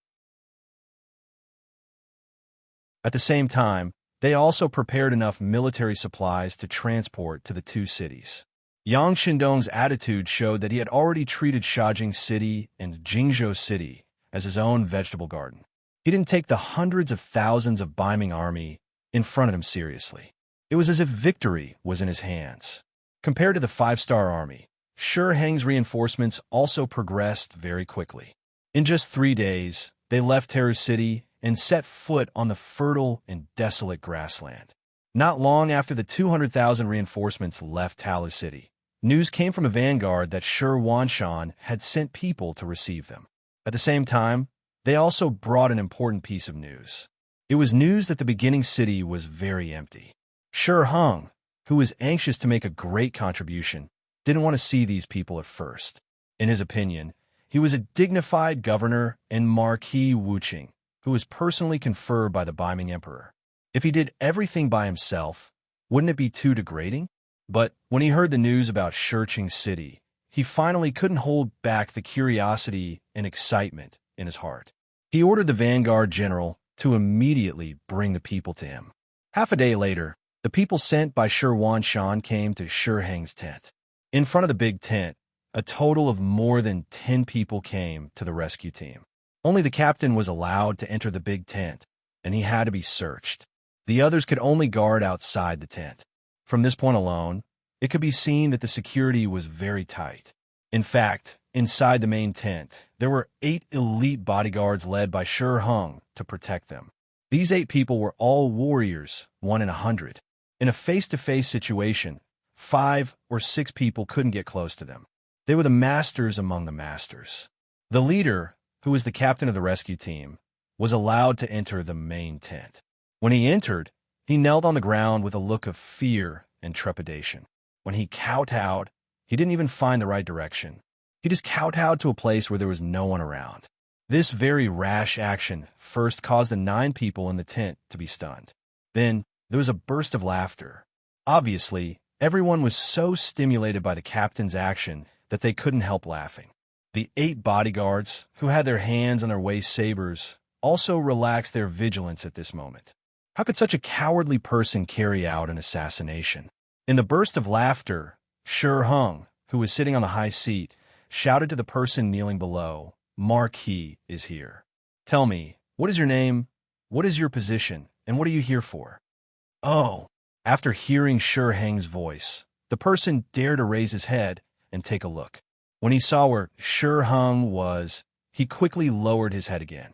At the same time, they also prepared enough military supplies to transport to the two cities. Yang Qindong's attitude showed that he had already treated Shajing City and Jingzhou City as his own vegetable garden. He didn't take the hundreds of thousands of Baiming army in front of him seriously. It was as if victory was in his hands. Compared to the Five-Star Army, Shi Hang's reinforcements also progressed very quickly. In just 3 days, they left Terror City and set foot on the fertile and desolate grassland. Not long after the 200,000 reinforcements left Talu City, news came from a vanguard that Shi Wanshan had sent people to receive them. At the same time, they also brought an important piece of news. It was news that the beginning city was very empty. Shi Hung, who was anxious to make a great contribution, didn't want to see these people at first. In his opinion, he was a dignified governor and Marquis Wuqing, who was personally conferred by the Baiming Emperor. If he did everything by himself, wouldn't it be too degrading? But when he heard the news about Shiqing City, he finally couldn't hold back the curiosity and excitement in his heart. He ordered the vanguard general to immediately bring the people to him. Half a day later, the people sent by Shi Wanshan came to Shi Hang's tent. In front of the big tent, a total of more than 10 people came to the rescue team. Only the captain was allowed to enter the big tent, and he had to be searched. The others could only guard outside the tent. From this point alone, it could be seen that the security was very tight. In fact, inside the main tent, there were 8 elite bodyguards led by Shi Hung to protect them. These 8 people were all warriors, 1 in 100. In a face-to-face situation, 5 or 6 people couldn't get close to them. They were the masters among the masters. The leader, who was the captain of the rescue team, was allowed to enter the main tent. When he entered, he knelt on the ground with a look of fear and trepidation. When he kowtowed, he didn't even find the right direction. He just kowtowed to a place where there was no one around. This very rash action first caused the 9 people in the tent to be stunned. Then, there was a burst of laughter. Obviously, everyone was so stimulated by the captain's action that they couldn't help laughing. The 8 bodyguards, who had their hands on their waist sabers, also relaxed their vigilance at this moment. How could such a cowardly person carry out an assassination? In the burst of laughter, Shi Hung, who was sitting on the high seat, shouted to the person kneeling below, "Marquis is here. Tell me, what is your name, what is your position, and what are you here for?" Oh! After hearing Shi Hung's voice, the person dared to raise his head and take a look. When he saw where Shi Hung was, he quickly lowered his head again.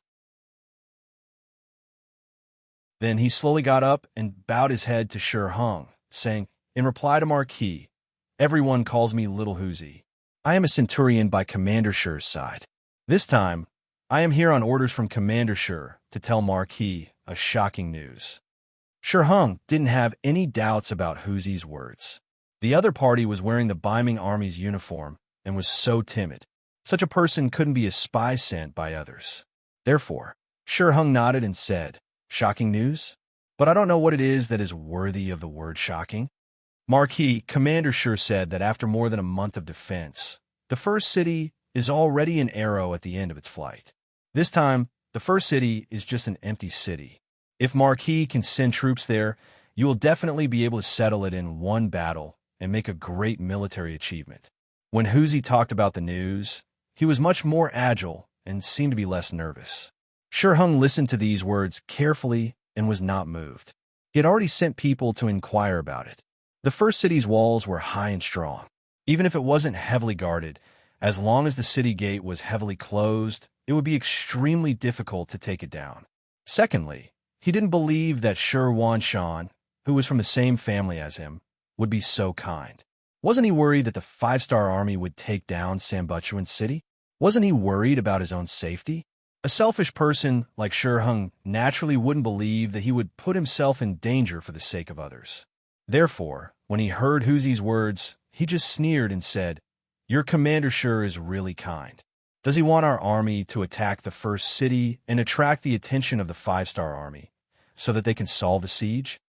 Then he slowly got up and bowed his head to Shi Hung, saying, "In reply to Marquis, everyone calls me Little Huzi. I am a centurion by Commander Shi's side. This time, I am here on orders from Commander Shi to tell Marquis a shocking news." Shi Hung didn't have any doubts about Huzi's words. The other party was wearing the Beiming Army's uniform and was so timid. Such a person couldn't be a spy sent by others. Therefore, Shi Hung nodded and said, "Shocking news? But I don't know what it is that is worthy of the word shocking." Marquis, Commander Shi said that after more than a month of defense, the first city is already an arrow at the end of its flight. This time, the first city is just an empty city. If Marquis can send troops there, you will definitely be able to settle it in one battle and make a great military achievement. When Huzi talked about the news, he was much more agile and seemed to be less nervous. Shi Hung listened to these words carefully and was not moved. He had already sent people to inquire about it. The first city's walls were high and strong. Even if it wasn't heavily guarded, as long as the city gate was heavily closed, it would be extremely difficult to take it down. Secondly, he didn't believe that Shi Wanshan, who was from the same family as him, would be so kind. Wasn't he worried that the 5-star army would take down Sanbuchuan City? Wasn't he worried about his own safety? A selfish person like Shi Hung naturally wouldn't believe that he would put himself in danger for the sake of others. Therefore, when he heard Huzi's words, he just sneered and said, "Your Commander Shi is really kind. Does he want our army to attack the first city and attract the attention of the 5-star army so that they can solve the siege?"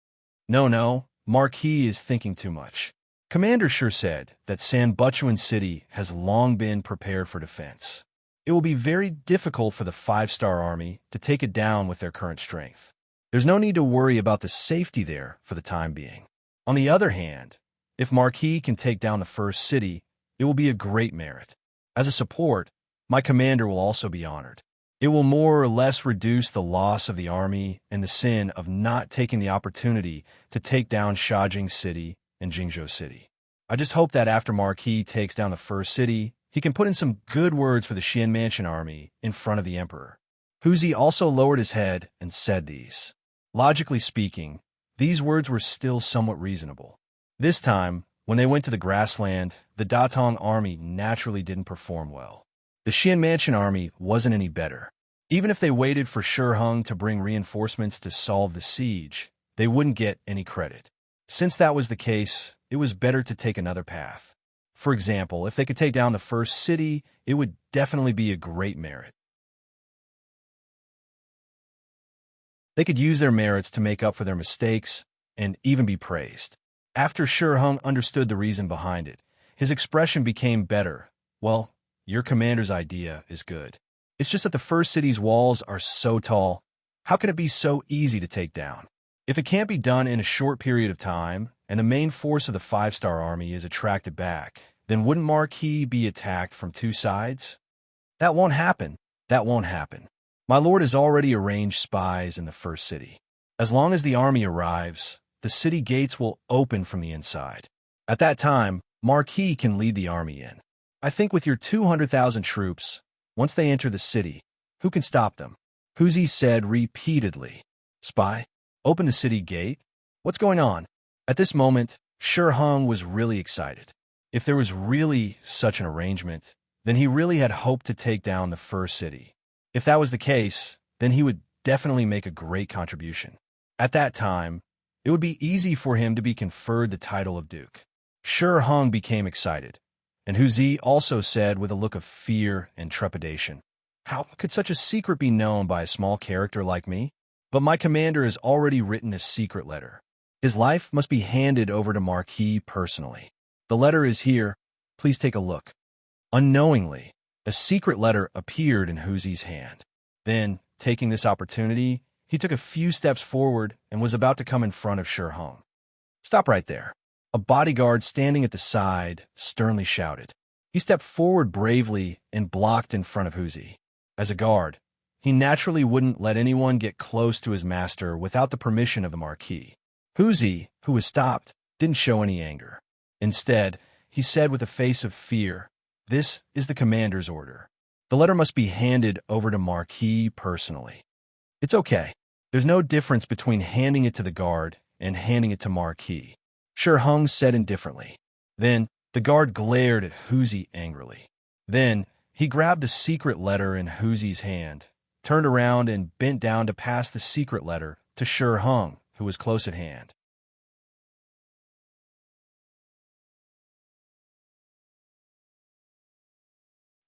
No, Marquis is thinking too much. Commander Shi said that Sanbuchuan City has long been prepared for defense. It will be very difficult for the 5-star army to take it down with their current strength. There's no need to worry about the safety there for the time being. On the other hand, if Marquis can take down the first city, it will be a great merit. As a support, my commander will also be honored. It will more or less reduce the loss of the army and the sin of not taking the opportunity to take down Shajing City and Jingzhou City. I just hope that after Marquis takes down the first city, he can put in some good words for the Xian Mansion army in front of the emperor. Huzi also lowered his head and said these. Logically speaking, these words were still somewhat reasonable. This time, when they went to the grassland, the Datong army naturally didn't perform well. The Xian Mansion army wasn't any better. Even if they waited for Shi Hung to bring reinforcements to solve the siege, they wouldn't get any credit. Since that was the case, it was better to take another path. For example, if they could take down the first city, it would definitely be a great merit. They could use their merits to make up for their mistakes and even be praised. After Shi Hung understood the reason behind it, his expression became better. "Well, your commander's idea is good. It's just that the first city's walls are so tall. How can it be so easy to take down? If it can't be done in a short period of time, and the main force of the 5-star army is attracted back, then wouldn't Marquis be attacked from 2 sides? That won't happen. That won't happen. My lord has already arranged spies in the first city. As long as the army arrives, the city gates will open from the inside. At that time, Marquis can lead the army in. I think with your 200,000 troops, once they enter the city, who can stop them?" Huzi said repeatedly. "Spy? Open the city gate? What's going on?" At this moment, Shi Hung was really excited. If there was really such an arrangement, then he really had hoped to take down the first city. If that was the case, then he would definitely make a great contribution. At that time, it would be easy for him to be conferred the title of Duke. Shi Hung became excited, and Hu Zi also said with a look of fear and trepidation, "How could such a secret be known by a small character like me? But my commander has already written a secret letter. His life must be handed over to Marquis personally. The letter is here. Please take a look." Unknowingly, a secret letter appeared in Hu Zi's hand. Then, taking this opportunity, he took a few steps forward and was about to come in front of Shi Hung. "Stop right there." A bodyguard standing at the side sternly shouted. He stepped forward bravely and blocked in front of Hu Zi. As a guard, he naturally wouldn't let anyone get close to his master without the permission of the Marquis. Hu Zi, who was stopped, didn't show any anger. Instead, he said with a face of fear, "This is the commander's order. The letter must be handed over to Marquis personally." "It's okay. There's no difference between handing it to the guard and handing it to Marquis," Shi Hung said indifferently. Then, the guard glared at Hu Zi angrily. Then, he grabbed the secret letter in Hu Zi's hand, turned around and bent down to pass the secret letter to Shi Hung, who was close at hand.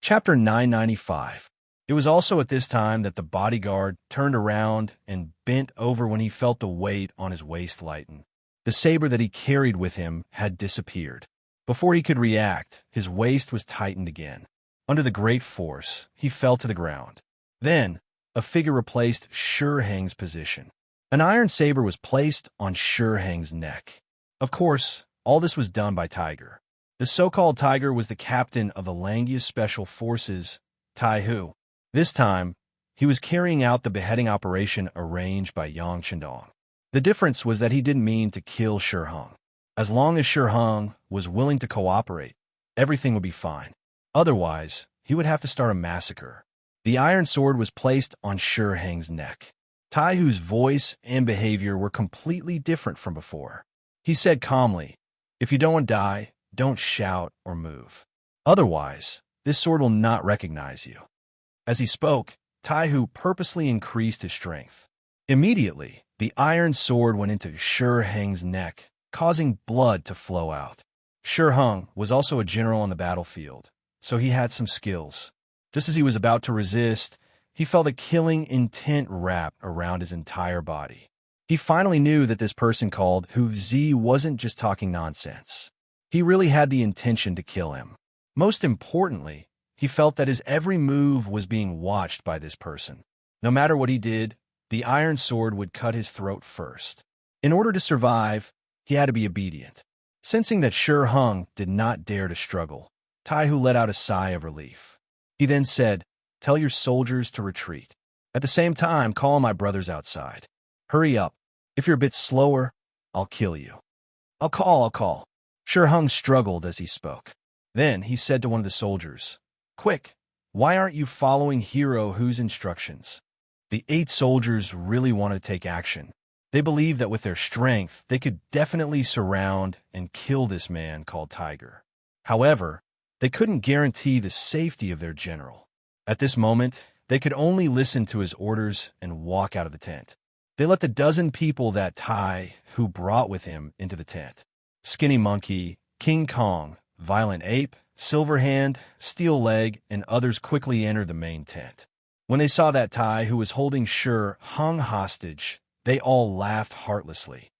Chapter 995. It was also at this time that the bodyguard turned around and bent over when he felt the weight on his waist lighten. The saber that he carried with him had disappeared. Before he could react, his waist was tightened again. Under the great force, he fell to the ground. Then, a figure replaced Shi Hang's position. An iron saber was placed on Shi Hang's neck. Of course, all this was done by Tiger. The so-called Tiger was the captain of the Langia Special Forces, Tai Hu. This time, he was carrying out the beheading operation arranged by Yang Chendong. The difference was that he didn't mean to kill Shi Hung. As long as Shi Hung was willing to cooperate, everything would be fine. Otherwise, he would have to start a massacre. The iron sword was placed on Shi Hang's neck. Tai Hu's voice and behavior were completely different from before. He said calmly, "If you don't want to die, don't shout or move. Otherwise, this sword will not recognize you." As he spoke, Tai Hu purposely increased his strength. Immediately, the iron sword went into Shi Hang's neck, causing blood to flow out. Shi Hung was also a general on the battlefield, so he had some skills. Just as he was about to resist, he felt a killing intent wrap around his entire body. He finally knew that this person called Hu Zi wasn't just talking nonsense. He really had the intention to kill him. Most importantly, he felt that his every move was being watched by this person. No matter what he did, the iron sword would cut his throat first. In order to survive, he had to be obedient. Sensing that Shi Hung did not dare to struggle, Tai Hu let out a sigh of relief. He then said, "Tell your soldiers to retreat. At the same time, call my brothers outside. Hurry up. If you're a bit slower, I'll kill you." I'll call. Shi Hung struggled as he spoke. Then he said to one of the soldiers, "Quick, why aren't you following Hero Hu's instructions?" The 8 soldiers really wanted to take action. They believed that with their strength, they could definitely surround and kill this man called Tiger. However, they couldn't guarantee the safety of their general. At this moment, they could only listen to his orders and walk out of the tent. They let the dozen people that Tai Hu brought with him into the tent. Skinny Monkey, King Kong, Violent Ape, Silverhand, Steel Leg, and others quickly entered the main tent. When they saw that Tai Hu was holding Shi Hung hostage, they all laughed heartlessly.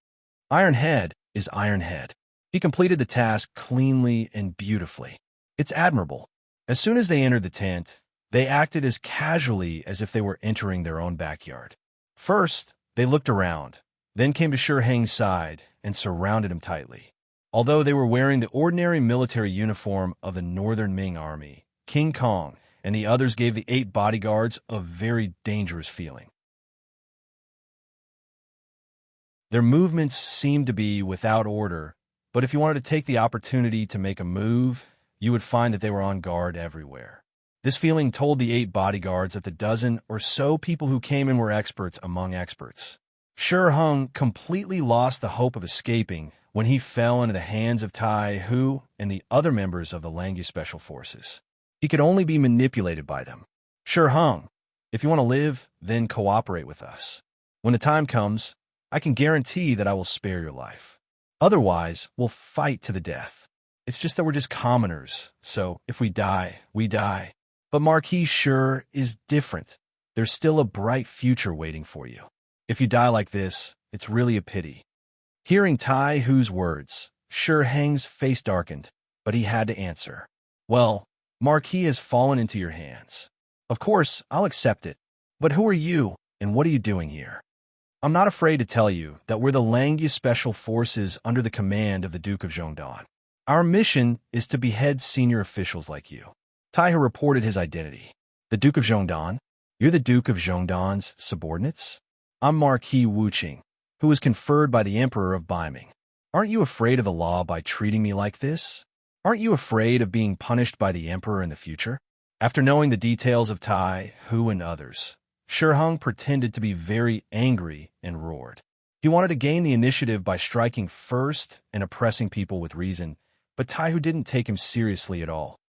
Iron Head is Iron Head. He completed the task cleanly and beautifully. It's admirable. As soon as they entered the tent, they acted as casually as if they were entering their own backyard. First, they looked around, then came to Shi Hang's side and surrounded him tightly. Although they were wearing the ordinary military uniform of the Northern Ming Army, King Kong and the others gave the 8 bodyguards a very dangerous feeling. Their movements seemed to be without order, but if you wanted to take the opportunity to make a move, you would find that they were on guard everywhere. This feeling told the 8 bodyguards that the dozen or so people who came in were experts among experts. Shi Hung completely lost the hope of escaping when he fell into the hands of Tai Hu and the other members of the Langia Special Forces. He could only be manipulated by them. Shi Hung, If you want to live, then cooperate with us. When the time comes, I can guarantee that I will spare your life. Otherwise, we'll fight to the death. It's just that we're just commoners, so if we die, we die. But Marquis sure is different. There's still a bright future waiting for you. If you die like this, it's really a pity. Hearing Tai Hu's words, Shi Heng's face darkened, but he had to answer. Well, Marquis has fallen into your hands. Of course, I'll accept it. But who are you, and what are you doing here? I'm not afraid to tell you that we're the Langya Special Forces under the command of the Duke of Zhongdan. Our mission is to behead senior officials like you. Tai Hu reported his identity. The Duke of Zhongdan? You're the Duke of Zhongdan's subordinates? I'm Marquis Wuqing, who was conferred by the Emperor of Baiming. Aren't you afraid of the law by treating me like this? Aren't you afraid of being punished by the Emperor in the future? After knowing the details of Tai Hu and others, Shi Heng pretended to be very angry and roared. He wanted to gain the initiative by striking first and oppressing people with reason, but Tai Hu didn't take him seriously at all.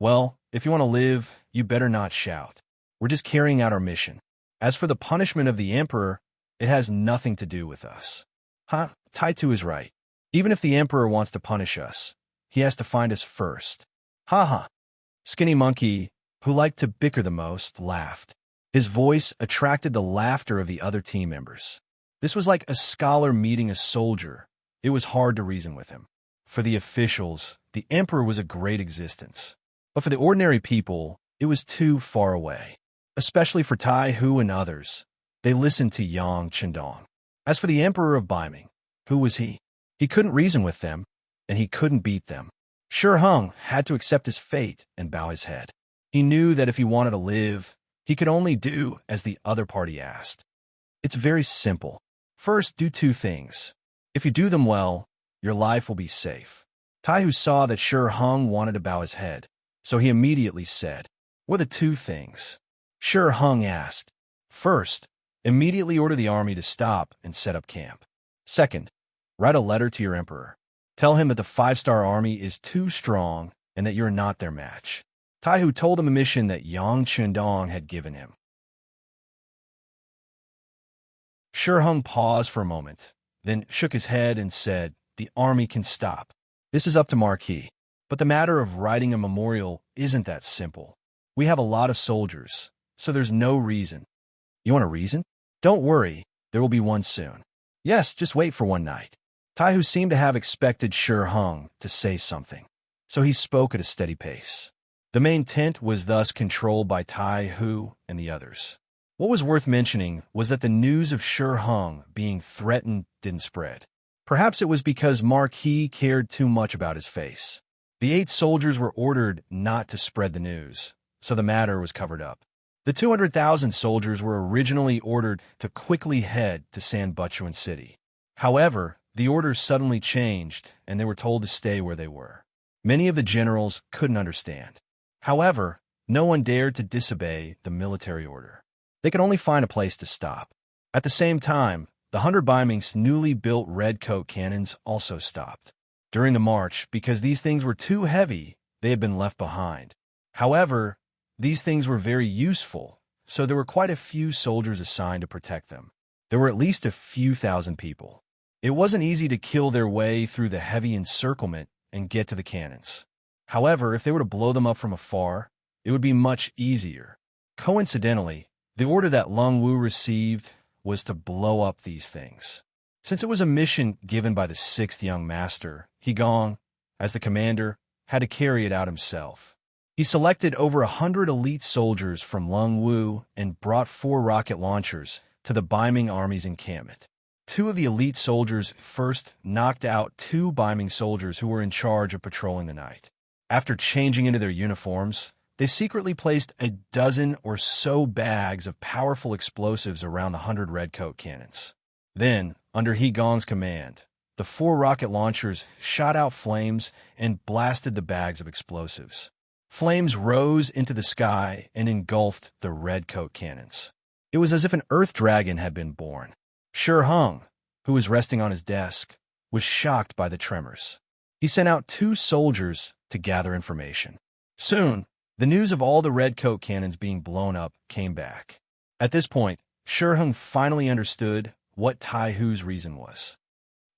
Well, if you want to live, you better not shout. We're just carrying out our mission. As for the punishment of the Emperor, it has nothing to do with us. Tai Tu is right. Even if the Emperor wants to punish us, he has to find us first. Ha. Skinny Monkey, who liked to bicker the most, laughed. His voice attracted the laughter of the other team members. This was like a scholar meeting a soldier. It was hard to reason with him. For the officials, the Emperor was a great existence. But for the ordinary people, it was too far away. Especially for Tai Hu and others, they listened to Yang Chendong. As for the Emperor of Baiming, who was he? He couldn't reason with them, and he couldn't beat them. Shi Heng had to accept his fate and bow his head. He knew that if he wanted to live, he could only do as the other party asked. It's very simple. First, do two things. If you do them well, your life will be safe. Tai Hu saw that Shi Heng wanted to bow his head, so he immediately said, "What are the two things?" Shi Heng asked, "First, immediately order the army to stop and set up camp. Second, write a letter to your emperor. Tell him that the 5-star army is too strong and that you're not their match." Tai Hu told him a mission that Yang Chendong had given him. Shi Heng paused for a moment, then shook his head and said, "The army can stop. This is up to Marquis. But the matter of writing a memorial isn't that simple. We have a lot of soldiers, so there's no reason." "You want a reason? Don't worry, there will be one soon." "Yes, just wait for one night." Tai Hu seemed to have expected Shi Heng to say something, so he spoke at a steady pace. The main tent was thus controlled by Tai Hu and the others. What was worth mentioning was that the news of Shi Heng being threatened didn't spread. Perhaps it was because Marquis cared too much about his face. The 8 soldiers were ordered not to spread the news, so the matter was covered up. The 200,000 soldiers were originally ordered to quickly head to San Buchuan City. However, the orders suddenly changed, and they were told to stay where they were. Many of the generals couldn't understand. However, no one dared to disobey the military order. They could only find a place to stop. At the same time, the 100 Baiming's newly built redcoat cannons also stopped. During the march, because these things were too heavy, they had been left behind. However, these things were very useful, so there were quite a few soldiers assigned to protect them. There were at least a few thousand people. It wasn't easy to kill their way through the heavy encirclement and get to the cannons. However, if they were to blow them up from afar, it would be much easier. Coincidentally, the order that Lung Wu received was to blow up these things. Since it was a mission given by the 6th young master, He Gong, as the commander, had to carry it out himself. He selected over 100 elite soldiers from Lung Wu and brought 4 rocket launchers to the Baiming army's encampment. 2 of the elite soldiers first knocked out 2 Baiming soldiers who were in charge of patrolling the night. After changing into their uniforms, they secretly placed a dozen or so bags of powerful explosives around the 100 redcoat cannons. Then, under He Gong's command, the 4 rocket launchers shot out flames and blasted the bags of explosives. Flames rose into the sky and engulfed the redcoat cannons. It was as if an earth dragon had been born. Shi Heng, who was resting on his desk, was shocked by the tremors. He sent out 2 soldiers to gather information. Soon, the news of all the redcoat cannons being blown up came back. At this point, Shi Hung finally understood what Tai Hu's reason was.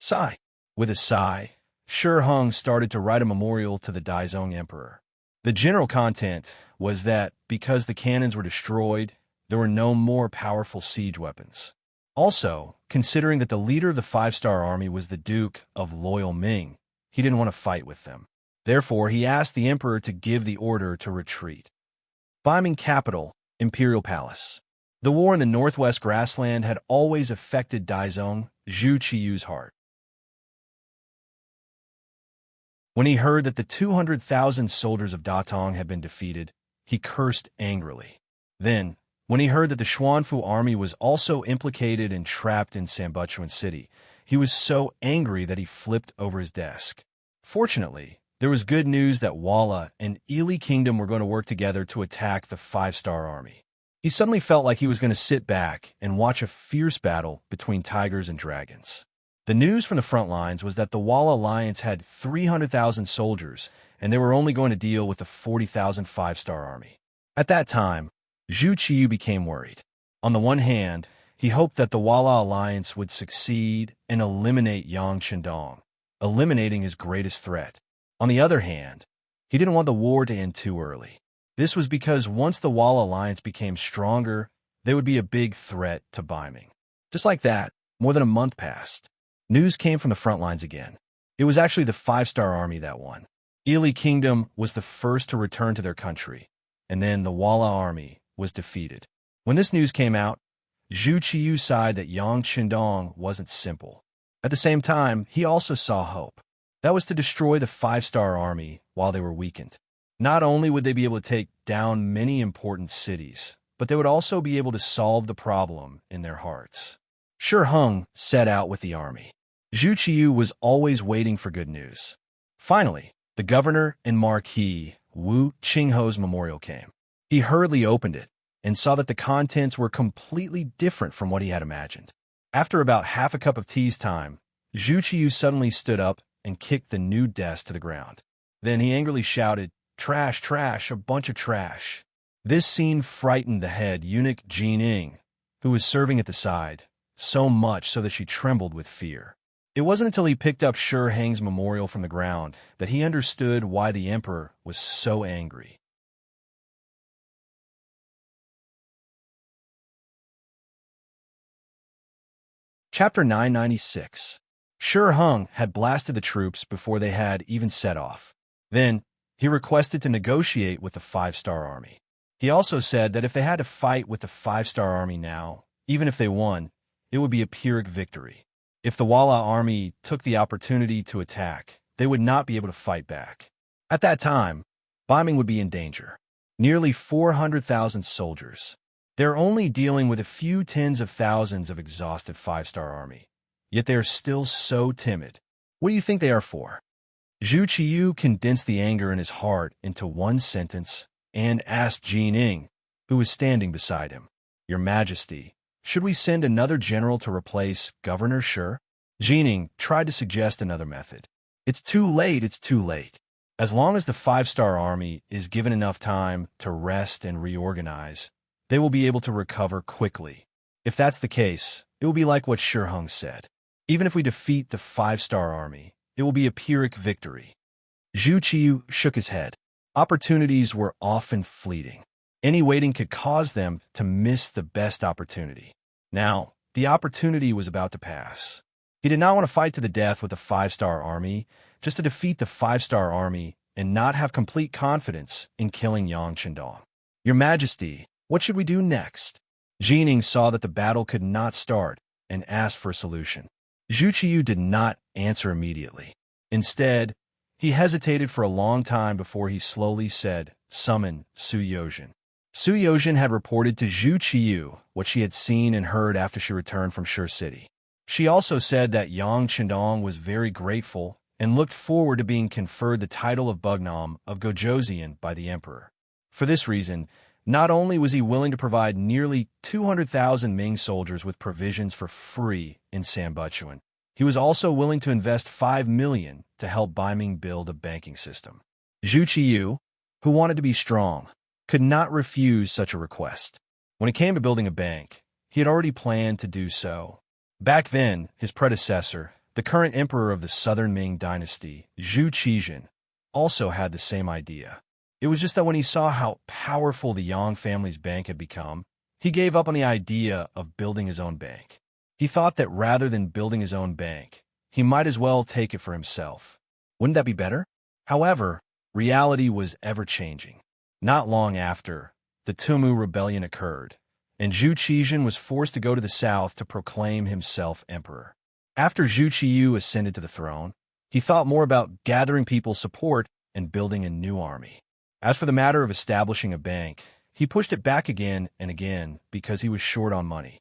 Sigh. With a sigh, Shi Hung started to write a memorial to the Daizong Emperor. The general content was that because the cannons were destroyed, there were no more powerful siege weapons. Also, considering that the leader of the five-star army was the Duke of Loyal Ming, he didn't want to fight with them. Therefore, he asked the emperor to give the order to retreat. Baiming capital, Imperial Palace. The war in the northwest grassland had always affected Daizong, Zhu Qiyu's heart. When he heard that the 200,000 soldiers of Datong had been defeated, he cursed angrily. Then, when he heard that the Xuanfu army was also implicated and trapped in Sambuchuan City, he was so angry that he flipped over his desk. Fortunately, there was good news that Walla and Ili Kingdom were going to work together to attack the five-star army. He suddenly felt like he was going to sit back and watch a fierce battle between tigers and dragons. The news from the front lines was that the Walla Alliance had 300,000 soldiers, and they were only going to deal with the 40,000 five-star army. At that time, Zhu Qiyu became worried. On the one hand, he hoped that the Walla Alliance would succeed and eliminate Yang Qindong, eliminating his greatest threat. On the other hand, he didn't want the war to end too early. This was because once the Walla Alliance became stronger, they would be a big threat to Baiming. Just like that, more than a month passed. News came from the front lines again. It was actually the five-star army that won. Ili Kingdom was the first to return to their country, and then the Walla army was defeated. When this news came out, Zhu Qiyu sighed that Yang Qindong wasn't simple. At the same time, he also saw hope. That was to destroy the five-star army while they were weakened. Not only would they be able to take down many important cities, but they would also be able to solve the problem in their hearts. Shi Hung set out with the army. Zhu Qiyu was always waiting for good news. Finally, the governor and Marquis Wu Qingho's memorial came. He hurriedly opened it and saw that the contents were completely different from what he had imagined. After about half a cup of tea's time, Zhu Qiyu suddenly stood up and kicked the new desk to the ground. Then he angrily shouted, "Trash, trash, a bunch of trash." This scene frightened the head eunuch Jining, who was serving at the side, so much so that she trembled with fear. It wasn't until he picked up Shi Hang's memorial from the ground that he understood why the emperor was so angry. Chapter 996. Shi Hung had blasted the troops before they had even set off. Then, he requested to negotiate with the five-star army. He also said that if they had to fight with the five-star army now, even if they won, it would be a Pyrrhic victory. If the Walla army took the opportunity to attack, they would not be able to fight back. At that time, Baiming would be in danger. Nearly 400,000 soldiers. They're only dealing with a few tens of thousands of exhausted five-star army. Yet they are still so timid. What do you think they are for? Zhu Qiyu condensed the anger in his heart into one sentence and asked Jining, who was standing beside him, "Your Majesty, should we send another general to replace Governor Shi?" Jining tried to suggest another method. It's too late, it's too late. As long as the five-star army is given enough time to rest and reorganize, they will be able to recover quickly. If that's the case, it will be like what Shi Hung said. Even if we defeat the five-star army, it will be a Pyrrhic victory. Zhu Qiyu shook his head. Opportunities were often fleeting. Any waiting could cause them to miss the best opportunity. Now, the opportunity was about to pass. He did not want to fight to the death with the five-star army, just to defeat the five-star army and not have complete confidence in killing Yang Qindong. "Your Majesty, what should we do next?" Jining saw that the battle could not start and asked for a solution. Zhu Qiyu did not answer immediately. Instead, he hesitated for a long time before he slowly said, "Summon Su Yozhen." Su Yozhen had reported to Zhu Qiyu what she had seen and heard after she returned from Shi City. She also said that Yang Qindong was very grateful and looked forward to being conferred the title of Bugnam of Gojoseon by the emperor. For this reason, not only was he willing to provide nearly 200,000 Ming soldiers with provisions for free in Sambuchuan, he was also willing to invest 5 million to help Baiming build a banking system. Zhu Qiyu, who wanted to be strong, could not refuse such a request. When it came to building a bank, he had already planned to do so. Back then, his predecessor, the current emperor of the Southern Ming dynasty, Zhu Qizhen, also had the same idea. It was just that when he saw how powerful the Yang family's bank had become, he gave up on the idea of building his own bank. He thought that rather than building his own bank, he might as well take it for himself. Wouldn't that be better? However, reality was ever-changing. Not long after, the Tumu rebellion occurred, and Zhu Qizhen was forced to go to the south to proclaim himself emperor. After Zhu Qiyu ascended to the throne, he thought more about gathering people's support and building a new army. As for the matter of establishing a bank, he pushed it back again and again because he was short on money.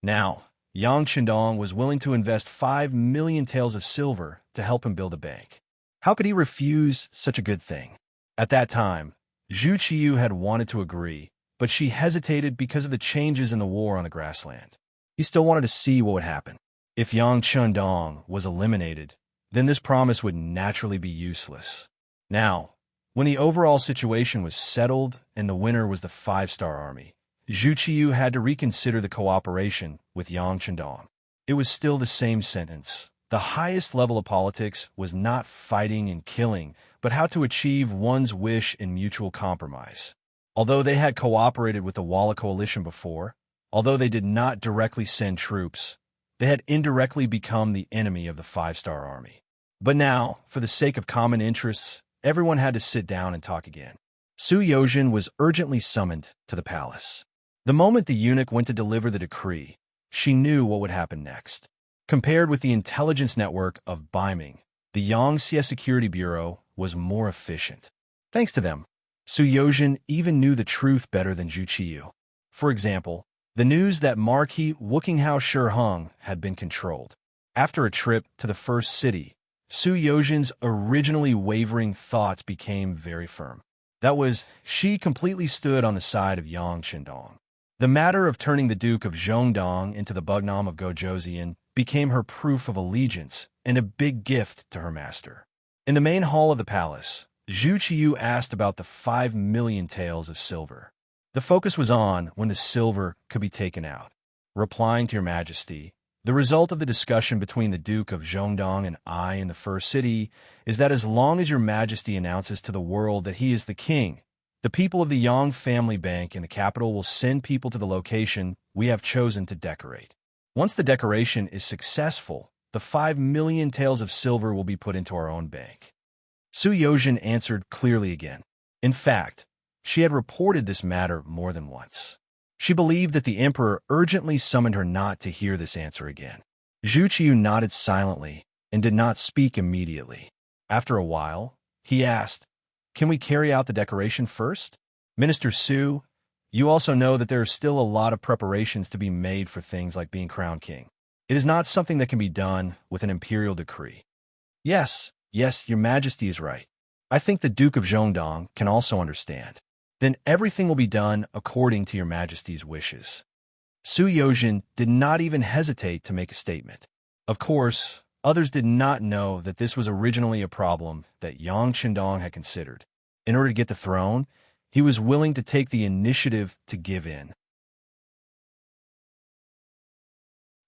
Now, Yang Qindong was willing to invest 5 million taels of silver to help him build a bank. How could he refuse such a good thing? At that time, Zhu Qiyu had wanted to agree, but she hesitated because of the changes in the war on the grassland. He still wanted to see what would happen. If Yang Qindong was eliminated, then this promise would naturally be useless. Now, when the overall situation was settled and the winner was the 5-star army, Zhu Qiyu had to reconsider the cooperation with Yang Qindong. It was still the same sentence. The highest level of politics was not fighting and killing, but how to achieve one's wish in mutual compromise. Although they had cooperated with the Walla coalition before, although they did not directly send troops, they had indirectly become the enemy of the 5-star army. But now, for the sake of common interests, everyone had to sit down and talk again. Su Yozhen was urgently summoned to the palace. The moment the eunuch went to deliver the decree, she knew what would happen next. Compared with the intelligence network of Baiming, the Yangxie Security Bureau was more efficient. Thanks to them, Su Yozhen even knew the truth better than Zhu Qiyu. For example, the news that Marquis Wukinghao Shiheng had been controlled. After a trip to the first city, Su Yozhen's originally wavering thoughts became very firm. That was, she completely stood on the side of Yang Qindong. The matter of turning the Duke of Zhongdong into the Bugnam of Gojoseon became her proof of allegiance and a big gift to her master. In the main hall of the palace, Zhu Qiyu asked about the 5 million taels of silver. The focus was on when the silver could be taken out. Replying to your majesty, the result of the discussion between the Duke of Zhongdong and I in the first city is that as long as your majesty announces to the world that he is the king, the people of the Yang family bank in the capital will send people to the location we have chosen to decorate. Once the decoration is successful, the 5 million taels of silver will be put into our own bank. Su Yozhen answered clearly again. In fact, she had reported this matter more than once. She believed that the emperor urgently summoned her not to hear this answer again. Zhu Qiyu nodded silently and did not speak immediately. After a while, he asked, "Can we carry out the decoration first? Minister Su, you also know that there are still a lot of preparations to be made for things like being crowned king. It is not something that can be done with an imperial decree." Yes, your majesty is right. I think the Duke of Zhongdong can also understand. Then everything will be done according to your majesty's wishes. Su Yozhen did not even hesitate to make a statement. Of course, others did not know that this was originally a problem that Yang Qindong had considered. In order to get the throne, he was willing to take the initiative to give in.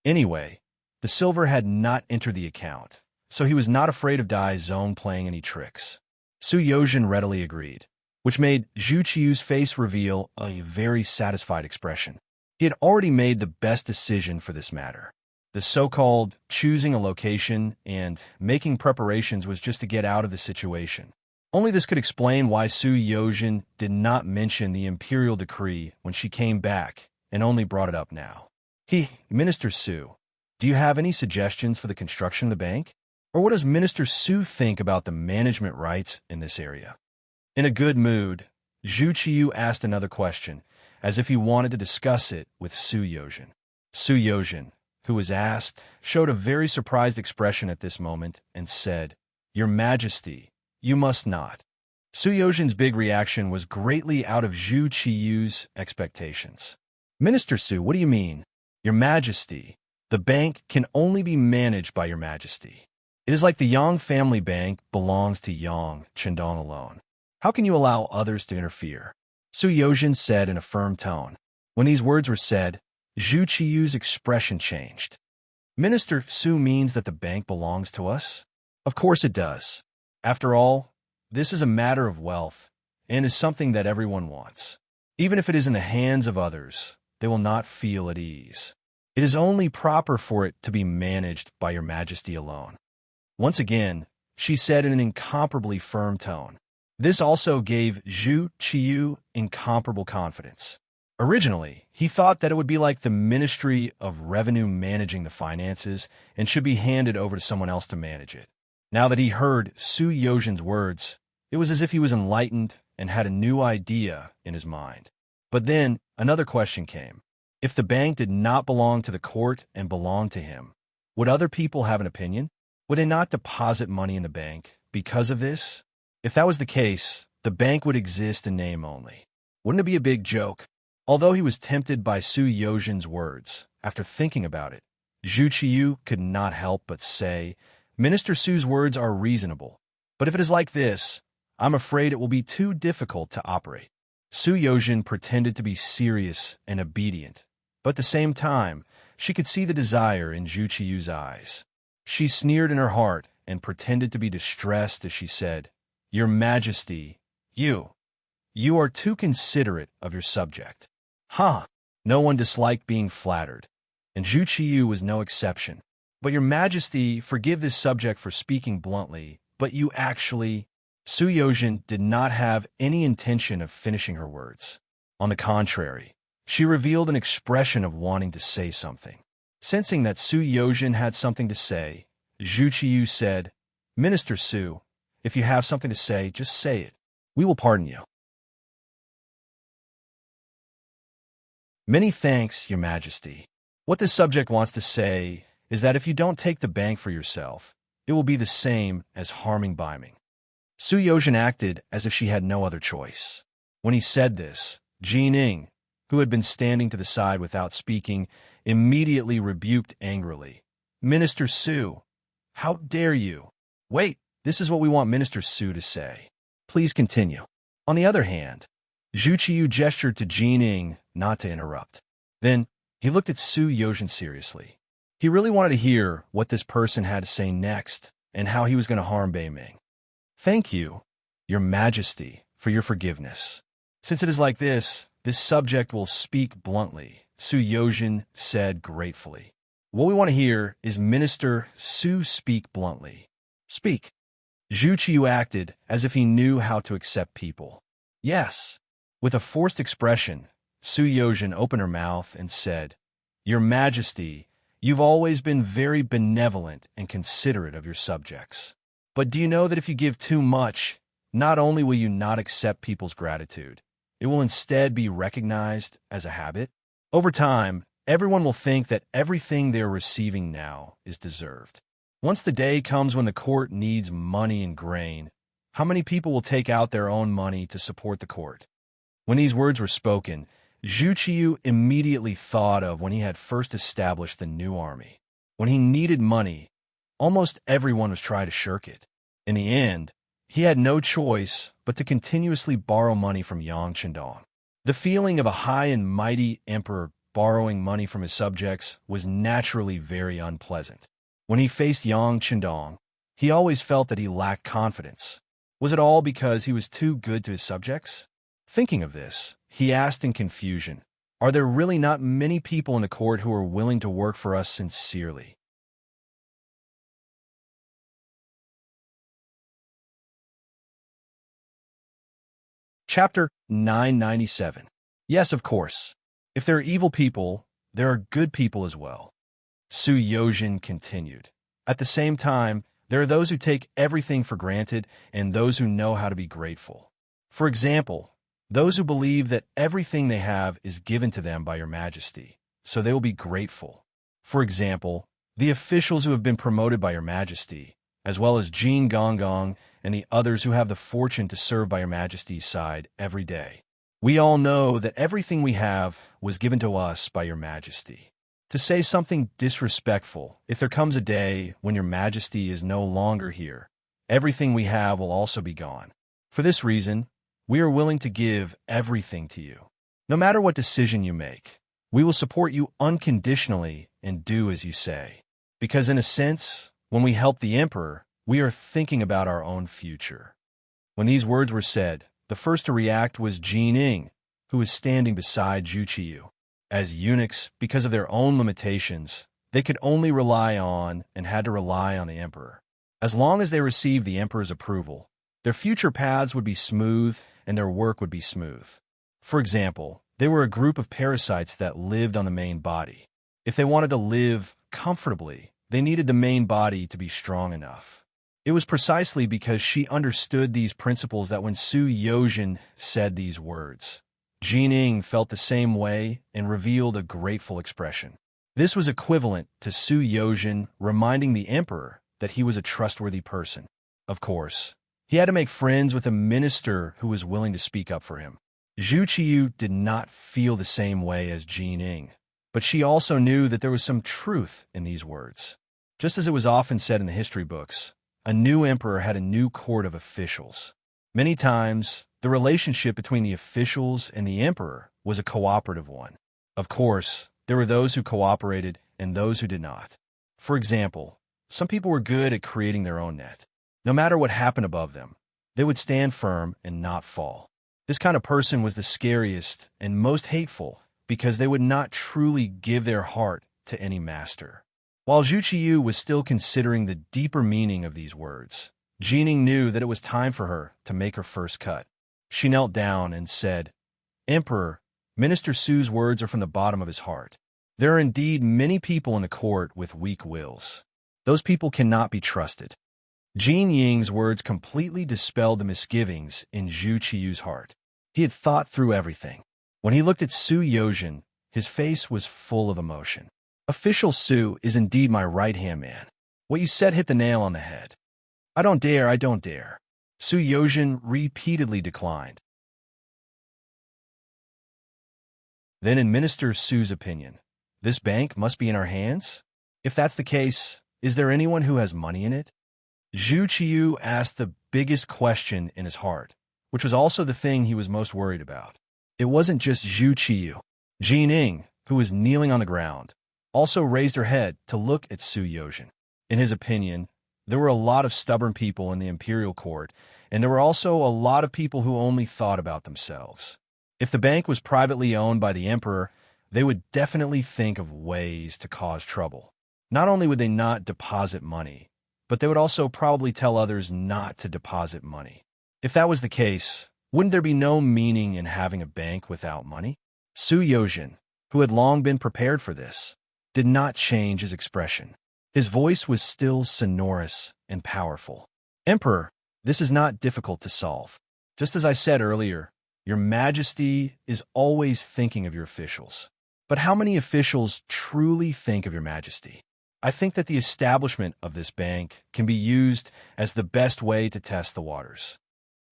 Anyway, the silver had not entered the account, so he was not afraid of Dai Zong playing any tricks. Su Yozhen readily agreed, which made Zhu Qiyu's face reveal a very satisfied expression. He had already made the best decision for this matter. The so-called choosing a location and making preparations was just to get out of the situation. Only this could explain why Su Yozhen did not mention the imperial decree when she came back and only brought it up now. Minister Su, do you have any suggestions for the construction of the bank? Or what does Minister Su think about the management rights in this area? In a good mood, Zhu Qiyu asked another question, as if he wanted to discuss it with Su Yozhen. Su Yozhen, who was asked, showed a very surprised expression at this moment and said, "Your Majesty, you must not." Su Yozhen's big reaction was greatly out of Zhu Qiyu's expectations. "Minister Su, what do you mean? Your Majesty, the bank can only be managed by your Majesty. It is like the Yang family bank belongs to Yang Qindong alone. How can you allow others to interfere?" Su Yozhin said in a firm tone. When these words were said, Zhu Qiyu's expression changed. Minister Su means that the bank belongs to us? Of course it does. After all, this is a matter of wealth, and is something that everyone wants. Even if it is in the hands of others, they will not feel at ease. It is only proper for it to be managed by your majesty alone. Once again, she said in an incomparably firm tone. This also gave Zhu Qiyu incomparable confidence. Originally, he thought that it would be like the Ministry of Revenue managing the finances and should be handed over to someone else to manage it. Now that he heard Su Yozhin's words, it was as if he was enlightened and had a new idea in his mind. But then, another question came. If the bank did not belong to the court and belonged to him, would other people have an opinion? Would they not deposit money in the bank because of this? If that was the case, the bank would exist in name only. Wouldn't it be a big joke? Although he was tempted by Su Yozhin's words, after thinking about it, Zhu Qiyu could not help but say, Minister Su's words are reasonable, but if it is like this, I'm afraid it will be too difficult to operate. Su Yozhin pretended to be serious and obedient, but at the same time, she could see the desire in Zhu Qiyu's eyes. She sneered in her heart and pretended to be distressed as she said, Your Majesty, you are too considerate of your subject. Ha! No one disliked being flattered, and Zhu Qiyu was no exception. But your majesty, forgive this subject for speaking bluntly, but you actually... Su Yozhin did not have any intention of finishing her words. On the contrary, she revealed an expression of wanting to say something. Sensing that Su Yozhin had something to say, Zhu Qiyu said, Minister Su, if you have something to say, just say it. We will pardon you. Many thanks, Your Majesty. What this subject wants to say is that if you don't take the bank for yourself, it will be the same as harming Baiming. Su Yozhin acted as if she had no other choice. When he said this, Jining, who had been standing to the side without speaking, immediately rebuked angrily. Minister Su, how dare you? Wait, this is what we want Minister Su to say. Please continue. On the other hand, Zhu Qiyu gestured to Jining not to interrupt. Then, he looked at Su Yozhin seriously. He really wanted to hear what this person had to say next and how he was going to harm Baiming. Thank you, Your Majesty, for your forgiveness. Since it is like this subject will speak bluntly, Su Yozhin said gratefully. What we want to hear is Minister Su speak bluntly. Speak. Zhu Qiyu acted as if he knew how to accept people. Yes. With a forced expression, Su Yozhin opened her mouth and said, Your Majesty, you've always been very benevolent and considerate of your subjects. But do you know that if you give too much, not only will you not accept people's gratitude, it will instead be recognized as a habit? Over time, everyone will think that everything they are receiving now is deserved. Once the day comes when the court needs money and grain, how many people will take out their own money to support the court? When these words were spoken, Zhu Qiyu immediately thought of when he had first established the new army. When he needed money, almost everyone was trying to shirk it. In the end, he had no choice but to continuously borrow money from Yang Chendong. The feeling of a high and mighty emperor borrowing money from his subjects was naturally very unpleasant. When he faced Yang Chendong, he always felt that he lacked confidence. Was it all because he was too good to his subjects? Thinking of this, he asked in confusion, Are there really not many people in the court who are willing to work for us sincerely? Chapter 997. Yes, of course. If there are evil people, there are good people as well. Su Yozhin continued. At the same time, there are those who take everything for granted and those who know how to be grateful. For example, those who believe that everything they have is given to them by your majesty, so they will be grateful. For example, the officials who have been promoted by your majesty, as well as Jin Gonggong and the others who have the fortune to serve by your majesty's side every day. We all know that everything we have was given to us by your majesty. To say something disrespectful, if there comes a day when your majesty is no longer here, everything we have will also be gone. For this reason, we are willing to give everything to you. No matter what decision you make, we will support you unconditionally and do as you say. Because in a sense, when we help the emperor, we are thinking about our own future." When these words were said, the first to react was Jining, who was standing beside Zhu Qiyu. As eunuchs, because of their own limitations, they could only rely on and had to rely on the emperor. As long as they received the emperor's approval, their future paths would be smooth and their work would be smooth. For example, they were a group of parasites that lived on the main body. If they wanted to live comfortably, they needed the main body to be strong enough. It was precisely because she understood these principles that when Su Yozhen said these words, Jining felt the same way and revealed a grateful expression. This was equivalent to Su Yozhen reminding the emperor that he was a trustworthy person. Of course, he had to make friends with a minister who was willing to speak up for him. Zhu Qiyu did not feel the same way as Jining, but she also knew that there was some truth in these words. Just as it was often said in the history books, a new emperor had a new court of officials. Many times, the relationship between the officials and the emperor was a cooperative one. Of course, there were those who cooperated and those who did not. For example, some people were good at creating their own net. No matter what happened above them, they would stand firm and not fall. This kind of person was the scariest and most hateful because they would not truly give their heart to any master. While Zhu Qiyu was still considering the deeper meaning of these words, Jining knew that it was time for her to make her first cut. She knelt down and said, "Emperor, Minister Su's words are from the bottom of his heart. There are indeed many people in the court with weak wills. Those people cannot be trusted." Jin Ying's words completely dispelled the misgivings in Zhu Qiyu's heart. He had thought through everything. When he looked at Su Yozhen, his face was full of emotion. "Official Su is indeed my right-hand man. What you said hit the nail on the head. I don't dare. Su Yozhen repeatedly declined. Then in Minister Su's opinion, this bank must be in our hands? If that's the case, is there anyone who has money in it? Zhu Qiyu asked the biggest question in his heart, which was also the thing he was most worried about. It wasn't just Zhu Qiyu. Jining, who was kneeling on the ground, also raised her head to look at Su Yozhen. In his opinion, there were a lot of stubborn people in the imperial court, and there were also a lot of people who only thought about themselves. If the bank was privately owned by the emperor, they would definitely think of ways to cause trouble. Not only would they not deposit money, but they would also probably tell others not to deposit money. If that was the case, wouldn't there be no meaning in having a bank without money? Su Yozhen, who had long been prepared for this, did not change his expression. His voice was still sonorous and powerful. "Emperor, this is not difficult to solve. Just as I said earlier, Your Majesty is always thinking of your officials. But how many officials truly think of Your Majesty? I think that the establishment of this bank can be used as the best way to test the waters."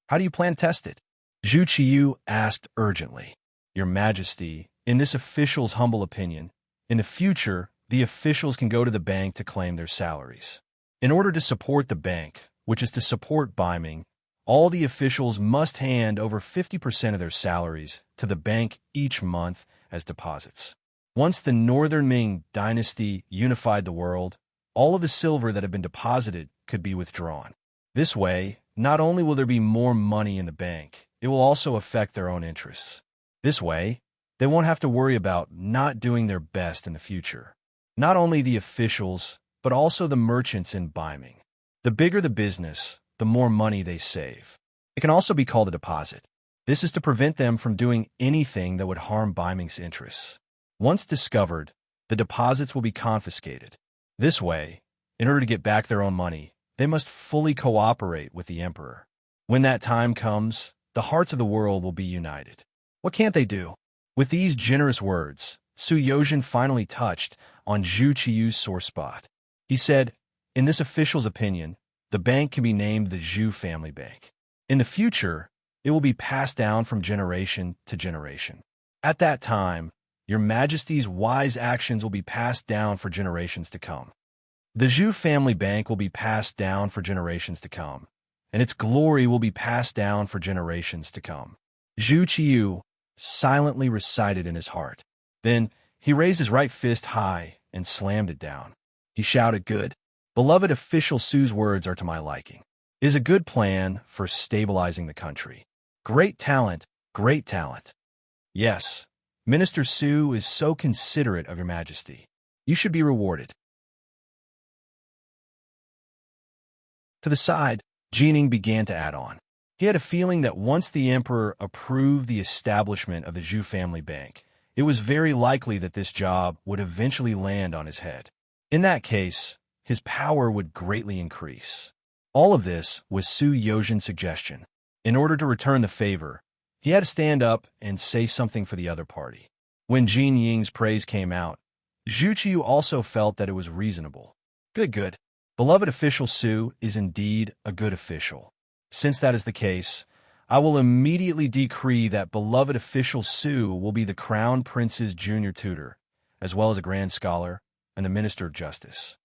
"How do you plan to test it?" Zhu Qiyu asked urgently. "Your Majesty, in this official's humble opinion, in the future, the officials can go to the bank to claim their salaries. In order to support the bank, which is to support Baiming, all the officials must hand over 50% of their salaries to the bank each month as deposits. Once the Northern Ming dynasty unified the world, all of the silver that had been deposited could be withdrawn. This way, not only will there be more money in the bank, it will also affect their own interests. This way, they won't have to worry about not doing their best in the future. Not only the officials, but also the merchants in Baiming. The bigger the business, the more money they save. It can also be called a deposit. This is to prevent them from doing anything that would harm Baiming's interests. Once discovered, the deposits will be confiscated. This way, in order to get back their own money, they must fully cooperate with the emperor. When that time comes, the hearts of the world will be united. What can't they do?" With these generous words, Su Yozhen finally touched on Zhu Qiyu's sore spot. He said, "In this official's opinion, the bank can be named the Zhu Family Bank. In the future, it will be passed down from generation to generation. At that time, Your Majesty's wise actions will be passed down for generations to come. The Zhu Family Bank will be passed down for generations to come, and its glory will be passed down for generations to come. Zhu Qiyu silently recited in his heart. Then he raised his right fist high and slammed it down. He shouted, "Good. Beloved official Su's words are to my liking. It is a good plan for stabilizing the country. Great talent, great talent. Yes, Minister Su is so considerate of your majesty. You should be rewarded." To the side, Jining began to add on. He had a feeling that once the emperor approved the establishment of the Zhu family bank, it was very likely that this job would eventually land on his head. In that case, his power would greatly increase. All of this was Su Yozhin's suggestion. In order to return the favor, he had to stand up and say something for the other party. When Jin Ying's praise came out, Zhu Qiyu also felt that it was reasonable. Good. Beloved official Su is indeed a good official. Since that is the case, I will immediately decree that beloved official Su will be the Crown Prince's junior tutor, as well as a grand scholar and the Minister of Justice.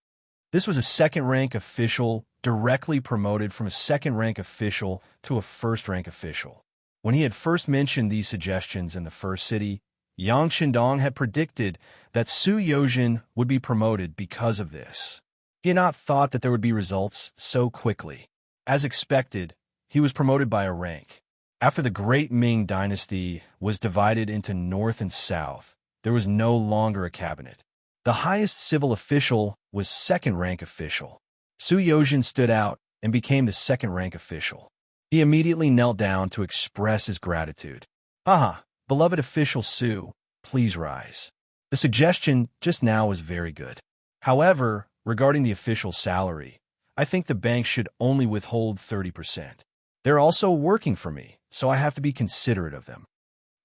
This was a second-rank official directly promoted from a second-rank official to a first-rank official. When he had first mentioned these suggestions in the first city, Yang Qindong had predicted that Su Yozhin would be promoted because of this. He had not thought that there would be results so quickly. As expected, he was promoted by a rank. After the Great Ming Dynasty was divided into North and South, there was no longer a cabinet. The highest civil official was second-rank official. Su Yozhin stood out and became the second-rank official. He immediately knelt down to express his gratitude. Beloved official Su, please rise. The suggestion just now was very good. However, regarding the official salary, I think the bank should only withhold 30%. They're also working for me, so I have to be considerate of them.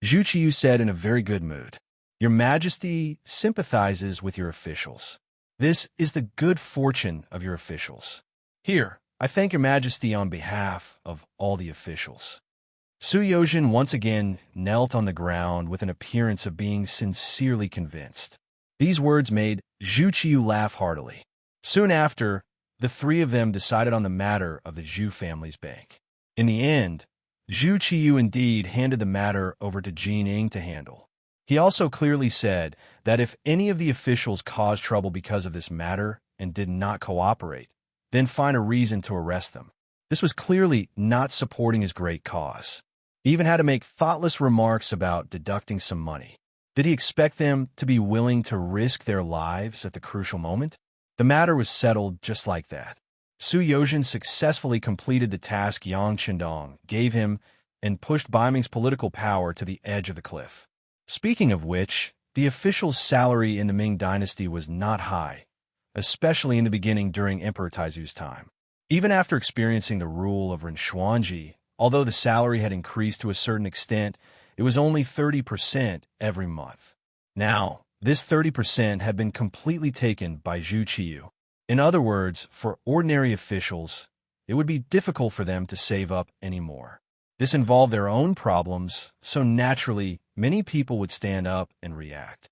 Zhu Qiyu said in a very good mood. Your Majesty sympathizes with your officials. This is the good fortune of your officials. Here, I thank your Majesty on behalf of all the officials. Su Yozhin once again knelt on the ground with an appearance of being sincerely convinced. These words made Zhu Qiyu laugh heartily. Soon after, the three of them decided on the matter of the Zhu family's bank. In the end, Zhu Qiyu indeed handed the matter over to Jin Ying to handle. He also clearly said that if any of the officials caused trouble because of this matter and did not cooperate, then find a reason to arrest them. This was clearly not supporting his great cause. He even had to make thoughtless remarks about deducting some money. Did he expect them to be willing to risk their lives at the crucial moment? The matter was settled just like that. Su Yozhin successfully completed the task Yang Qindong gave him and pushed Baiming's political power to the edge of the cliff. Speaking of which, the official's salary in the Ming Dynasty was not high, especially in the beginning during Emperor Taizu's time. Even after experiencing the rule of Ren Xuanji, although the salary had increased to a certain extent, it was only 30% every month. Now, this 30% had been completely taken by Zhu Qiyu. In other words, for ordinary officials, it would be difficult for them to save up anymore. This involved their own problems, so naturally, many people would stand up and react.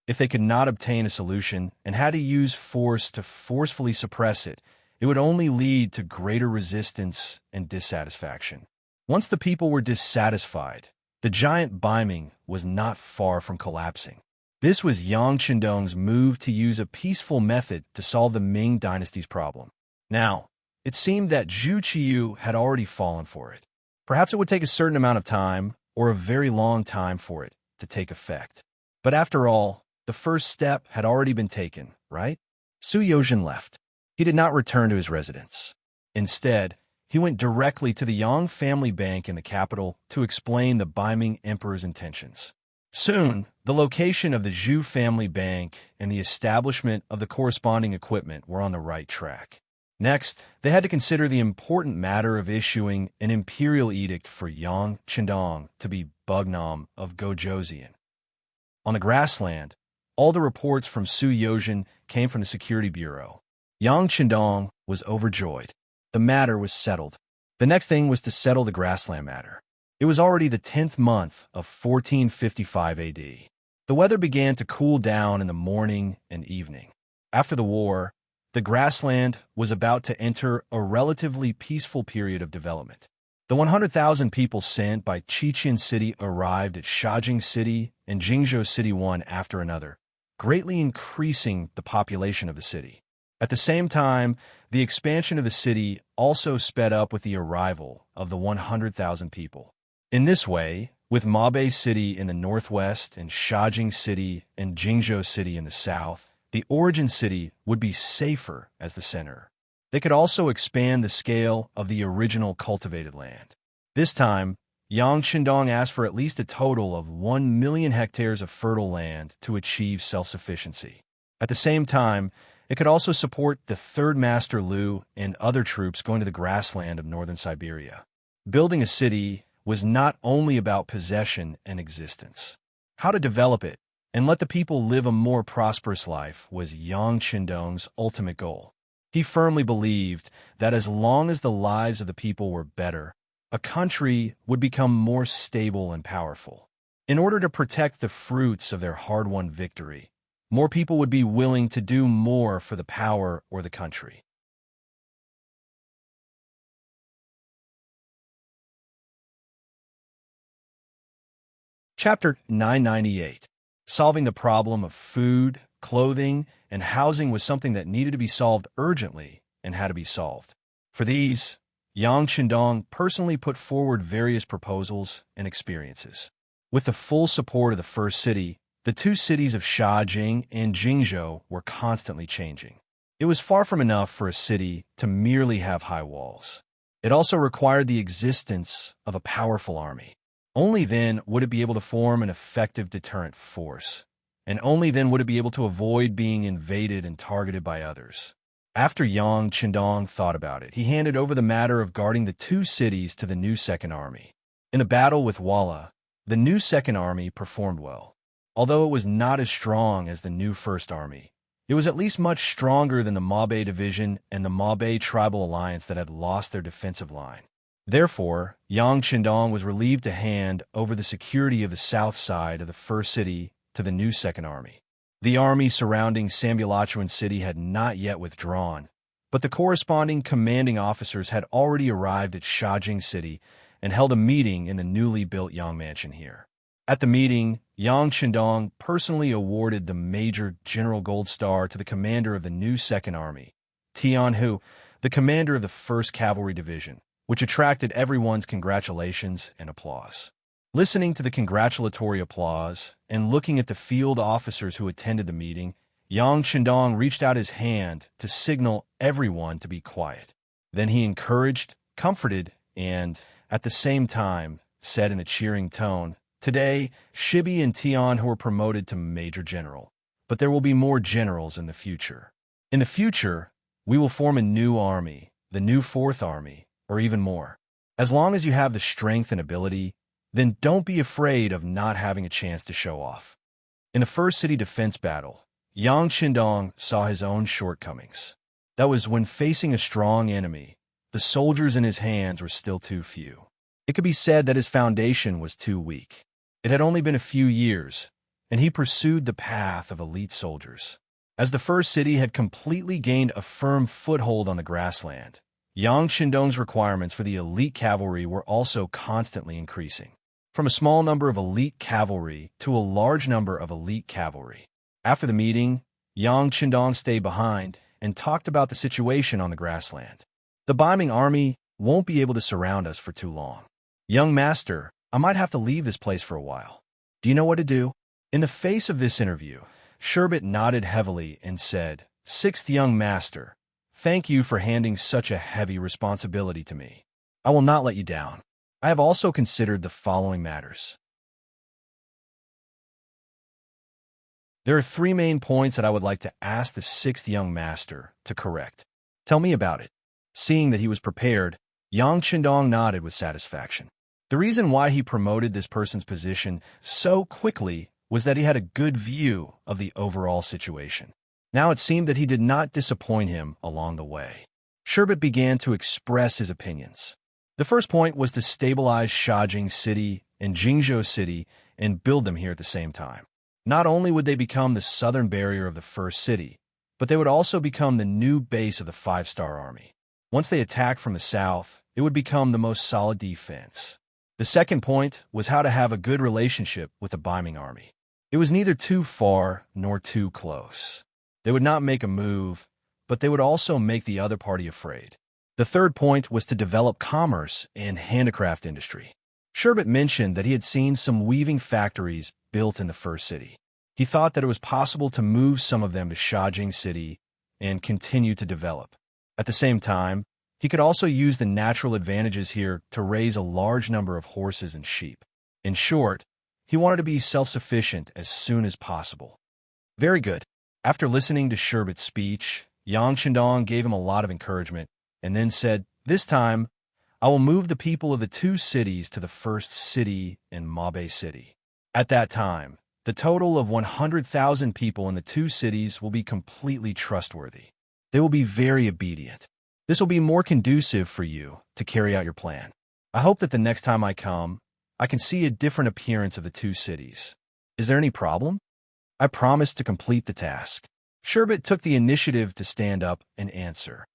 If they could not obtain a solution and had to use force to forcefully suppress it, it would only lead to greater resistance and dissatisfaction. Once the people were dissatisfied, the giant Baiming was not far from collapsing. This was Yang Qindong's move to use a peaceful method to solve the Ming Dynasty's problem. Now, it seemed that Zhu Qiyu had already fallen for it. Perhaps it would take a certain amount of time, or a very long time for it to take effect. But after all, the first step had already been taken, right? Su Yozhin left. He did not return to his residence. Instead, he went directly to the Yang family bank in the capital to explain the Baiming emperor's intentions. Soon, the location of the Zhu family bank and the establishment of the corresponding equipment were on the right track. Next, they had to consider the important matter of issuing an imperial edict for Yang Qindong to be Bugnam of Gojoseon. On the grassland, all the reports from Su Yozhin came from the Security Bureau. Yang Qindong was overjoyed. The matter was settled. The next thing was to settle the grassland matter. It was already the 10th month of 1455 AD. The weather began to cool down in the morning and evening. After the war, the grassland was about to enter a relatively peaceful period of development. The 100,000 people sent by Chichen City arrived at Shajing City and Jingzhou City one after another, greatly increasing the population of the city. At the same time, the expansion of the city also sped up with the arrival of the 100,000 people. In this way, with Mabe City in the northwest and Shajing City and Jingzhou City in the south, the origin city would be safer as the center. They could also expand the scale of the original cultivated land. This time, Yang Qindong asked for at least a total of 1 million hectares of fertile land to achieve self-sufficiency. At the same time, it could also support the Third Master Liu and other troops going to the grassland of northern Siberia. Building a city was not only about possession and existence. How to develop it and let the people live a more prosperous life was Yang Qindong's ultimate goal. He firmly believed that as long as the lives of the people were better, a country would become more stable and powerful. In order to protect the fruits of their hard-won victory, more people would be willing to do more for the power or the country. Chapter 998. Solving the problem of food, clothing, and housing was something that needed to be solved urgently and had to be solved. For these, Yang Qindong personally put forward various proposals and experiences. With the full support of the first city, the two cities of Shajing and Jingzhou were constantly changing. It was far from enough for a city to merely have high walls. It also required the existence of a powerful army. Only then would it be able to form an effective deterrent force, and only then would it be able to avoid being invaded and targeted by others. After Yang Qindong thought about it, he handed over the matter of guarding the two cities to the new Second Army. In the battle with Walla, the new Second Army performed well. Although it was not as strong as the new First Army, it was at least much stronger than the Mabe Division and the Mabe Tribal Alliance that had lost their defensive line. Therefore, Yang Qindong was relieved to hand over the security of the south side of the first city to the new Second Army. The army surrounding Sambulachuan City had not yet withdrawn, but the corresponding commanding officers had already arrived at Shajing City and held a meeting in the newly built Yang Mansion here. At the meeting, Yang Qindong personally awarded the Major General Gold Star to the commander of the new Second Army, Tian Hu, the commander of the 1st Cavalry Division, which attracted everyone's congratulations and applause. Listening to the congratulatory applause and looking at the field officers who attended the meeting, Yang Qindong reached out his hand to signal everyone to be quiet. Then he encouraged, comforted, and, at the same time, said in a cheering tone, "Today, Shibi and Tian were promoted to Major General, but there will be more generals in the future. In the future, we will form a new army, the new 4th Army, or even more. As long as you have the strength and ability, then don't be afraid of not having a chance to show off." In the first city defense battle, Yang Qindong saw his own shortcomings. That was when facing a strong enemy, the soldiers in his hands were still too few. It could be said that his foundation was too weak. It had only been a few years, and he pursued the path of elite soldiers. As the first city had completely gained a firm foothold on the grassland, Yang Qindong's requirements for the elite cavalry were also constantly increasing, from a small number of elite cavalry to a large number of elite cavalry. After the meeting, Yang Qindong stayed behind and talked about the situation on the grassland. "The Beiming army won't be able to surround us for too long. Young master, I might have to leave this place for a while. Do you know what to do?" In the face of this interview, Sherbet nodded heavily and said, "Sixth young master, thank you for handing such a heavy responsibility to me. I will not let you down. I have also considered the following matters. There are 3 main points that I would like to ask the 6th young master to correct. Tell me about it." Seeing that he was prepared, Yang Qindong nodded with satisfaction. The reason why he promoted this person's position so quickly was that he had a good view of the overall situation. Now it seemed that he did not disappoint him along the way. Sherbet began to express his opinions. The first point was to stabilize Shajing City and Jingzhou City and build them here at the same time. Not only would they become the southern barrier of the first city, but they would also become the new base of the five-star army. Once they attacked from the south, it would become the most solid defense. The second point was how to have a good relationship with the bombing army. It was neither too far nor too close. They would not make a move, but they would also make the other party afraid. The third point was to develop commerce and handicraft industry. Sherbet mentioned that he had seen some weaving factories built in the first city. He thought that it was possible to move some of them to Shajing City and continue to develop. At the same time, he could also use the natural advantages here to raise a large number of horses and sheep. In short, he wanted to be self-sufficient as soon as possible. Very good. After listening to Sherbet's speech, Yang Chendong gave him a lot of encouragement and then said, "This time, I will move the people of the two cities to the first city in Mabe City. At that time, the total of 100,000 people in the two cities will be completely trustworthy. They will be very obedient. This will be more conducive for you to carry out your plan. I hope that the next time I come, I can see a different appearance of the two cities. Is there any problem?" I promise to complete the task. Sherbet took the initiative to stand up and answer.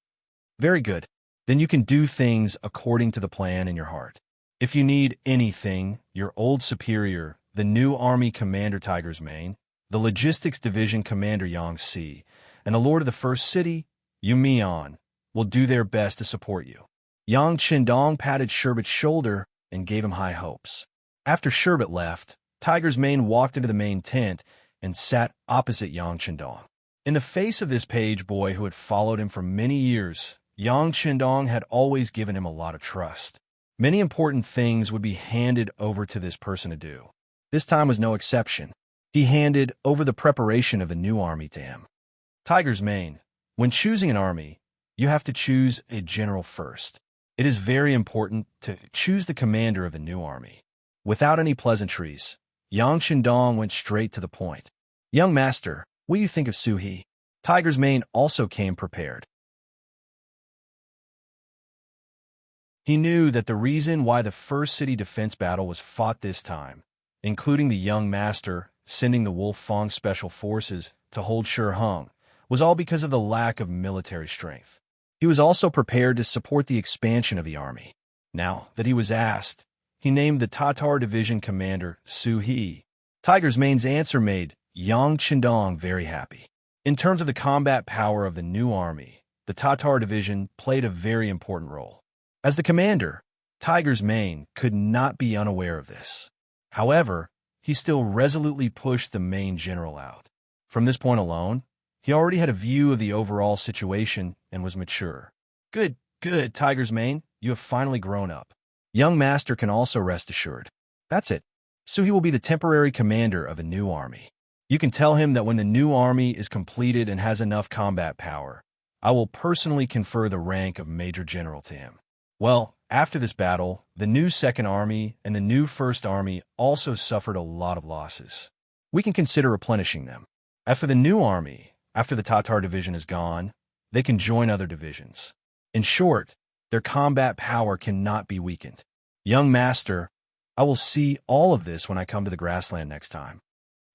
Very good. Then you can do things according to the plan in your heart. If you need anything, your old superior, the new army commander Tiger's Mane, the logistics division commander Yang Si, and the lord of the first city, Yu Mian, will do their best to support you. Yang Chendong patted Sherbet's shoulder and gave him high hopes. After Sherbet left, Tiger's Mane walked into the main tent and sat opposite Yang Chendong. In the face of this page boy who had followed him for many years, Yang Chendong had always given him a lot of trust. Many important things would be handed over to this person to do. This time was no exception. He handed over the preparation of the new army to him. Tiger's Mane, when choosing an army, you have to choose a general first. It is very important to choose the commander of the new army. Without any pleasantries, Yang Chendong went straight to the point. "Young master, what do you think of Suhi?" Tiger's Mane also came prepared. He knew that the reason why the first city defense battle was fought this time, including the young master sending the Wolf Fong special forces to hold Shiheng, was all because of the lack of military strength. He was also prepared to support the expansion of the army. Now that he was asked, he named the Tatar division commander Su He. Tiger's Mane's answer made Yang Chendong very happy. In terms of the combat power of the new army, the Tatar division played a very important role. As the commander, Tiger's Mane could not be unaware of this. However, he still resolutely pushed the main general out. From this point alone, he already had a view of the overall situation and was mature. Good, Tiger's Mane, you have finally grown up. Young master can also rest assured. That's it. So he will be the temporary commander of a new army. You can tell him that when the new army is completed and has enough combat power, I will personally confer the rank of Major General to him. Well, after this battle, the new Second Army and the new First Army also suffered a lot of losses. We can consider replenishing them. As for the new army, after the Tatar division is gone, they can join other divisions. In short, their combat power cannot be weakened. Young master, I will see all of this when I come to the grassland next time.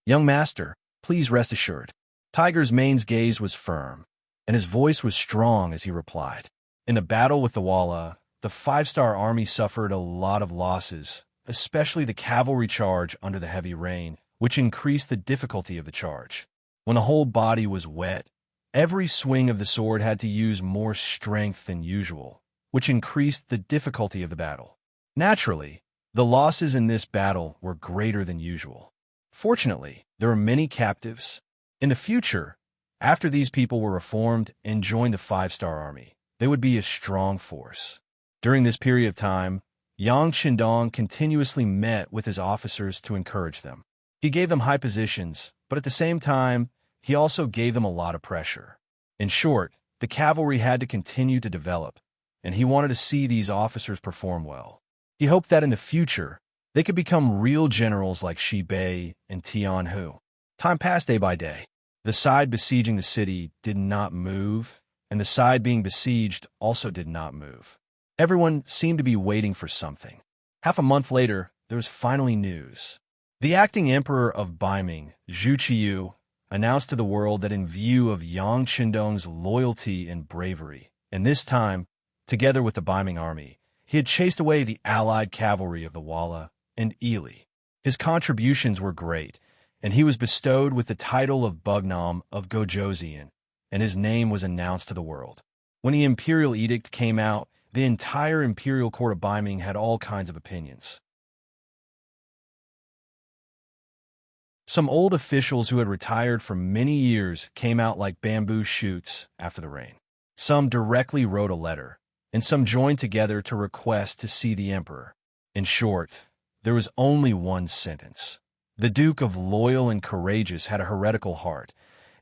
Young master, please rest assured. Tiger's Mane's gaze was firm, and his voice was strong as he replied. In the battle with the Walla, the five-star army suffered a lot of losses, especially the cavalry charge under the heavy rain, which increased the difficulty of the charge. When the whole body was wet, every swing of the sword had to use more strength than usual, which increased the difficulty of the battle. Naturally, the losses in this battle were greater than usual. Fortunately, there were many captives. In the future, after these people were reformed and joined the five-star army, they would be a strong force. During this period of time, Yang Chendong continuously met with his officers to encourage them. He gave them high positions, but at the same time, he also gave them a lot of pressure. In short, the cavalry had to continue to develop, and he wanted to see these officers perform well. He hoped that in the future, they could become real generals like Shi Bei and Tian Hu. Time passed day by day. The side besieging the city did not move, and the side being besieged also did not move. Everyone seemed to be waiting for something. Half a month later, there was finally news. The acting emperor of Baiming, Zhu Qiyu, announced to the world that in view of Yang Qindong's loyalty and bravery, and this time, together with the Beiming army, he had chased away the allied cavalry of the Walla and Ili. His contributions were great, and he was bestowed with the title of Bugnam of Gojoseon, and his name was announced to the world. When the imperial edict came out, the entire imperial court of Beiming had all kinds of opinions. Some old officials who had retired for many years came out like bamboo shoots after the rain. Some directly wrote a letter, and some joined together to request to see the emperor. In short, there was only one sentence. The Duke of Loyal and Courageous had a heretical heart,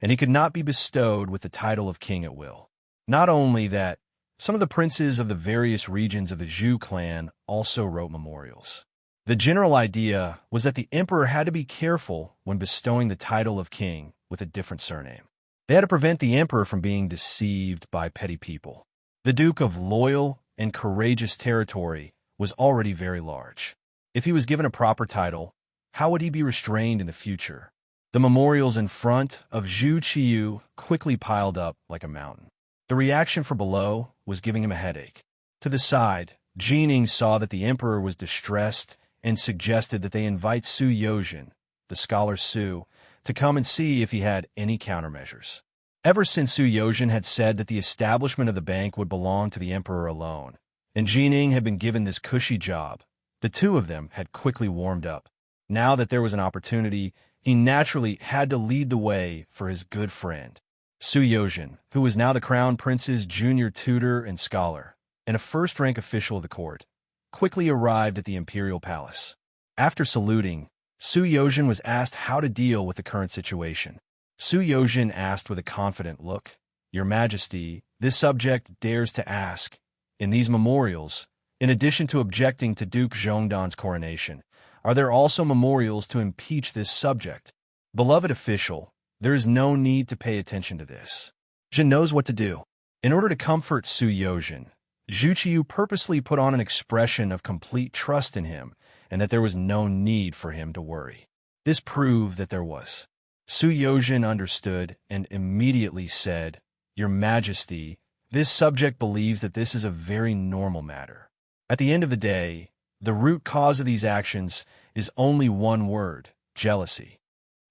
and he could not be bestowed with the title of king at will. Not only that, some of the princes of the various regions of the Zhou clan also wrote memorials. The general idea was that the emperor had to be careful when bestowing the title of king with a different surname. They had to prevent the emperor from being deceived by petty people. The Duke of Loyal and Courageous territory was already very large. If he was given a proper title, how would he be restrained in the future? The memorials in front of Zhu Qiyu quickly piled up like a mountain. The reaction from below was giving him a headache. To the side, Jining saw that the emperor was distressed and suggested that they invite Su Yozhen, the scholar Su, to come and see if he had any countermeasures. Ever since Su Yozhen had said that the establishment of the bank would belong to the emperor alone, and Jining had been given this cushy job, the two of them had quickly warmed up. Now that there was an opportunity, he naturally had to lead the way for his good friend. Su Yozhen, who was now the crown prince's junior tutor and scholar, and a first-rank official of the court, quickly arrived at the imperial palace. After saluting, Su Yozhen was asked how to deal with the current situation. Su Yozhen asked with a confident look, "Your Majesty, this subject dares to ask, in these memorials, in addition to objecting to Duke Zhongdan's coronation, are there also memorials to impeach this subject? Beloved official, there is no need to pay attention to this. Jin knows what to do." In order to comfort Su Yozhen, Zhu Qiyu purposely put on an expression of complete trust in him and that there was no need for him to worry. This proved that there was. Su Yozhen understood and immediately said, "Your Majesty, this subject believes that this is a very normal matter. At the end of the day, the root cause of these actions is only one word: jealousy."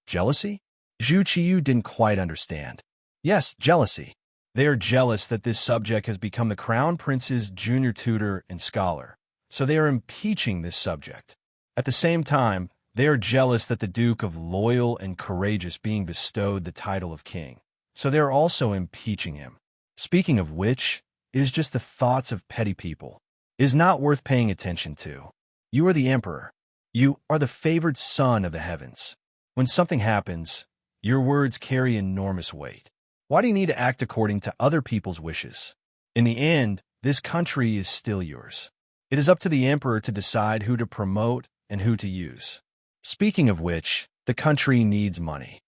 Jealousy? Zhu Qiyu didn't quite understand. Yes, jealousy. They are jealous that this subject has become the crown prince's junior tutor and scholar, so they are impeaching this subject. At the same time, they are jealous that the Duke of Loyal and Courageous being bestowed the title of king, so they are also impeaching him. Speaking of which, it is just the thoughts of petty people. It is not worth paying attention to. You are the emperor. You are the favored son of the heavens. When something happens, your words carry enormous weight. Why do you need to act according to other people's wishes? In the end, this country is still yours. It is up to the emperor to decide who to promote and who to use. Speaking of which, the country needs money.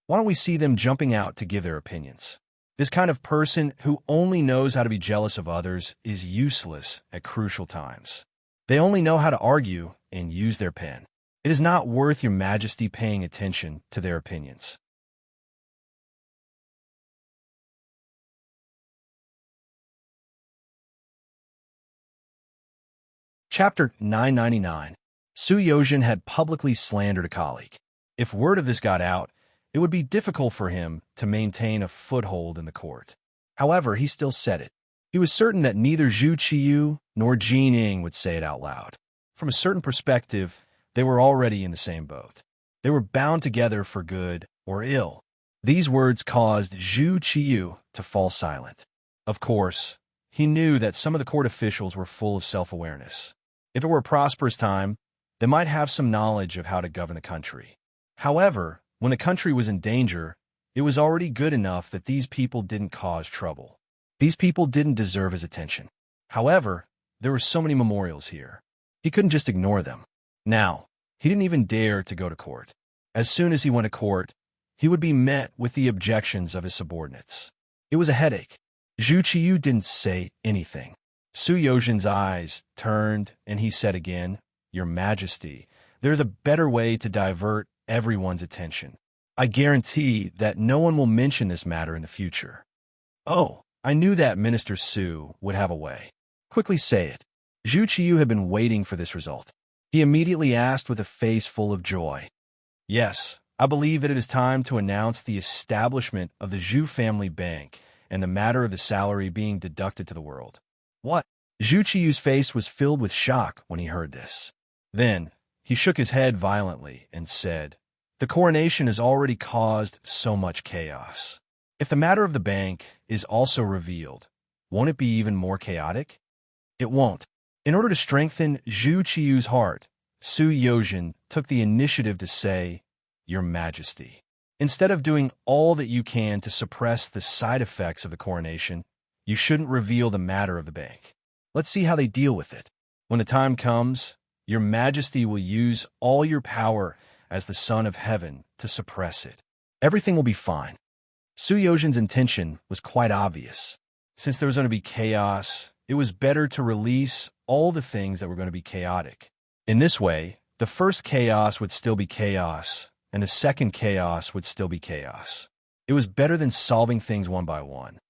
Why don't we see them jumping out to give their opinions? This kind of person who only knows how to be jealous of others is useless at crucial times. They only know how to argue and use their pen. It is not worth your Majesty paying attention to their opinions. Chapter 999. Su Yozhen had publicly slandered a colleague. If word of this got out, it would be difficult for him to maintain a foothold in the court. However, he still said it. He was certain that neither Zhu Qiyu nor Jining would say it out loud. From a certain perspective, they were already in the same boat. They were bound together for good or ill. These words caused Zhu Qiyu to fall silent. Of course, he knew that some of the court officials were full of self-awareness. If it were a prosperous time, they might have some knowledge of how to govern the country. However, when the country was in danger, it was already good enough that these people didn't cause trouble. These people didn't deserve his attention. However, there were so many memorials here. He couldn't just ignore them. Now, he didn't even dare to go to court. As soon as he went to court, he would be met with the objections of his subordinates. It was a headache. Zhu Qiyu didn't say anything. Su Yozhen's eyes turned, and he said again, "Your Majesty, There's a better way to divert everyone's attention. I guarantee that no one will mention this matter in the future. Oh, I knew that Minister Su would have a way. Quickly say it. Zhu Qiyu had been waiting for this result. He immediately asked with a face full of joy. Yes, I believe that it is time to announce the establishment of the Zhu family bank and the matter of the salary being deducted to the world. What? Zhu Qiyu's face was filled with shock when he heard this. Then, he shook his head violently and said, "The coronation has already caused so much chaos. If the matter of the bank is also revealed, won't it be even more chaotic?" It won't. In order to strengthen Zhu Qiyu's heart, Su Yozhen took the initiative to say, "Your Majesty, instead of doing all that you can to suppress the side effects of the coronation, you shouldn't reveal the matter of the bank. Let's see how they deal with it. When the time comes, Your Majesty will use all your power as the Son of Heaven to suppress it. Everything will be fine." Su Yozhen's intention was quite obvious. Since there was going to be chaos, it was better to release all the things that were going to be chaotic. In this way, the first chaos would still be chaos, and the second chaos would still be chaos. It was better than solving things one by one.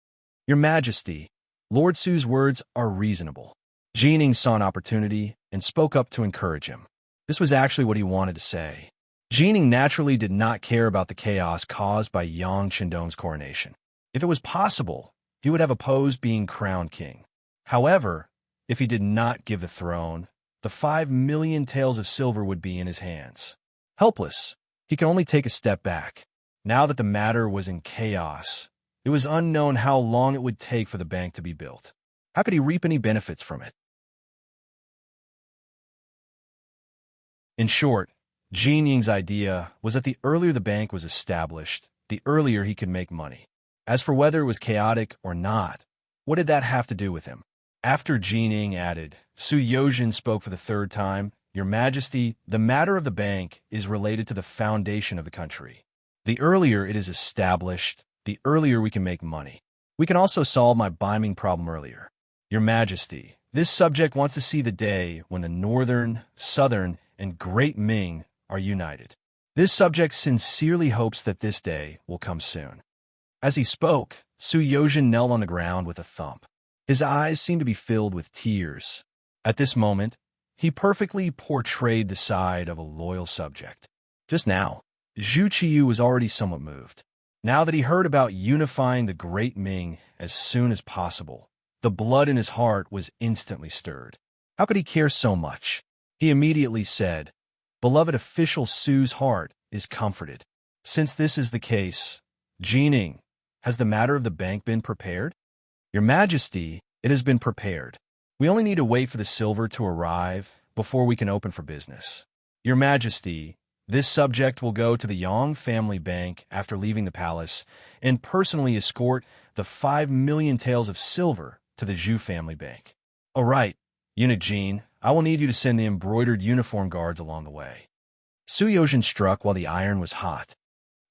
"Your Majesty, Lord Su's words are reasonable." Jining saw an opportunity and spoke up to encourage him. This was actually what he wanted to say. Jining naturally did not care about the chaos caused by Yang Chendong's coronation. If it was possible, he would have opposed being crowned king. However, if he did not give the throne, the 5 million taels of silver would be in his hands. Helpless, he could only take a step back. Now that the matter was in chaos, it was unknown how long it would take for the bank to be built. How could he reap any benefits from it? In short, Jin Ying's idea was that the earlier the bank was established, the earlier he could make money. As for whether it was chaotic or not, what did that have to do with him? After Jin Ying added, Su Yozhen spoke for the third time, "Your Majesty, the matter of the bank is related to the foundation of the country. The earlier it is established, the earlier we can make money. We can also solve my biming problem earlier. Your Majesty, this subject wants to see the day when the Northern, Southern, and Great Ming are united. This subject sincerely hopes that this day will come soon." As he spoke, Su Yozhen knelt on the ground with a thump. His eyes seemed to be filled with tears. At this moment, he perfectly portrayed the side of a loyal subject. Just now, Zhu Qiyu was already somewhat moved. Now that he heard about unifying the Great Ming as soon as possible, the blood in his heart was instantly stirred. How could he care so much? He immediately said, "Beloved official Su's heart is comforted. Since this is the case, Jining, has the matter of the bank been prepared?" "Your Majesty, it has been prepared. We only need to wait for the silver to arrive before we can open for business. Your Majesty, this subject will go to the Yang family bank after leaving the palace and personally escort the 5 million taels of silver to the Zhu family bank." "All right, Eunuch Jin, I will need you to send the embroidered uniform guards along the way." Su Yozhen struck while the iron was hot.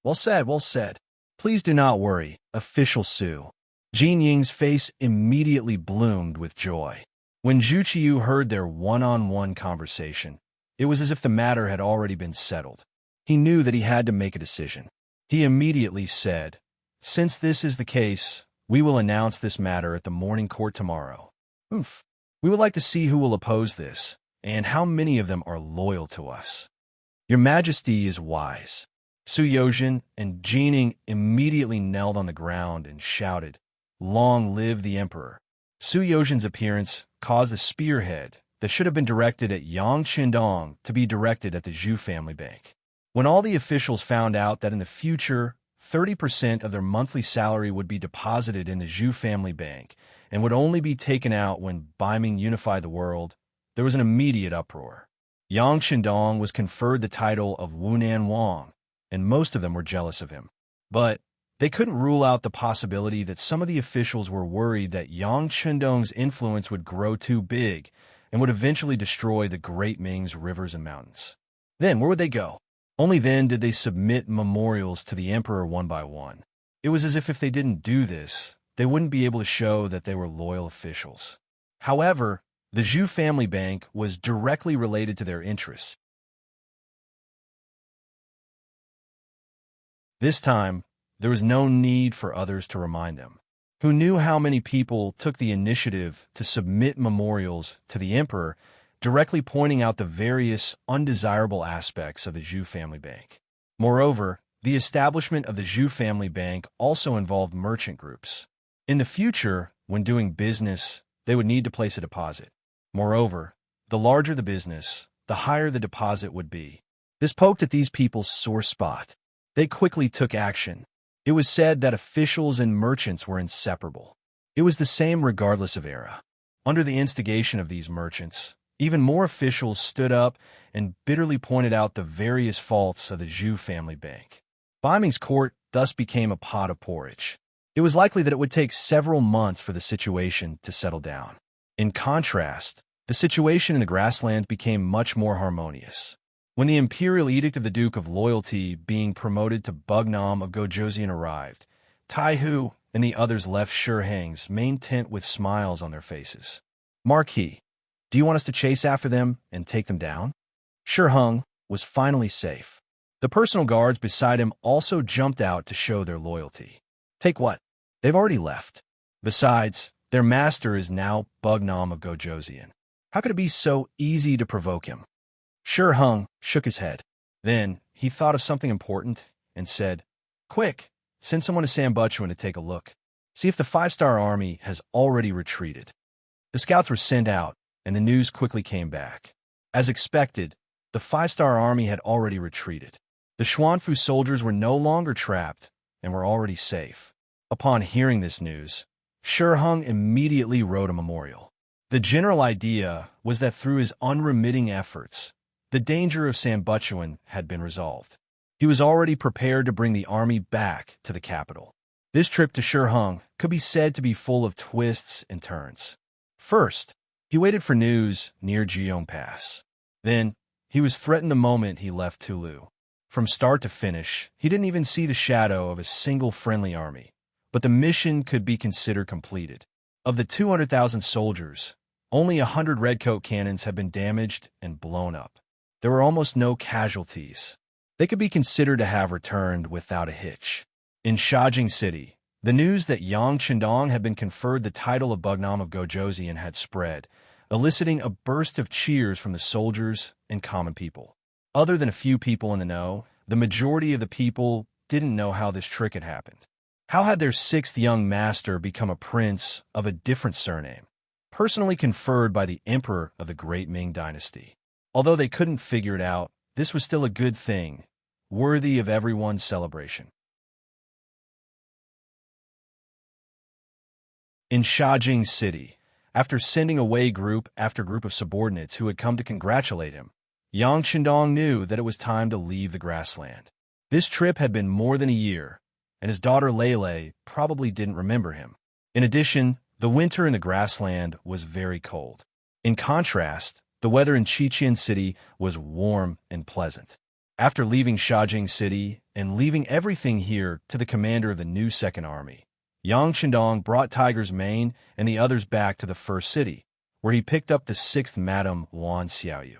Well said, well said. Please do not worry, official Su." Jin Ying's face immediately bloomed with joy. When Zhu Qiyu heard their one-on-one conversation, it was as if the matter had already been settled. He knew that he had to make a decision. He immediately said, "Since this is the case, we will announce this matter at the morning court tomorrow. We would like to see who will oppose this, and how many of them are loyal to us." "Your Majesty is wise." Su Yozhen and Jining immediately knelt on the ground and shouted, "Long live the Emperor." Su Yozhen's appearance caused the spearhead that should have been directed at Yang Chendong to be directed at the Zhu family bank. When all the officials found out that in the future, 30% of their monthly salary would be deposited in the Zhu family bank and would only be taken out when Biming unified the world, there was an immediate uproar. Yang Chendong was conferred the title of Wunan Wang, and most of them were jealous of him. But they couldn't rule out the possibility that some of the officials were worried that Yang Chendong's influence would grow too big and would eventually destroy the Great Ming's rivers and mountains. Then where would they go? Only then did they submit memorials to the emperor one by one. It was as if they didn't do this, they wouldn't be able to show that they were loyal officials. However, the Zhu family bank was directly related to their interests, This time, there was no need for others to remind them. Who knew how many people took the initiative to submit memorials to the emperor, directly pointing out the various undesirable aspects of the Zhou family bank. Moreover, the establishment of the Zhou family bank also involved merchant groups. In the future, when doing business, they would need to place a deposit. Moreover, the larger the business, the higher the deposit would be. This poked at these people's sore spot. They quickly took action. It was said that officials and merchants were inseparable. It was the same regardless of era. Under the instigation of these merchants, even more officials stood up and bitterly pointed out the various faults of the Zhou family bank. Biming's court thus became a pot of porridge. It was likely that it would take several months for the situation to settle down. In contrast, the situation in the grassland became much more harmonious. When the imperial edict of the Duke of Loyalty being promoted to Bugnam of Gojoseon arrived, Taihu and the others left Shiheng's main tent with smiles on their faces. "Marquis, do you want us to chase after them and take them down?" Shiheng was finally safe. The personal guards beside him also jumped out to show their loyalty. Take what? They've already left. Besides, their master is now Bugnam of Gojoseon. How could it be so easy to provoke him? Shiheng shook his head. Then he thought of something important and said, "Quick, send someone to Sambuchuan to take a look. See if the 5-star army has already retreated." The scouts were sent out, and the news quickly came back. As expected, the 5-star army had already retreated. The Xuanfu soldiers were no longer trapped and were already safe. Upon hearing this news, Shiheng immediately wrote a memorial. The general idea was that through his unremitting efforts, the danger of Sambuchuan had been resolved. He was already prepared to bring the army back to the capital. This trip to Shiheng could be said to be full of twists and turns. First, he waited for news near Jiong Pass. Then, he was threatened the moment he left Tulu. From start to finish, he didn't even see the shadow of a single friendly army, but the mission could be considered completed. Of the 200,000 soldiers, only 100 redcoat cannons had been damaged and blown up. There were almost no casualties. They could be considered to have returned without a hitch. In Shajing City, the news that Yang Chendong had been conferred the title of Bugnam of Gojoseon had spread, eliciting a burst of cheers from the soldiers and common people. Other than a few people in the know, the majority of the people didn't know how this trick had happened. How had their 6th young master become a prince of a different surname, personally conferred by the emperor of the Great Ming Dynasty? Although they couldn't figure it out, this was still a good thing, worthy of everyone's celebration. In Shajing City, after sending away group after group of subordinates who had come to congratulate him, Yang Chendong knew that it was time to leave the grassland. This trip had been more than a year, and his daughter Lele probably didn't remember him. In addition, the winter in the grassland was very cold. In contrast, the weather in Qiqian City was warm and pleasant. After leaving Shajing City and leaving everything here to the commander of the new 2nd Army, Yang Chendong brought Tiger's Mane and the others back to the 1st city, where he picked up the 6th Madam Wan Xiaoyu.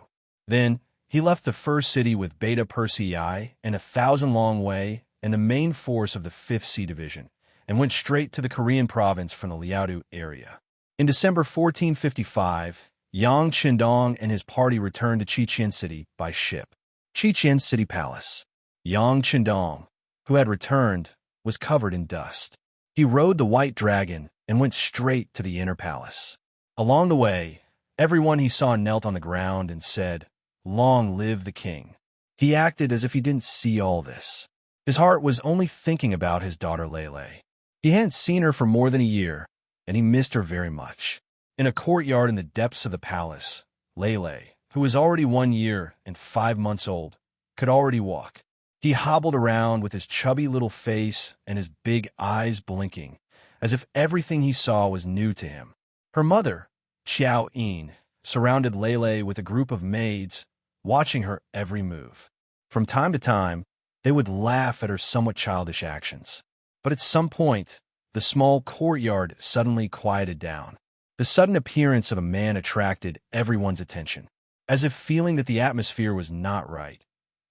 Then, he left the 1st city with Beta Persei and 1,000 Long Wei and the main force of the 5th Sea Division, and went straight to the Korean province from the Liaodu area. In December 1455, Yang Chendong and his party returned to Qiqian City by ship. Qiqian City Palace. Yang Chendong, who had returned, was covered in dust. He rode the white dragon and went straight to the inner palace. Along the way, everyone he saw knelt on the ground and said, "Long live the king." He acted as if he didn't see all this. His heart was only thinking about his daughter Lele. He hadn't seen her for more than a year, and he missed her very much. In a courtyard in the depths of the palace, Lele, who was already 1 year and 5 months old, could already walk. He hobbled around with his chubby little face and his big eyes blinking, as if everything he saw was new to him. Her mother, Xiao Yin, surrounded Lele with a group of maids, watching her every move. From time to time, they would laugh at her somewhat childish actions. But at some point, the small courtyard suddenly quieted down. The sudden appearance of a man attracted everyone's attention. As if feeling that the atmosphere was not right,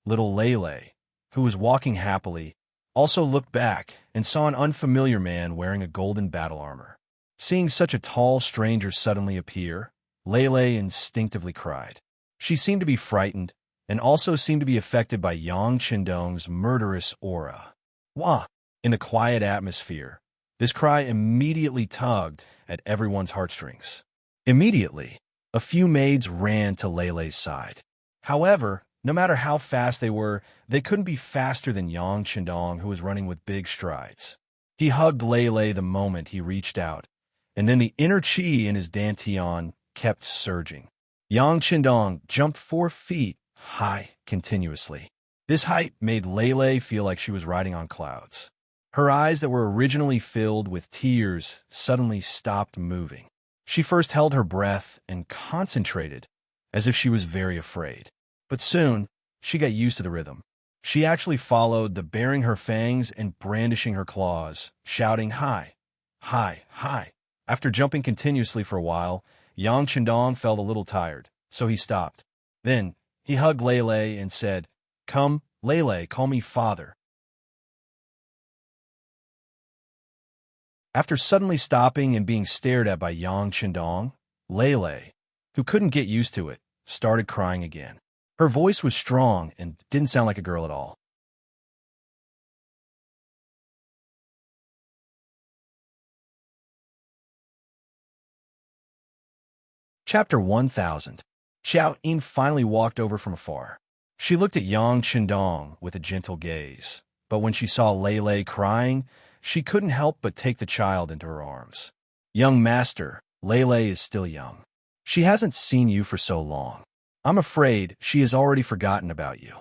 little Lele, who was walking happily, also looked back and saw an unfamiliar man wearing a golden battle armor. Seeing such a tall stranger suddenly appear, Lele instinctively cried. She seemed to be frightened, and also seemed to be affected by Yang Qindong's murderous aura. Wah! In the quiet atmosphere, this cry immediately tugged at everyone's heartstrings. Immediately, a few maids ran to Lele's side. However, no matter how fast they couldn't be faster than Yang Qindong, who was running with big strides. He hugged Lele the moment he reached out, and then the inner chi in his dantian kept surging. Yang Qindong jumped 4 feet high continuously. This height made Lele feel like she was riding on clouds. Her eyes that were originally filled with tears suddenly stopped moving. She first held her breath and concentrated, as if she was very afraid. But soon, she got used to the rhythm. She actually followed the baring her fangs and brandishing her claws, shouting, "Hi! Hi! Hi!" After jumping continuously for a while, Yang Qindong felt a little tired, so he stopped. Then, he hugged Lele and said, "Come, Lele, call me father." After suddenly stopping and being stared at by Yang Qindong, Lele, who couldn't get used to it, started crying again. Her voice was strong and didn't sound like a girl at all. Chapter 1000. Xiao Yin finally walked over from afar. She looked at Yang Qindong with a gentle gaze, but when she saw Lele crying, she couldn't help but take the child into her arms. "Young master, Lele is still young. She hasn't seen you for so long. I'm afraid she has already forgotten about you."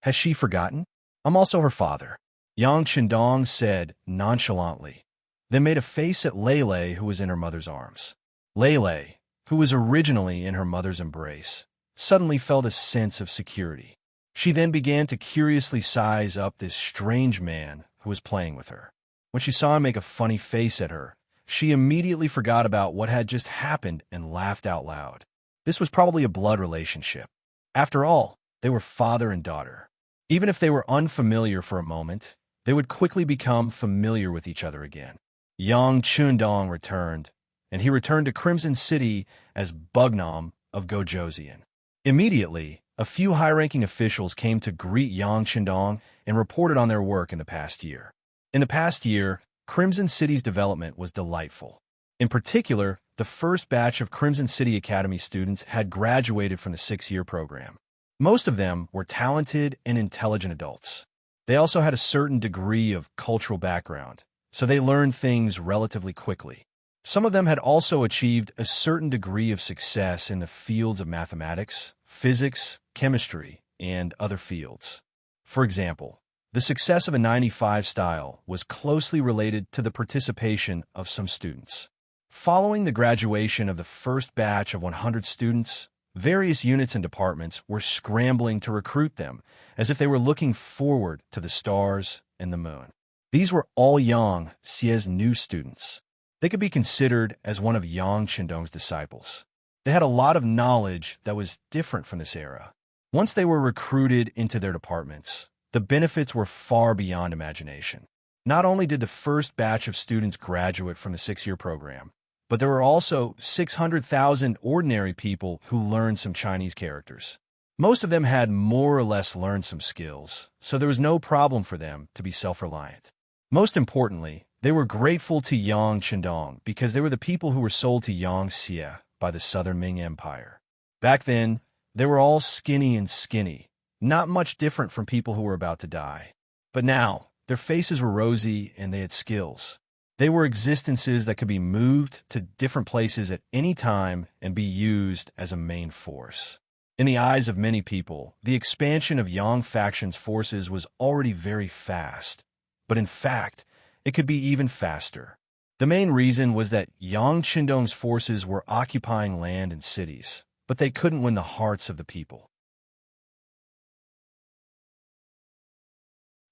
"Has she forgotten? I'm also her father," Yang Qindong said nonchalantly, then made a face at Lele, who was in her mother's arms. Lele, who was originally in her mother's embrace, suddenly felt a sense of security. She then began to curiously size up this strange man who was playing with her. When she saw him make a funny face at her, she immediately forgot about what had just happened and laughed out loud. This was probably a blood relationship. After all, they were father and daughter. Even if they were unfamiliar for a moment, they would quickly become familiar with each other again. Yang Qindong returned, and he returned to Crimson City as Bugnam of Gojoseon. Immediately, a few high-ranking officials came to greet Yang Qindong and reported on their work in the past year. In the past year, Crimson City's development was delightful. In particular, the first batch of Crimson City Academy students had graduated from the 6-year program. Most of them were talented and intelligent adults. They also had a certain degree of cultural background, so they learned things relatively quickly. Some of them had also achieved a certain degree of success in the fields of mathematics, physics, chemistry, and other fields. For example, the success of a 95 style was closely related to the participation of some students. Following the graduation of the first batch of 100 students, various units and departments were scrambling to recruit them as if they were looking forward to the stars and the moon. These were all Yang Xie's new students. They could be considered as one of Yang Qindong's disciples. They had a lot of knowledge that was different from this era. Once they were recruited into their departments, the benefits were far beyond imagination. Not only did the first batch of students graduate from the 6-year program, but there were also 600,000 ordinary people who learned some Chinese characters. Most of them had more or less learned some skills, so there was no problem for them to be self-reliant. Most importantly, they were grateful to Yang Qindong because they were the people who were sold to Yang Xie by the Southern Ming Empire. Back then, they were all skinny, not much different from people who were about to die. But now, their faces were rosy and they had skills. They were existences that could be moved to different places at any time and be used as a main force. In the eyes of many people, the expansion of Yang faction's forces was already very fast. But in fact, it could be even faster. The main reason was that Yang Qindong's forces were occupying land and cities, but they couldn't win the hearts of the people.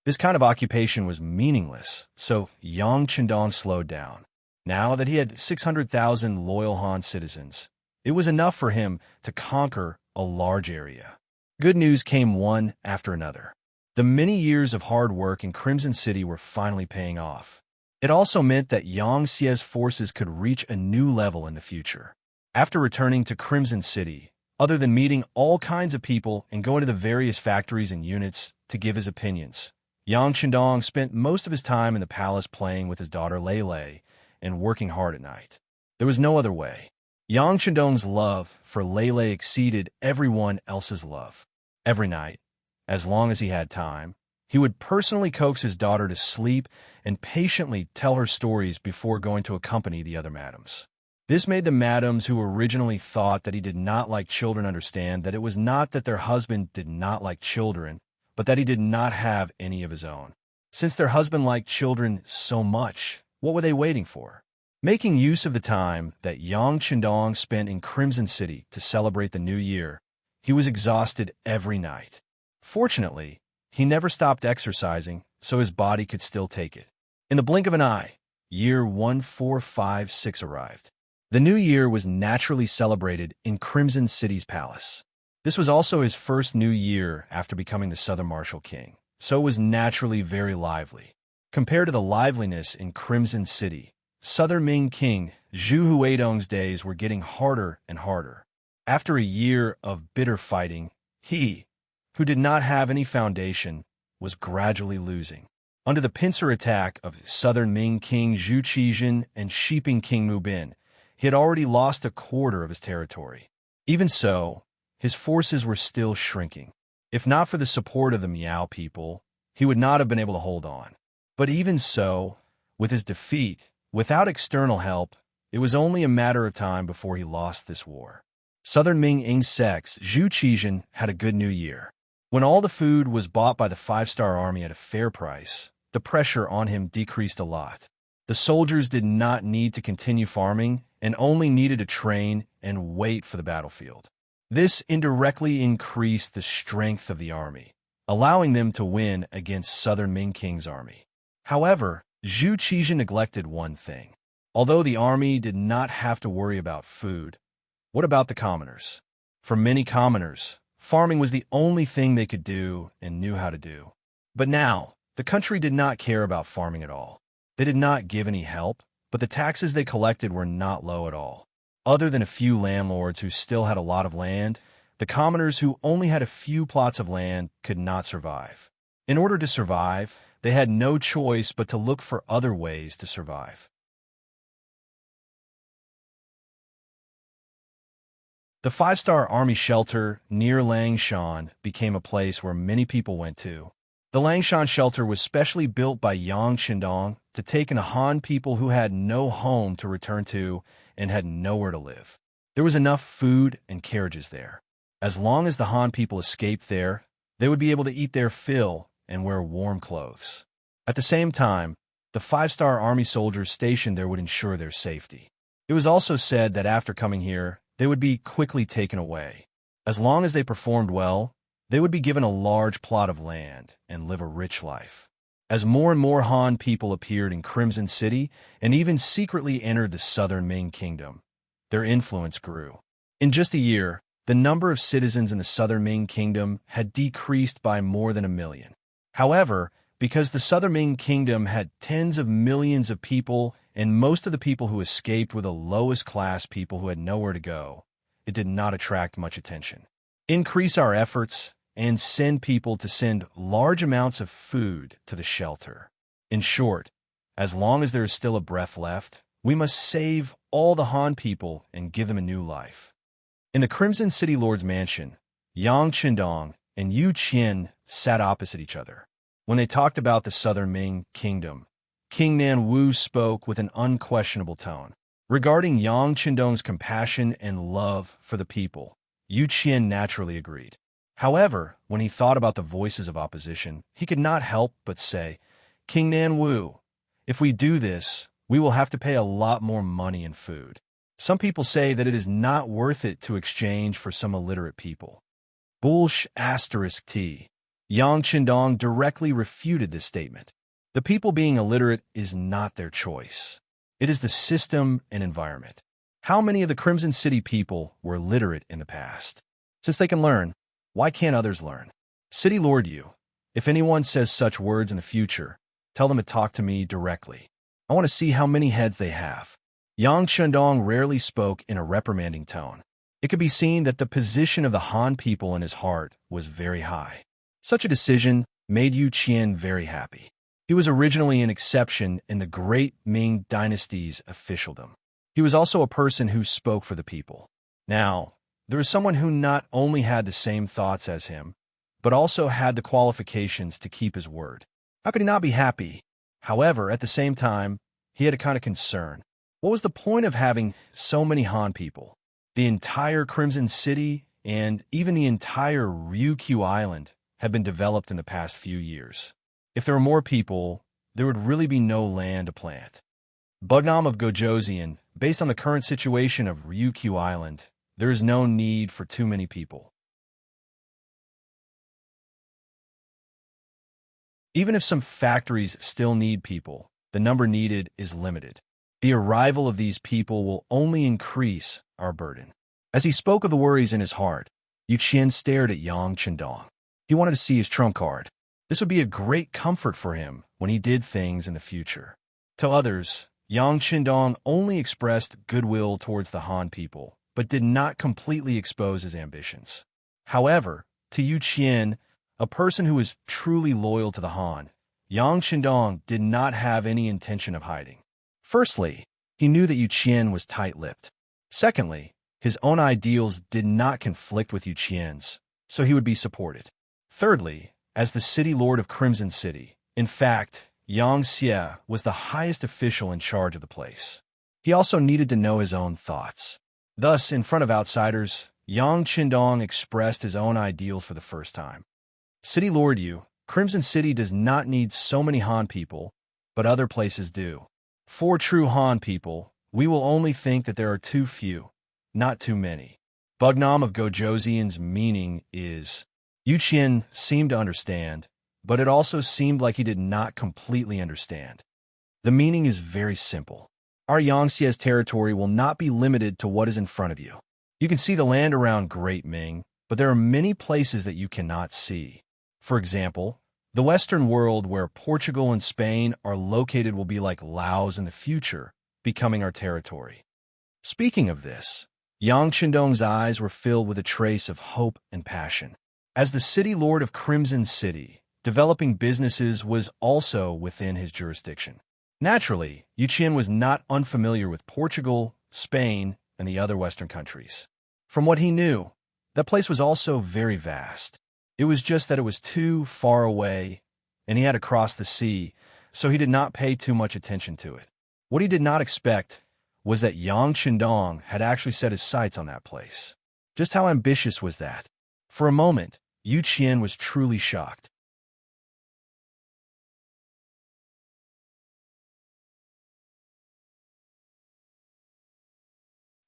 This kind of occupation was meaningless, so Yang Qindong slowed down. Now that he had 600,000 loyal Han citizens, it was enough for him to conquer a large area. Good news came one after another. The many years of hard work in Crimson City were finally paying off. It also meant that Yang Xie's forces could reach a new level in the future. After returning to Crimson City, other than meeting all kinds of people and going to the various factories and units to give his opinions, Yang Chendong spent most of his time in the palace playing with his daughter Lei and working hard at night. There was no other way. Yang Chendong's love for Lei exceeded everyone else's love. Every night, as long as he had time, he would personally coax his daughter to sleep and patiently tell her stories before going to accompany the other madams. This made the madams who originally thought that he did not like children understand that it was not that their husband did not like children, but that he did not have any of his own. Since their husband liked children so much, what were they waiting for? Making use of the time that Yang Chendong spent in Crimson City to celebrate the new year, he was exhausted every night. Fortunately, he never stopped exercising, so his body could still take it. In the blink of an eye, year 1456 arrived. The new year was naturally celebrated in Crimson City's palace. This was also his first new year after becoming the Southern Martial King, so it was naturally very lively. Compared to the liveliness in Crimson City, Southern Ming King Zhu Huidong's days were getting harder and harder. After a year of bitter fighting, he, who did not have any foundation, was gradually losing. Under the pincer attack of Southern Ming King Zhu Qizhen and Shiping King Mu Bin, he had already lost a quarter of his territory. Even so, his forces were still shrinking. If not for the support of the Miao people, he would not have been able to hold on. But even so, with his defeat, without external help, it was only a matter of time before he lost this war. Southern Ming Insects Zhu Qizhen had a good new year. When all the food was bought by the five-star army at a fair price, the pressure on him decreased a lot. The soldiers did not need to continue farming and only needed to train and wait for the battlefield. This indirectly increased the strength of the army, allowing them to win against Southern Ming King's army. However, Zhu Qizhen neglected one thing. Although the army did not have to worry about food, what about the commoners? For many commoners, farming was the only thing they could do and knew how to do. But now, the country did not care about farming at all. They did not give any help, but the taxes they collected were not low at all. Other than a few landlords who still had a lot of land, the commoners who only had a few plots of land could not survive. In order to survive, they had no choice but to look for other ways to survive. The five-star army shelter near Langshan became a place where many people went to. The Langshan shelter was specially built by Yang Chendong to take in the Han people who had no home to return to and had nowhere to live. There was enough food and carriages there. As long as the Han people escaped there, they would be able to eat their fill and wear warm clothes. At the same time, the five-star army soldiers stationed there would ensure their safety. It was also said that after coming here, they would be quickly taken away. As long as they performed well, they would be given a large plot of land and live a rich life. As more and more Han people appeared in Crimson City and even secretly entered the Southern Ming Kingdom, their influence grew. In just a year, the number of citizens in the Southern Ming Kingdom had decreased by more than 1 million. However, because the Southern Ming Kingdom had tens of millions of people and most of the people who escaped were the lowest class people who had nowhere to go, it did not attract much attention. Increase our efforts and send people to send large amounts of food to the shelter. In short, as long as there is still a breath left, we must save all the Han people and give them a new life. In the Crimson City Lord's mansion, Yang Chendong and Yu Qian sat opposite each other. When they talked about the Southern Ming Kingdom, King Nan Wu spoke with an unquestionable tone. Regarding Yang Chendong's compassion and love for the people, Yu Qian naturally agreed. However, when he thought about the voices of opposition, he could not help but say, King Nan Wu, if we do this, we will have to pay a lot more money and food. Some people say that it is not worth it to exchange for some illiterate people. T. Yang Chendong directly refuted this statement. The people being illiterate is not their choice. It is the system and environment. How many of the Crimson City people were literate in the past? Since they can learn, why can't others learn? City Lord Yu, If anyone says such words in the future, tell them to talk to me directly. I want to see how many heads they have. Yang Chendong rarely spoke in a reprimanding tone. It could be seen that the position of the Han people in his heart was very high. Such a decision made Yu Qian very happy. He was originally an exception in the great Ming dynasty's officialdom. He was also a person who spoke for the people. Now, there was someone who not only had the same thoughts as him, but also had the qualifications to keep his word. How could he not be happy? However, at the same time, he had a kind of concern. What was the point of having so many Han people? The entire Crimson City and even the entire Ryukyu Island had been developed in the past few years. If there were more people, there would really be no land to plant. Bugnam of Gojoseon, based on the current situation of Ryukyu Island, there is no need for too many people. Even if some factories still need people, the number needed is limited. The arrival of these people will only increase our burden. As he spoke of the worries in his heart, Yu Qian stared at Yang Chendong. He wanted to see his trump card. This would be a great comfort for him when he did things in the future. To others, Yang Chendong only expressed goodwill towards the Han people, but did not completely expose his ambitions. However, to Yu Qian, a person who is truly loyal to the Han, Yang Chendong did not have any intention of hiding. Firstly, he knew that Yu Qian was tight-lipped. Secondly, his own ideals did not conflict with Yu Qian's, so he would be supported. Thirdly, as the city lord of Crimson City, in fact, Yang Xie was the highest official in charge of the place. He also needed to know his own thoughts. Thus, in front of outsiders, Yang Chendong expressed his own ideals for the first time. City Lord Yu, Crimson City does not need so many Han people, but other places do. For true Han people, we will only think that there are too few, not too many. Bugnam of Gojoseon's meaning is, Yu Qian seemed to understand, but it also seemed like he did not completely understand. The meaning is very simple. Our Yangxie's territory will not be limited to what is in front of you. You can see the land around Great Ming, but there are many places that you cannot see. For example, the Western world where Portugal and Spain are located will be like Laos in the future, becoming our territory. Speaking of this, Yang Chendong's eyes were filled with a trace of hope and passion. As the city lord of Crimson City, developing businesses was also within his jurisdiction. Naturally, Yu Qian was not unfamiliar with Portugal, Spain, and the other Western countries. From what he knew, that place was also very vast. It was just that it was too far away, and he had to cross the sea, so he did not pay too much attention to it. What he did not expect was that Yang Chendong had actually set his sights on that place. Just how ambitious was that? For a moment, Yu Qian was truly shocked.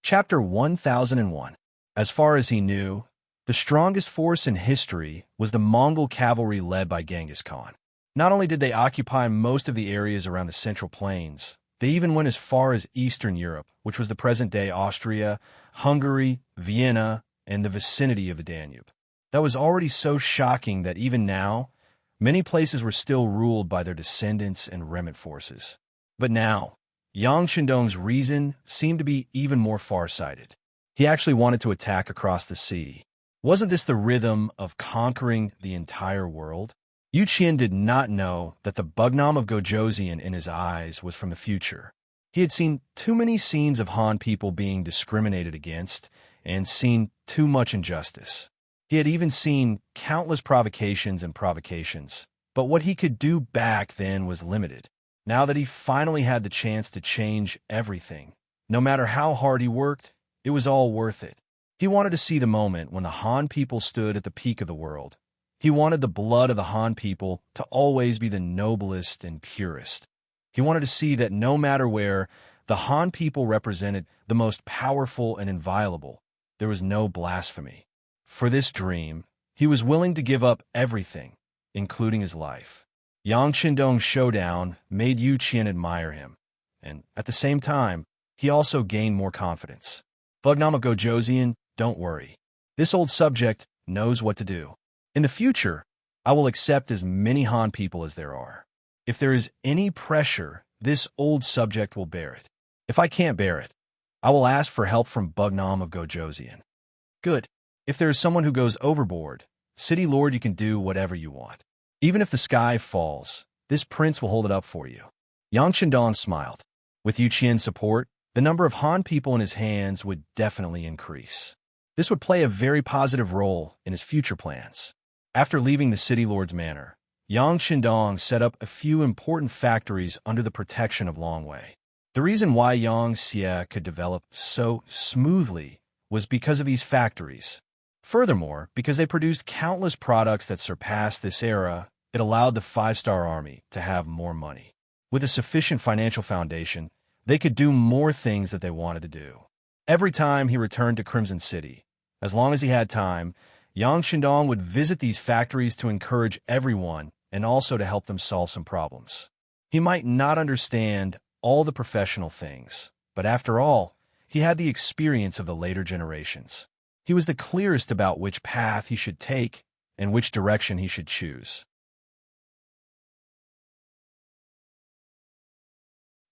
Chapter 1001. As far as he knew, the strongest force in history was the Mongol cavalry led by Genghis Khan. Not only did they occupy most of the areas around the Central Plains, they even went as far as Eastern Europe, which was the present-day Austria, Hungary, Vienna, and the vicinity of the Danube. That was already so shocking that even now, many places were still ruled by their descendants and remnant forces. But now, Yang Chendong's reason seemed to be even more far-sighted. He actually wanted to attack across the sea. Wasn't this the rhythm of conquering the entire world? Yu Qian did not know that the Bugnam of Gojoseon in his eyes was from the future. He had seen too many scenes of Han people being discriminated against and seen too much injustice. He had even seen countless provocations and provocations, but what he could do back then was limited. Now that he finally had the chance to change everything, no matter how hard he worked, it was all worth it. He wanted to see the moment when the Han people stood at the peak of the world. He wanted the blood of the Han people to always be the noblest and purest. He wanted to see that no matter where, the Han people represented the most powerful and inviolable. There was no blasphemy. For this dream, he was willing to give up everything, including his life. Yang Chendong's showdown made Yu Qian admire him, and at the same time, he also gained more confidence. Bugnam of Gojoseon, don't worry. This old subject knows what to do. In the future, I will accept as many Han people as there are. If there is any pressure, this old subject will bear it. If I can't bear it, I will ask for help from Bugnam of Gojosian. Good. If there is someone who goes overboard, City Lord, you can do whatever you want. Even if the sky falls, this prince will hold it up for you. Yang Shandong smiled. With Yu Qian's support, the number of Han people in his hands would definitely increase. This would play a very positive role in his future plans. After leaving the City Lord's manor, Yang Shandong set up a few important factories under the protection of Longwei. The reason why Yang Xie could develop so smoothly was because of these factories. Furthermore, because they produced countless products that surpassed this era, it allowed the five-star army to have more money. With a sufficient financial foundation, they could do more things that they wanted to do. Every time he returned to Crimson City, as long as he had time, Yang Shandong would visit these factories to encourage everyone and also to help them solve some problems. He might not understand all the professional things, but after all, he had the experience of the later generations. He was the clearest about which path he should take and which direction he should choose.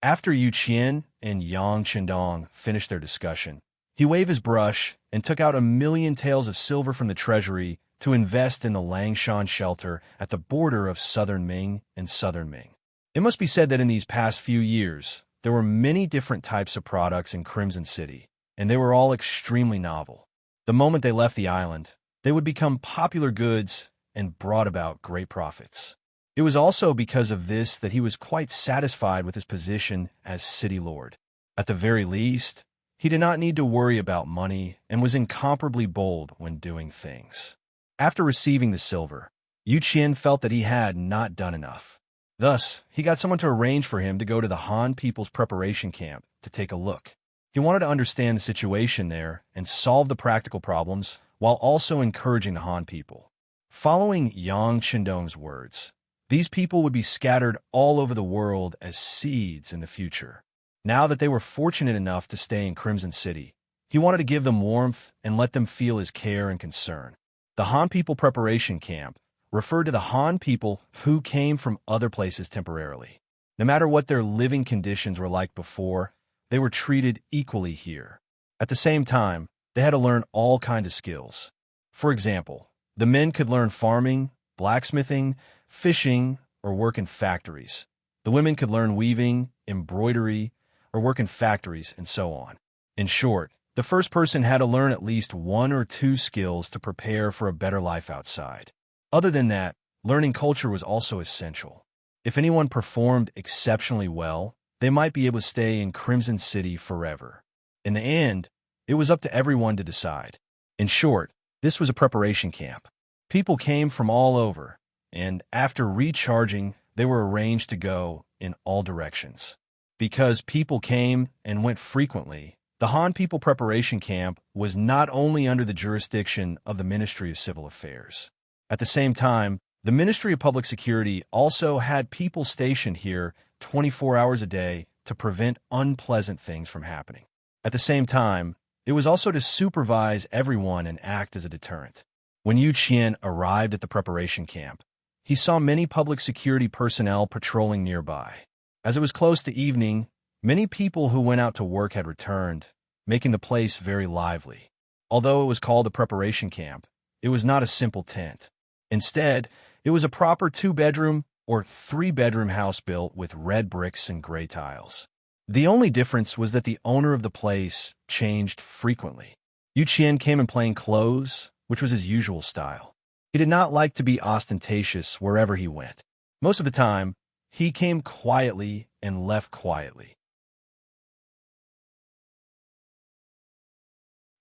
After Yu Qian and Yang Shandong finished their discussion, he waved his brush and took out 1,000,000 taels of silver from the treasury to invest in the Langshan shelter at the border of Southern Ming and Southern Ming. It must be said that in these past few years, there were many different types of products in Crimson City, and they were all extremely novel. The moment they left the island, they would become popular goods and brought about great profits. It was also because of this that he was quite satisfied with his position as City Lord. At the very least, he did not need to worry about money and was incomparably bold when doing things. After receiving the silver, Yu Qian felt that he had not done enough. Thus, he got someone to arrange for him to go to the Han people's preparation camp to take a look. He wanted to understand the situation there and solve the practical problems while also encouraging the Han people. Following Yang Shandong's words, these people would be scattered all over the world as seeds in the future. Now that they were fortunate enough to stay in Crimson City, he wanted to give them warmth and let them feel his care and concern. The Han People Preparation Camp referred to the Han people who came from other places temporarily. No matter what their living conditions were like before, they were treated equally here. At the same time, they had to learn all kinds of skills. For example, the men could learn farming, blacksmithing, fishing, or work in factories. The women could learn weaving, embroidery, or work in factories, and so on. In short, the first person had to learn at least 1 or 2 skills to prepare for a better life outside. Other than that, learning culture was also essential. If anyone performed exceptionally well, they might be able to stay in Crimson City forever. In the end, it was up to everyone to decide. In short, this was a preparation camp. People came from all over, and after recharging, they were arranged to go in all directions. Because people came and went frequently, the Han People Preparation Camp was not only under the jurisdiction of the Ministry of Civil Affairs. At the same time, the Ministry of Public Security also had people stationed here 24 hours a day to prevent unpleasant things from happening. At the same time, it was also to supervise everyone and act as a deterrent. When Yu Qian arrived at the preparation camp, he saw many public security personnel patrolling nearby. As it was close to evening, many people who went out to work had returned, making the place very lively. Although it was called a preparation camp, it was not a simple tent. Instead, it was a proper 2-bedroom or 3-bedroom house built with red bricks and gray tiles. The only difference was that the owner of the place changed frequently. Yu Qian came in plain clothes, which was his usual style. He did not like to be ostentatious wherever he went. Most of the time, he came quietly and left quietly.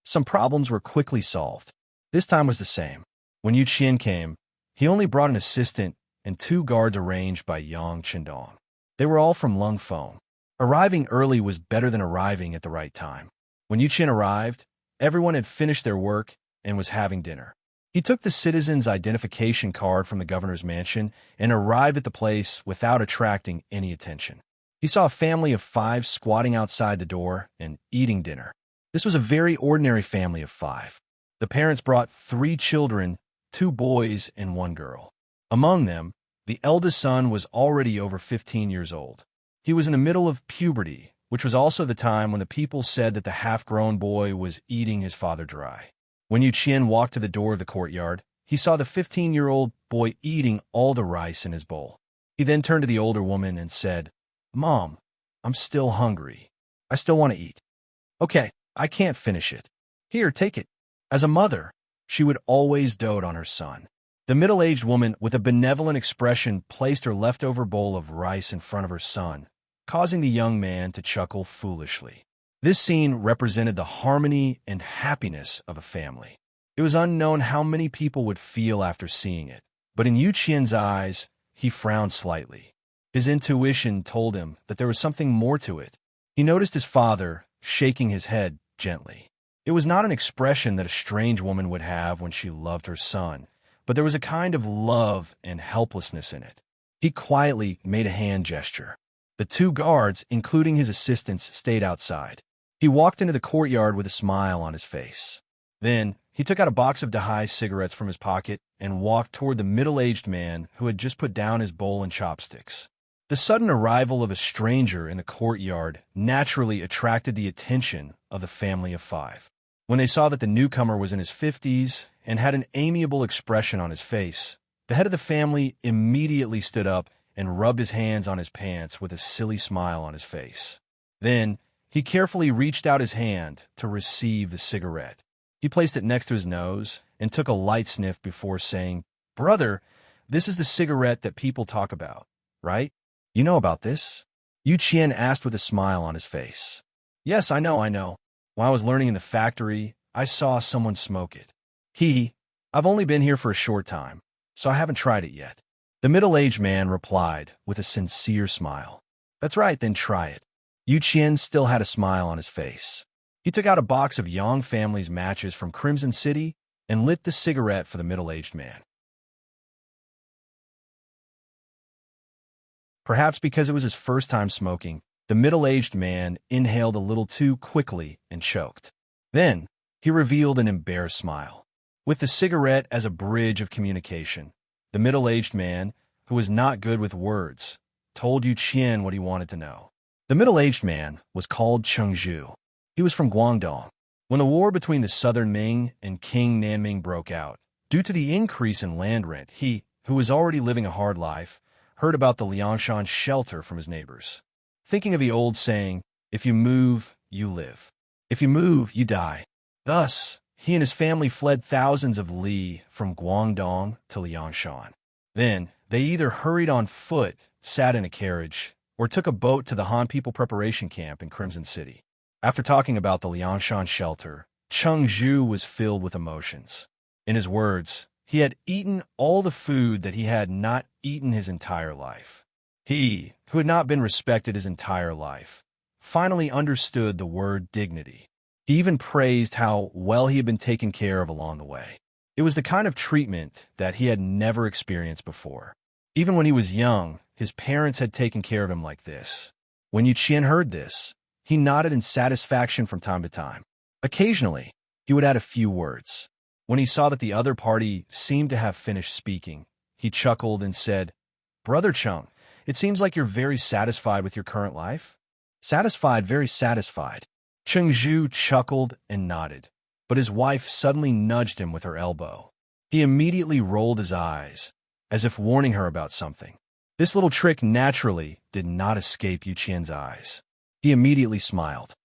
Some problems were quickly solved. This time was the same. When Yu Qian came, he only brought an assistant and 2 guards arranged by Yang Shandong. They were all from Lungfeng. Arriving early was better than arriving at the right time. When Yu Qian arrived, everyone had finished their work and was having dinner. He took the citizen's identification card from the governor's mansion and arrived at the place without attracting any attention. He saw a family of 5 squatting outside the door and eating dinner. This was a very ordinary family of 5. The parents brought 3 children, 2 boys and 1 girl. Among them, the eldest son was already over 15 years old. He was in the middle of puberty, which was also the time when the people said that the half-grown boy was eating his father dry. When Yu Qian walked to the door of the courtyard, he saw the 15-year-old boy eating all the rice in his bowl. He then turned to the older woman and said, "Mom, I'm still hungry. I still want to eat." "Okay, I can't finish it. Here, take it." As a mother, she would always dote on her son. The middle-aged woman with a benevolent expression placed her leftover bowl of rice in front of her son, causing the young man to chuckle foolishly. This scene represented the harmony and happiness of a family. It was unknown how many people would feel after seeing it, but in Yu Qian's eyes, he frowned slightly. His intuition told him that there was something more to it. He noticed his father shaking his head gently. It was not an expression that a strange woman would have when she loved her son, but there was a kind of love and helplessness in it. He quietly made a hand gesture. The two guards, including his assistants, stayed outside. He walked into the courtyard with a smile on his face. Then, he took out a box of Dahai cigarettes from his pocket and walked toward the middle-aged man who had just put down his bowl and chopsticks. The sudden arrival of a stranger in the courtyard naturally attracted the attention of the family of five. When they saw that the newcomer was in his 50s and had an amiable expression on his face, the head of the family immediately stood up and rubbed his hands on his pants with a silly smile on his face. Then, he carefully reached out his hand to receive the cigarette. He placed it next to his nose and took a light sniff before saying, "Brother, this is the cigarette that people talk about, right? You know about this?" Yu Qian asked with a smile on his face. "Yes, I know. While I was learning in the factory, I saw someone smoke it. I've only been here for a short time, so I haven't tried it yet." The middle-aged man replied with a sincere smile. "That's right, then try it." Yu Qian still had a smile on his face. He took out a box of Yang family's matches from Crimson City and lit the cigarette for the middle-aged man. Perhaps because it was his first time smoking, the middle-aged man inhaled a little too quickly and choked. Then, he revealed an embarrassed smile. With the cigarette as a bridge of communication, the middle-aged man, who was not good with words, told Yu Qian what he wanted to know. The middle-aged man was called Chengzhu. He was from Guangdong. When the war between the southern Ming and King Nanming broke out, due to the increase in land rent, he, who was already living a hard life, heard about the Liangshan shelter from his neighbors. Thinking of the old saying, "If you move, you live. If you move, you die." Thus, he and his family fled thousands of li from Guangdong to Liangshan. Then, they either hurried on foot, sat in a carriage, or took a boat to the Han People Preparation Camp in Crimson City. After talking about the Liangshan shelter, Chengzhu was filled with emotions. In his words, he had eaten all the food that he had not eaten his entire life. He, who had not been respected his entire life, finally understood the word dignity. He even praised how well he had been taken care of along the way. It was the kind of treatment that he had never experienced before. Even when he was young, his parents had taken care of him like this. When Yu Qian heard this, he nodded in satisfaction from time to time. Occasionally, he would add a few words. When he saw that the other party seemed to have finished speaking, he chuckled and said, "Brother Cheng, it seems like you're very satisfied with your current life." "Satisfied, very satisfied." Chengzhu chuckled and nodded, but his wife suddenly nudged him with her elbow. He immediately rolled his eyes, as if warning her about something. This little trick naturally did not escape Yu Qian's eyes. He immediately smiled.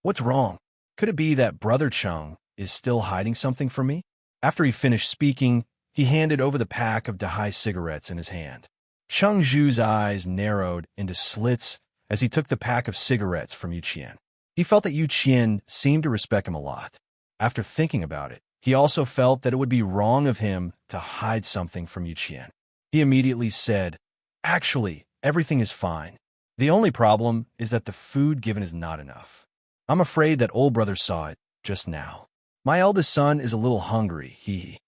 "What's wrong? Could it be that Brother Cheng is still hiding something from me?" After he finished speaking, he handed over the pack of Dahai cigarettes in his hand. Chengzhu's eyes narrowed into slits as he took the pack of cigarettes from Yu Qian. He felt that Yu Qian seemed to respect him a lot. After thinking about it, he also felt that it would be wrong of him to hide something from Yu Qian. He immediately said, "Actually, everything is fine. The only problem is that the food given is not enough. I'm afraid that old brother saw it just now. My eldest son is a little hungry, he."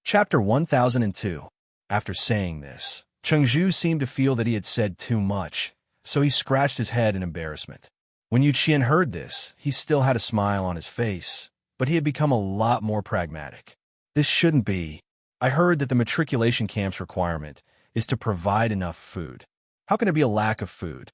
Chapter 1002. After saying this, Chengzhu seemed to feel that he had said too much, so he scratched his head in embarrassment. When Yu Qian heard this, he still had a smile on his face, but he had become a lot more pragmatic. This shouldn't be. I heard that the matriculation camp's requirement is to provide enough food. How can there be a lack of food?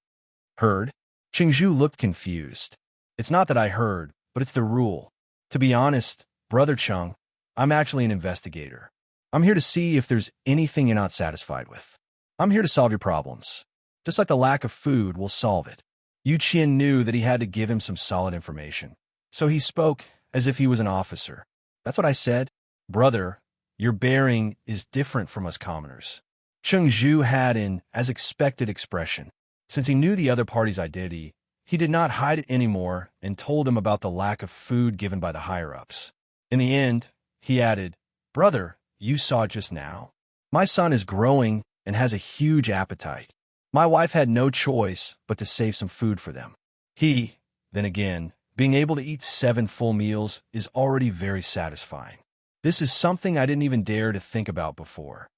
Heard? Qingzhu looked confused. It's not that I heard, but it's the rule. To be honest, Brother Cheng, I'm actually an investigator. I'm here to see if there's anything you're not satisfied with. I'm here to solve your problems. Just like the lack of food will solve it. Yu Qian knew that he had to give him some solid information, so he spoke as if he was an officer. That's what I said. Brother, your bearing is different from us commoners. Qingzhu had an as expected expression. Since he knew the other party's identity, he did not hide it anymore and told him about the lack of food given by the higher-ups. In the end, he added, Brother, you saw it just now. My son is growing and has a huge appetite. My wife had no choice but to save some food for them. Then again, being able to eat 7 full meals is already very satisfying. This is something I didn't even dare to think about before.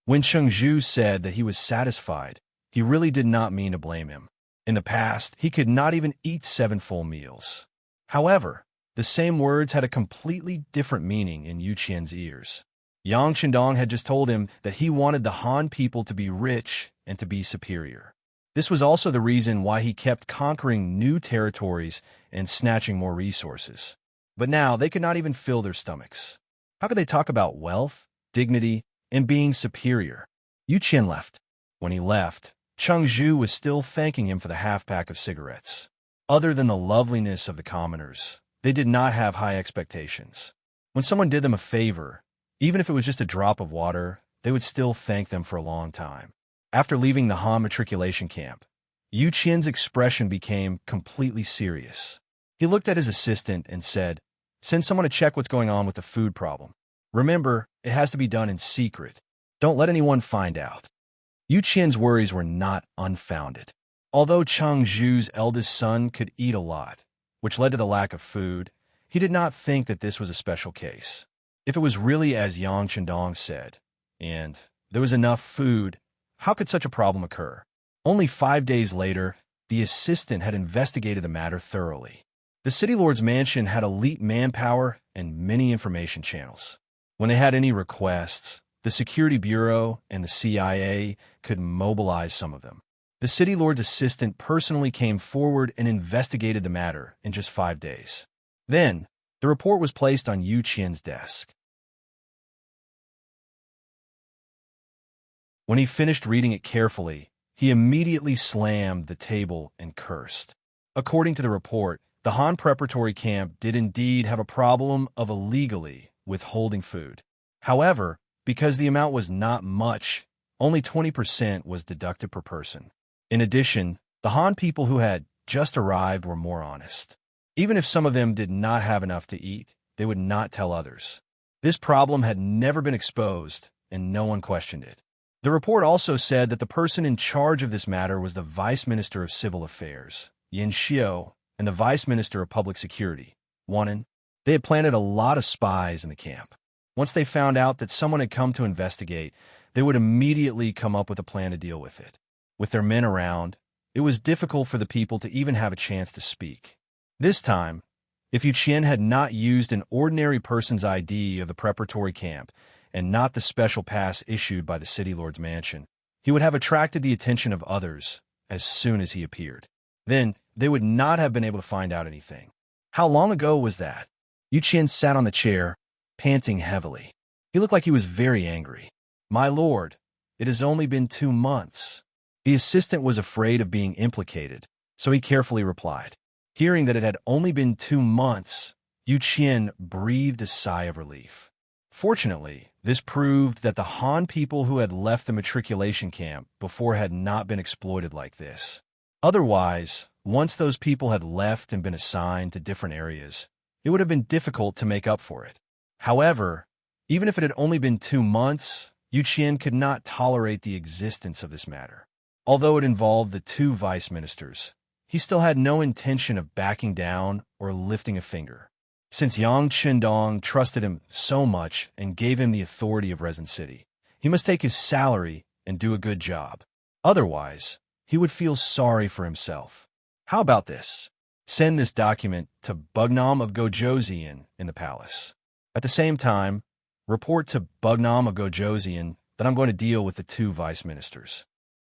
When Qingzhu said that he was satisfied, he really did not mean to blame him. In the past, he could not even eat 7 full meals. However, the same words had a completely different meaning in Yu Qian's ears. Yang Qindong had just told him that he wanted the Han people to be rich and to be superior. This was also the reason why he kept conquering new territories and snatching more resources. But now they could not even fill their stomachs. How could they talk about wealth, dignity, and being superior? Yu Qian left. When he left, Qingzhu was still thanking him for the half-pack of cigarettes. Other than the loveliness of the commoners, they did not have high expectations. When someone did them a favor, even if it was just a drop of water, they would still thank them for a long time. After leaving the Han matriculation camp, Yu Qian's expression became completely serious. He looked at his assistant and said, Send someone to check what's going on with the food problem. Remember, it has to be done in secret. Don't let anyone find out. Yu Qian's worries were not unfounded. Although Qingzhu's eldest son could eat a lot, which led to the lack of food, he did not think that this was a special case. If it was really as Yang Qindong said, and there was enough food, how could such a problem occur? Only 5 days later, the assistant had investigated the matter thoroughly. The city lord's mansion had elite manpower and many information channels. When they had any requests, the Security Bureau and the CIA could mobilize some of them. The city lord's assistant personally came forward and investigated the matter in just 5 days. Then, the report was placed on Yu Qian's desk. When he finished reading it carefully, he immediately slammed the table and cursed. According to the report, the Han preparatory camp did indeed have a problem of illegally withholding food. However, because the amount was not much, only 20% was deducted per person. In addition, the Han people who had just arrived were more honest. Even if some of them did not have enough to eat, they would not tell others. This problem had never been exposed, and no one questioned it. The report also said that the person in charge of this matter was the Vice Minister of Civil Affairs, Yin Xiu, and the Vice Minister of Public Security, Wanan. They had planted a lot of spies in the camp. Once they found out that someone had come to investigate, they would immediately come up with a plan to deal with it. With their men around, it was difficult for the people to even have a chance to speak. This time, if Yu Qian had not used an ordinary person's ID of the preparatory camp and not the special pass issued by the city lord's mansion, he would have attracted the attention of others as soon as he appeared. Then, they would not have been able to find out anything. How long ago was that? Yu Qian sat on the chair, panting heavily. He looked like he was very angry. My lord, it has only been 2 months. The assistant was afraid of being implicated, so he carefully replied. Hearing that it had only been 2 months, Yu Qian breathed a sigh of relief. Fortunately, this proved that the Han people who had left the matriculation camp before had not been exploited like this. Otherwise, once those people had left and been assigned to different areas, it would have been difficult to make up for it. However, even if it had only been 2 months, Yu Qian could not tolerate the existence of this matter. Although it involved the 2 vice ministers, he still had no intention of backing down or lifting a finger. Since Yang Qindong trusted him so much and gave him the authority of Resin City, he must take his salary and do a good job. Otherwise, he would feel sorry for himself. How about this? Send this document to Bugnam of Gojoseon in the palace. At the same time, report to Bugnam of Gojoseon that I'm going to deal with the 2 vice ministers.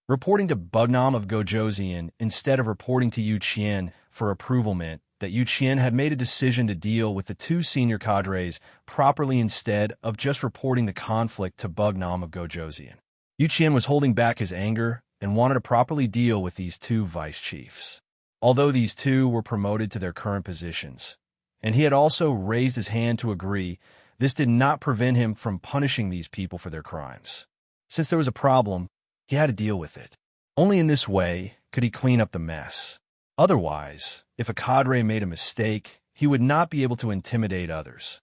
Reporting to Bugnam of Gojoseon instead of reporting to Yu Qian for approval meant that Yu Qian had made a decision to deal with the 2 senior cadres properly instead of just reporting the conflict to Bugnam of Gojoseon. Yu Qian was holding back his anger and wanted to properly deal with these 2 vice chiefs. Although these 2 were promoted to their current positions, and he had also raised his hand to agree, this did not prevent him from punishing these people for their crimes. Since there was a problem, he had to deal with it. Only in this way could he clean up the mess. Otherwise, if a cadre made a mistake, he would not be able to intimidate others.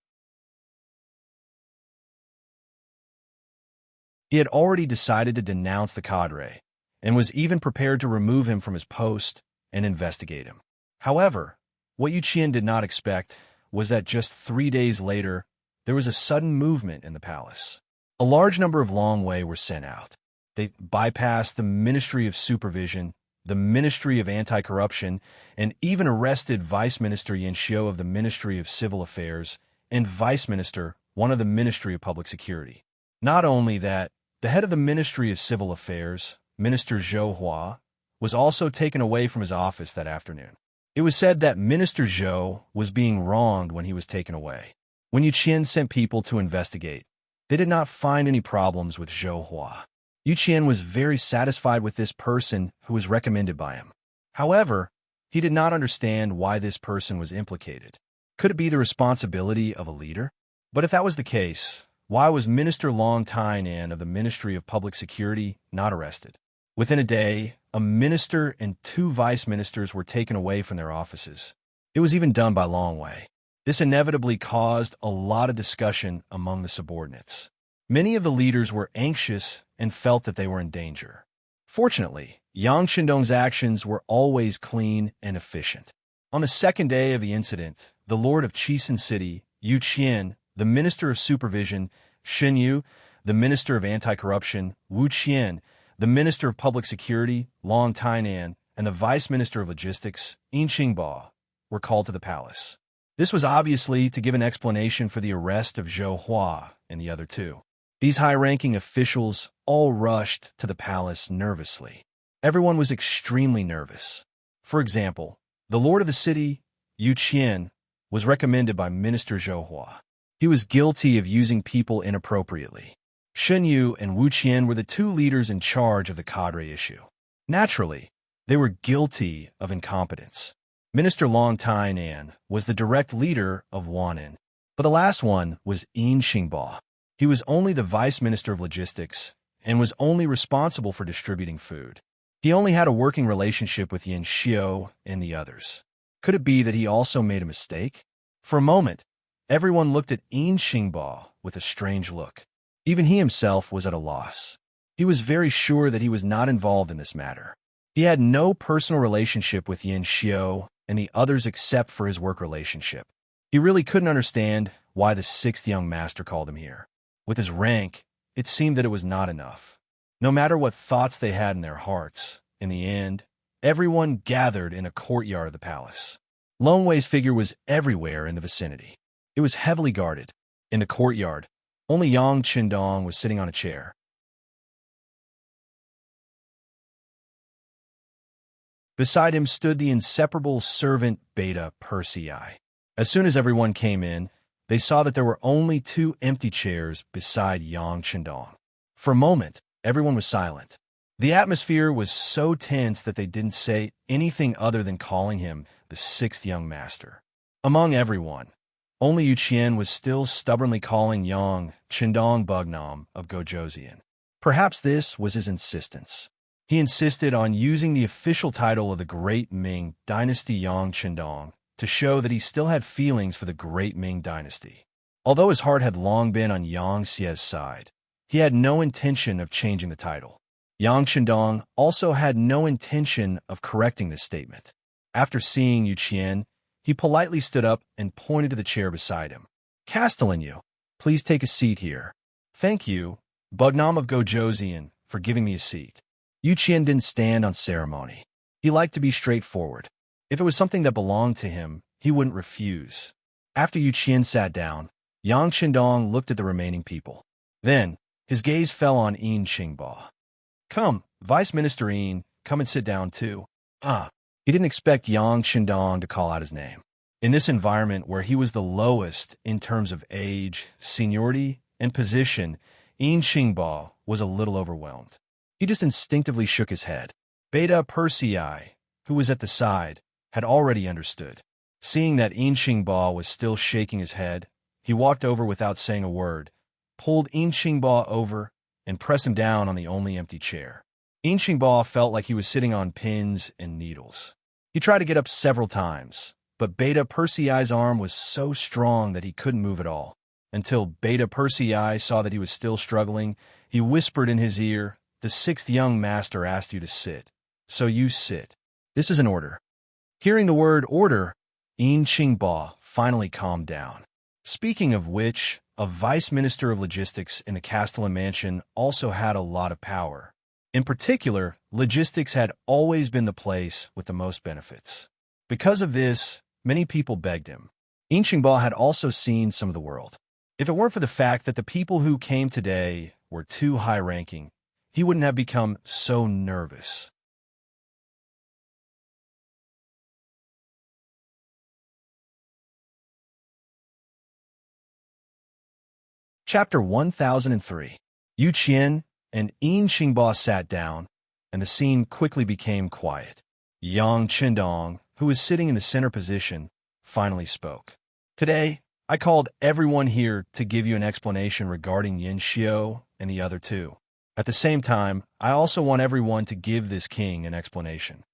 He had already decided to denounce the cadre, and was even prepared to remove him from his post and investigate him. However, what Yu Qian did not expect was that just 3 days later, there was a sudden movement in the palace. A large number of Long Wei were sent out. They bypassed the Ministry of Supervision, the Ministry of Anti-Corruption, and even arrested Vice Minister Yan Xiu of the Ministry of Civil Affairs and Vice Minister, one of the Ministry of Public Security. Not only that, the head of the Ministry of Civil Affairs, Minister Zhou Hua, was also taken away from his office that afternoon. It was said that Minister Zhou was being wronged when he was taken away. When Yu Qian sent people to investigate, they did not find any problems with Zhou Hua. Yu Qian was very satisfied with this person who was recommended by him. However, he did not understand why this person was implicated. Could it be the responsibility of a leader? But if that was the case, why was Minister Long Tainan of the Ministry of Public Security not arrested? Within a day, a minister and 2 vice ministers were taken away from their offices. It was even done by Long Wei. This inevitably caused a lot of discussion among the subordinates. Many of the leaders were anxious and felt that they were in danger. Fortunately, Yang Shindong's actions were always clean and efficient. On the 2nd day of the incident, the Lord of Chisun City, Yu Qian, the Minister of Supervision, Shen Yu, the Minister of Anti-Corruption, Wu Qian, the Minister of Public Security, Long Tainan, and the Vice Minister of Logistics, Yin Xingbo, were called to the palace. This was obviously to give an explanation for the arrest of Zhou Hua and the other 2. These high-ranking officials all rushed to the palace nervously. Everyone was extremely nervous. For example, the Lord of the city, Yu Qian, was recommended by Minister Zhou Hua. He was guilty of using people inappropriately. Shen Yu and Wu Qian were the 2 leaders in charge of the cadre issue. Naturally, they were guilty of incompetence. Minister Long Tainan was the direct leader of Wanin, but the last one was Yin Xingbo. He was only the Vice Minister of Logistics and was only responsible for distributing food. He only had a working relationship with Yan Xiu and the others. Could it be that he also made a mistake? For a moment, everyone looked at Yin Xingbo with a strange look. Even he himself was at a loss. He was very sure that he was not involved in this matter. He had no personal relationship with Yan Xiu and the others except for his work relationship. He really couldn't understand why the 6th young master called him here. With his rank, it seemed that it was not enough. No matter what thoughts they had in their hearts, in the end, everyone gathered in a courtyard of the palace. Long Wei's figure was everywhere in the vicinity. It was heavily guarded. In the courtyard, only Yang Qindong was sitting on a chair. Beside him stood the inseparable servant Beta Persei. As soon as everyone came in, they saw that there were only 2 empty chairs beside Yang Qindong. For a moment, everyone was silent. The atmosphere was so tense that they didn't say anything other than calling him the 6th young master. Among everyone, only Yu Qian was still stubbornly calling Yang Qindong Bugnam of Gojoseon. Perhaps this was his insistence. He insisted on using the official title of the Great Ming Dynasty Yang Qindong to show that he still had feelings for the Great Ming Dynasty. Although his heart had long been on Yang Xie's side, he had no intention of changing the title. Yang Qindong also had no intention of correcting this statement. After seeing Yu Qian, he politely stood up and pointed to the chair beside him. Castellan Yu, please take a seat here. Thank you, Bugnam of Gojoseon, for giving me a seat. Yu Qian didn't stand on ceremony. He liked to be straightforward. If it was something that belonged to him, he wouldn't refuse. After Yu Qian sat down, Yang Qindong looked at the remaining people. Then, his gaze fell on Yin Qingba. Come, Vice Minister Yin, come and sit down too. He didn't expect Yang Qindong to call out his name. In this environment where he was the lowest in terms of age, seniority, and position, Yin Qingba was a little overwhelmed. He just instinctively shook his head. Beta Persei, who was at the side, had already understood. Seeing that Yin Qingba was still shaking his head, he walked over without saying a word, pulled Yin Qingba over, and pressed him down on the only empty chair. Yin Qingba felt like he was sitting on pins and needles. He tried to get up several times, but Beta Persei's arm was so strong that he couldn't move at all. Until Beta Persei saw that he was still struggling, he whispered in his ear, "The sixth young master asked you to sit. So you sit. This is an order." Hearing the word order, Yin Qingba finally calmed down. Speaking of which, a vice minister of logistics in the Castellan mansion also had a lot of power. In particular, logistics had always been the place with the most benefits. Because of this, many people begged him. Yin Qingba had also seen some of the world. If it weren't for the fact that the people who came today were too high-ranking, he wouldn't have become so nervous. Chapter 1003. Yu Qian and Yin Qingba sat down, and the scene quickly became quiet. Yang Qindong, who was sitting in the center position, finally spoke. Today, I called everyone here to give you an explanation regarding Yin Xiu and the other two. At the same time, I also want everyone to give this king an explanation.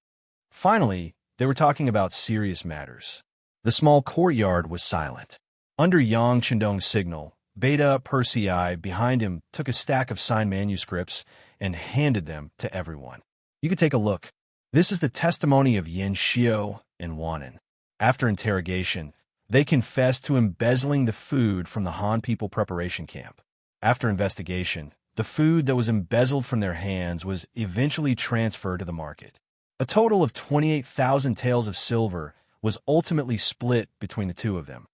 Finally, they were talking about serious matters. The small courtyard was silent. Under Yang Qindong's signal, Beta Persei behind him took a stack of signed manuscripts and handed them to everyone. You could take a look. This is the testimony of Yin Xiu and Wanan. After interrogation, they confessed to embezzling the food from the Han People preparation camp. After investigation, the food that was embezzled from their hands was eventually transferred to the market. A total of 28,000 taels of silver was ultimately split between the two of them.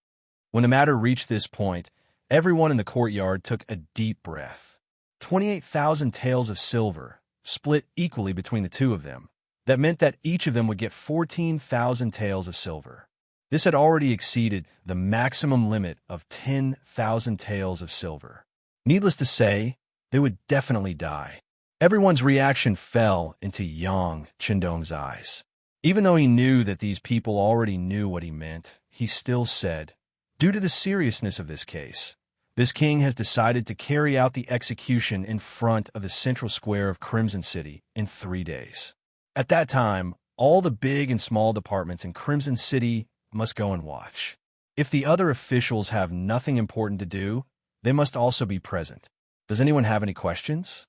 When the matter reached this point, everyone in the courtyard took a deep breath. 28,000 taels of silver, split equally between the two of them. That meant that each of them would get 14,000 taels of silver. This had already exceeded the maximum limit of 10,000 taels of silver. Needless to say, they would definitely die. Everyone's reaction fell into Yang Qindong's eyes. Even though he knew that these people already knew what he meant, he still said, "Due to the seriousness of this case, this king has decided to carry out the execution in front of the central square of Crimson City in 3 days. At that time, all the big and small departments in Crimson City must go and watch. If the other officials have nothing important to do, they must also be present. Does anyone have any questions?"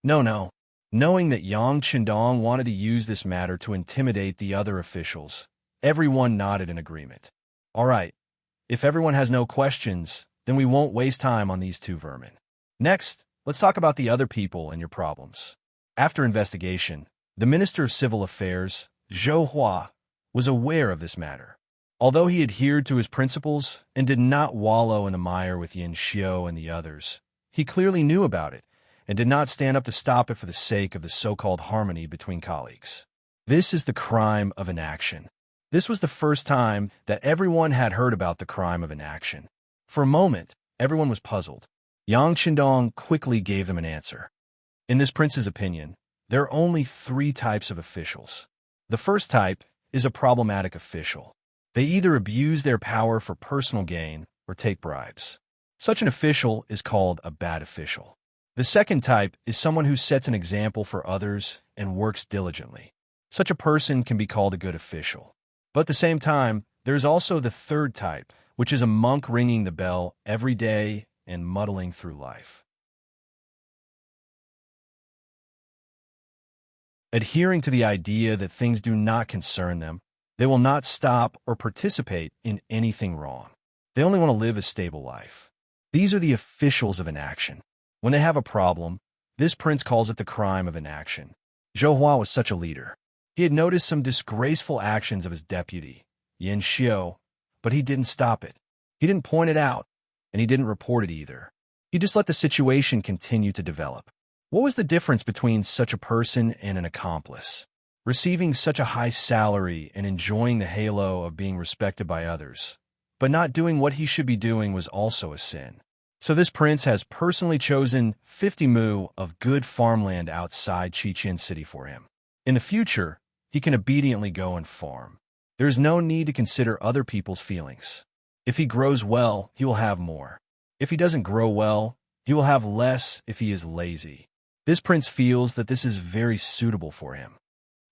No. Knowing that Yang Qindong wanted to use this matter to intimidate the other officials, everyone nodded in agreement. All right, if everyone has no questions, then we won't waste time on these two vermin. Next, let's talk about the other people and your problems. After investigation, the Minister of Civil Affairs, Zhou Hua, was aware of this matter. Although he adhered to his principles and did not wallow in the mire with Yin Xiu and the others, he clearly knew about it and did not stand up to stop it for the sake of the so-called harmony between colleagues. This is the crime of inaction. This was the first time that everyone had heard about the crime of inaction. For a moment, everyone was puzzled. Yang Qindong quickly gave them an answer. In this prince's opinion, there are only 3 types of officials. The first type is a problematic official. They either abuse their power for personal gain or take bribes. Such an official is called a bad official. The second type is someone who sets an example for others and works diligently. Such a person can be called a good official. But at the same time, there is also the third type, which is a monk ringing the bell every day and muddling through life. Adhering to the idea that things do not concern them, they will not stop or participate in anything wrong. They only want to live a stable life. These are the officials of inaction. When they have a problem, this prince calls it the crime of inaction. Zhou Hua was such a leader. He had noticed some disgraceful actions of his deputy, Yin Xiu, but he didn't stop it. He didn't point it out, and he didn't report it either. He just let the situation continue to develop. What was the difference between such a person and an accomplice? Receiving such a high salary and enjoying the halo of being respected by others, but not doing what he should be doing was also a sin. So this prince has personally chosen 50 mu of good farmland outside Chichen City for him. In the future, he can obediently go and farm. There is no need to consider other people's feelings. If he grows well, he will have more. If he doesn't grow well, he will have less if he is lazy. This prince feels that this is very suitable for him.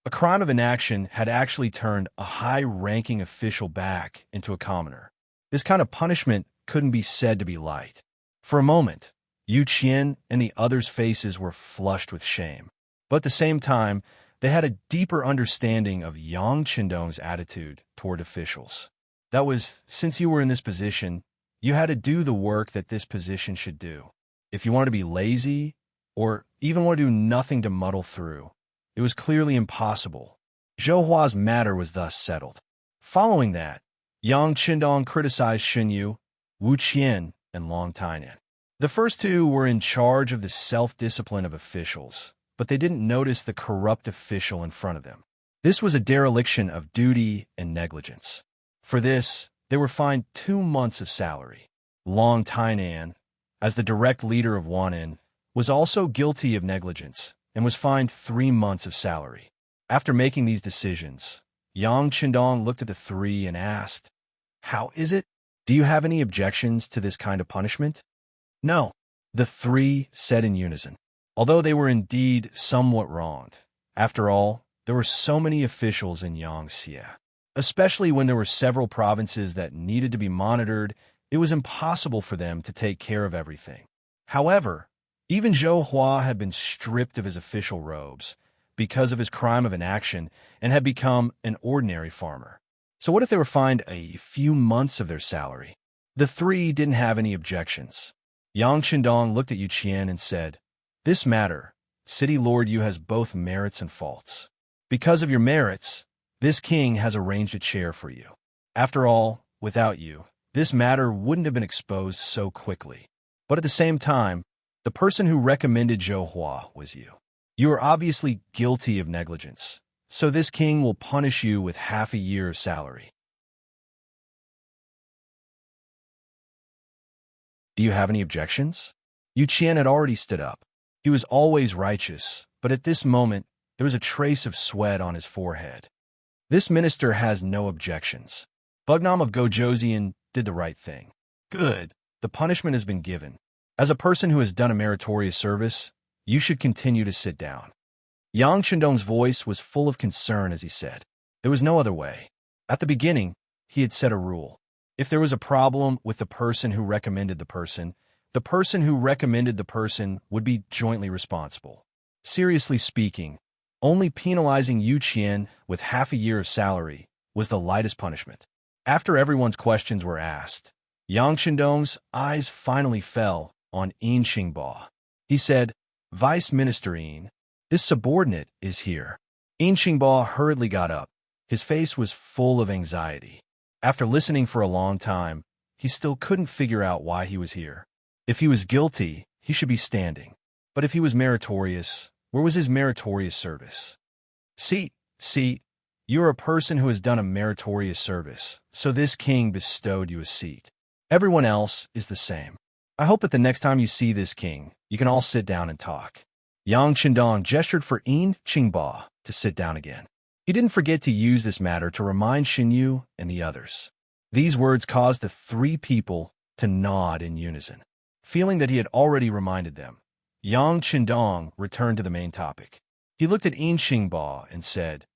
A crime of inaction had actually turned a high-ranking official back into a commoner. This kind of punishment couldn't be said to be light. For a moment, Yu Qian and the others' faces were flushed with shame. But at the same time, they had a deeper understanding of Yang Qindong's attitude toward officials. That was, since you were in this position, you had to do the work that this position should do. If you wanted to be lazy, or even want to do nothing to muddle through, it was clearly impossible. Zhou Hua's matter was thus settled. Following that, Yang Qindong criticized Xun Yu, Wu Qian, and Long Tainan. The first two were in charge of the self-discipline of officials, but they didn't notice the corrupt official in front of them. This was a dereliction of duty and negligence. For this, they were fined 2 months of salary. Long Tainan, as the direct leader of Wanin, was also guilty of negligence and was fined 3 months of salary. After making these decisions, Yang Qindong looked at the three and asked, "How is it? Do you have any objections to this kind of punishment?" "No," the three said in unison. Although they were indeed somewhat wronged. After all, there were so many officials in Yangtze. Especially when there were several provinces that needed to be monitored, it was impossible for them to take care of everything. However, even Zhou Hua had been stripped of his official robes because of his crime of inaction and had become an ordinary farmer. So what if they were fined a few months of their salary? The three didn't have any objections. Yang Qindong looked at Yu Qian and said, "This matter, City Lord Yu has both merits and faults. Because of your merits, this king has arranged a chair for you. After all, without you, this matter wouldn't have been exposed so quickly. But at the same time, the person who recommended Zhou Hua was you. You are obviously guilty of negligence, so this king will punish you with half a year of salary." "Do you have any objections?" Yu Qian had already stood up. He was always righteous, but at this moment, there was a trace of sweat on his forehead. This minister has no objections. Bugnam of Gojoseon did the right thing. Good. The punishment has been given. As a person who has done a meritorious service, you should continue to sit down. Yang Qindong's voice was full of concern as he said, there was no other way. At the beginning, he had set a rule. If there was a problem with the person who recommended the person who recommended the person would be jointly responsible. Seriously speaking, only penalizing Yu Qian with half a year of salary was the lightest punishment. After everyone's questions were asked, Yang Qindong's eyes finally fell on Yin Qingba. He said, "Vice Minister Yin, this subordinate is here." Yin Qingba hurriedly got up. His face was full of anxiety. After listening for a long time, he still couldn't figure out why he was here. If he was guilty, he should be standing. But if he was meritorious, where was his meritorious service? Seat. You're a person who has done a meritorious service, so this king bestowed you a seat. Everyone else is the same. I hope that the next time you see this king, you can all sit down and talk. Yang Qindong gestured for Yin Qingba to sit down again. He didn't forget to use this matter to remind Xinyu and the others. These words caused the three people to nod in unison. Feeling that he had already reminded them, Yang Qindong returned to the main topic. He looked at Yin Qingba and said,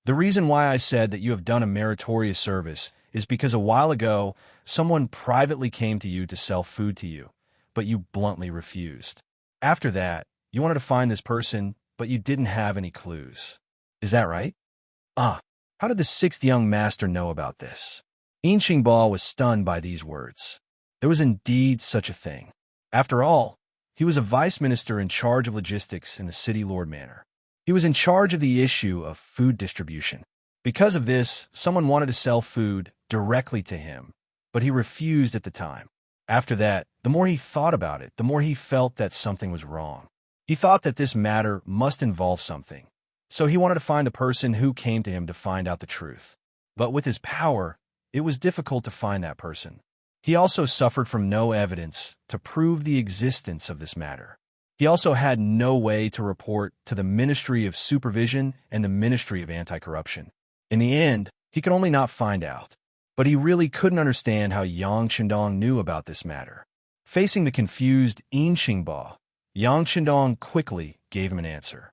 "The reason why I said that you have done a meritorious service is because a while ago, someone privately came to you to sell food to you, but you bluntly refused. After that, you wanted to find this person, but you didn't have any clues. Is that right?" How did the sixth young master know about this? Yin Qingba was stunned by these words. There was indeed such a thing. After all, he was a vice minister in charge of logistics in the city lord manor. He was in charge of the issue of food distribution. Because of this, someone wanted to sell food directly to him, but he refused at the time. After that, the more he thought about it, the more he felt that something was wrong. He thought that this matter must involve something, so he wanted to find the person who came to him to find out the truth. But with his power, it was difficult to find that person. He also suffered from no evidence to prove the existence of this matter. He also had no way to report to the Ministry of Supervision and the Ministry of Anti-Corruption. In the end, he could only not find out. But he really couldn't understand how Yang Qindong knew about this matter. Facing the confused Yin Xingbo, Yang Qindong quickly gave him an answer.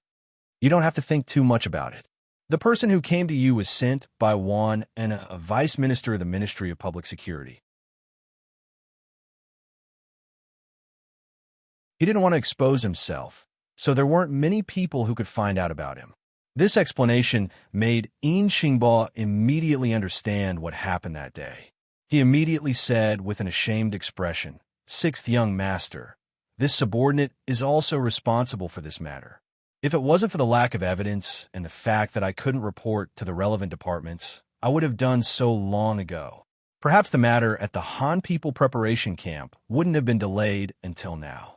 You don't have to think too much about it. The person who came to you was sent by Wan and a vice minister of the Ministry of Public Security. He didn't want to expose himself, so there weren't many people who could find out about him. This explanation made Yin Xingbo immediately understand what happened that day. He immediately said with an ashamed expression, "Sixth young master, this subordinate is also responsible for this matter. If it wasn't for the lack of evidence and the fact that I couldn't report to the relevant departments, I would have done so long ago. Perhaps the matter at the Han People Preparation Camp wouldn't have been delayed until now.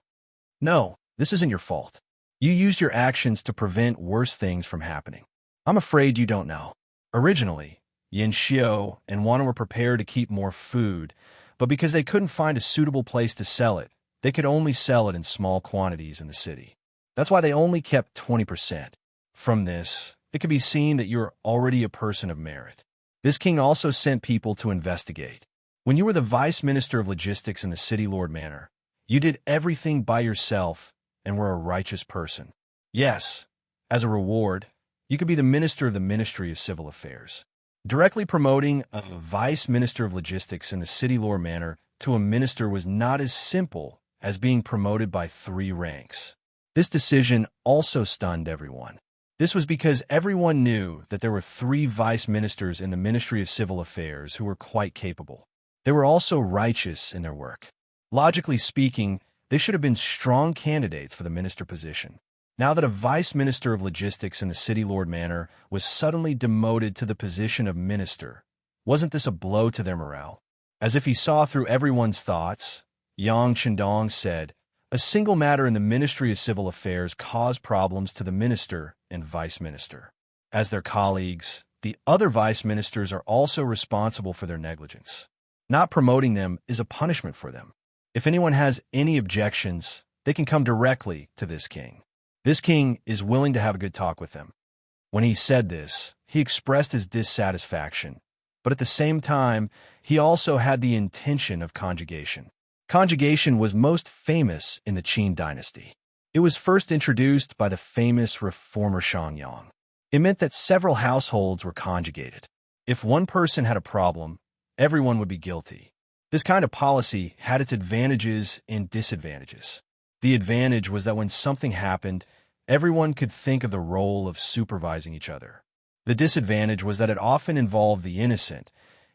No, this isn't your fault. You used your actions to prevent worse things from happening. I'm afraid you don't know. Originally, Yin Xiao and Wan were prepared to keep more food, but because they couldn't find a suitable place to sell it, they could only sell it in small quantities in the city. That's why they only kept 20%. From this, it can be seen that you're already a person of merit. This king also sent people to investigate. When you were the vice minister of logistics in the city lord manor, you did everything by yourself and were a righteous person. Yes, as a reward, you could be the minister of the Ministry of Civil Affairs. Directly promoting a vice minister of logistics in the city lord manor to a minister was not as simple as being promoted by 3 ranks. This decision also stunned everyone. This was because everyone knew that there were 3 vice ministers in the Ministry of Civil Affairs who were quite capable. They were also righteous in their work. Logically speaking, they should have been strong candidates for the minister position. Now that a vice minister of logistics in the city lord manor was suddenly demoted to the position of minister, wasn't this a blow to their morale? As if he saw through everyone's thoughts, Yang Qindong said, "A single matter in the Ministry of Civil Affairs caused problems to the minister and vice minister. As their colleagues, the other vice ministers are also responsible for their negligence. Not promoting them is a punishment for them. If anyone has any objections, they can come directly to this king. This king is willing to have a good talk with them." When he said this, he expressed his dissatisfaction, but at the same time, he also had the intention of conjugation. Conjugation was most famous in the Qin dynasty. It was first introduced by the famous reformer Shangyang. It meant that several households were conjugated. If one person had a problem, everyone would be guilty. This kind of policy had its advantages and disadvantages. The advantage was that when something happened, everyone could think of the role of supervising each other. The disadvantage was that it often involved the innocent,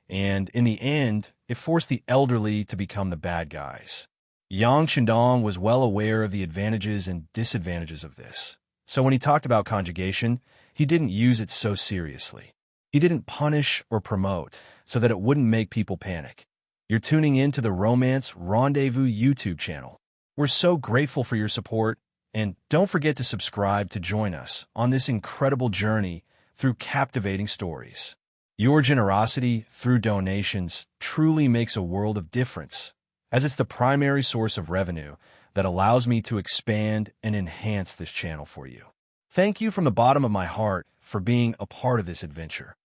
and in the end, it forced the elderly to become the bad guys. Yang Qindong was well aware of the advantages and disadvantages of this. So when he talked about conjugation, he didn't use it so seriously. He didn't punish or promote so that it wouldn't make people panic. You're tuning in to the Romance Rendezvous YouTube channel. We're so grateful for your support, and don't forget to subscribe to join us on this incredible journey through captivating stories. Your generosity through donations truly makes a world of difference, as it's the primary source of revenue that allows me to expand and enhance this channel for you. Thank you from the bottom of my heart for being a part of this adventure.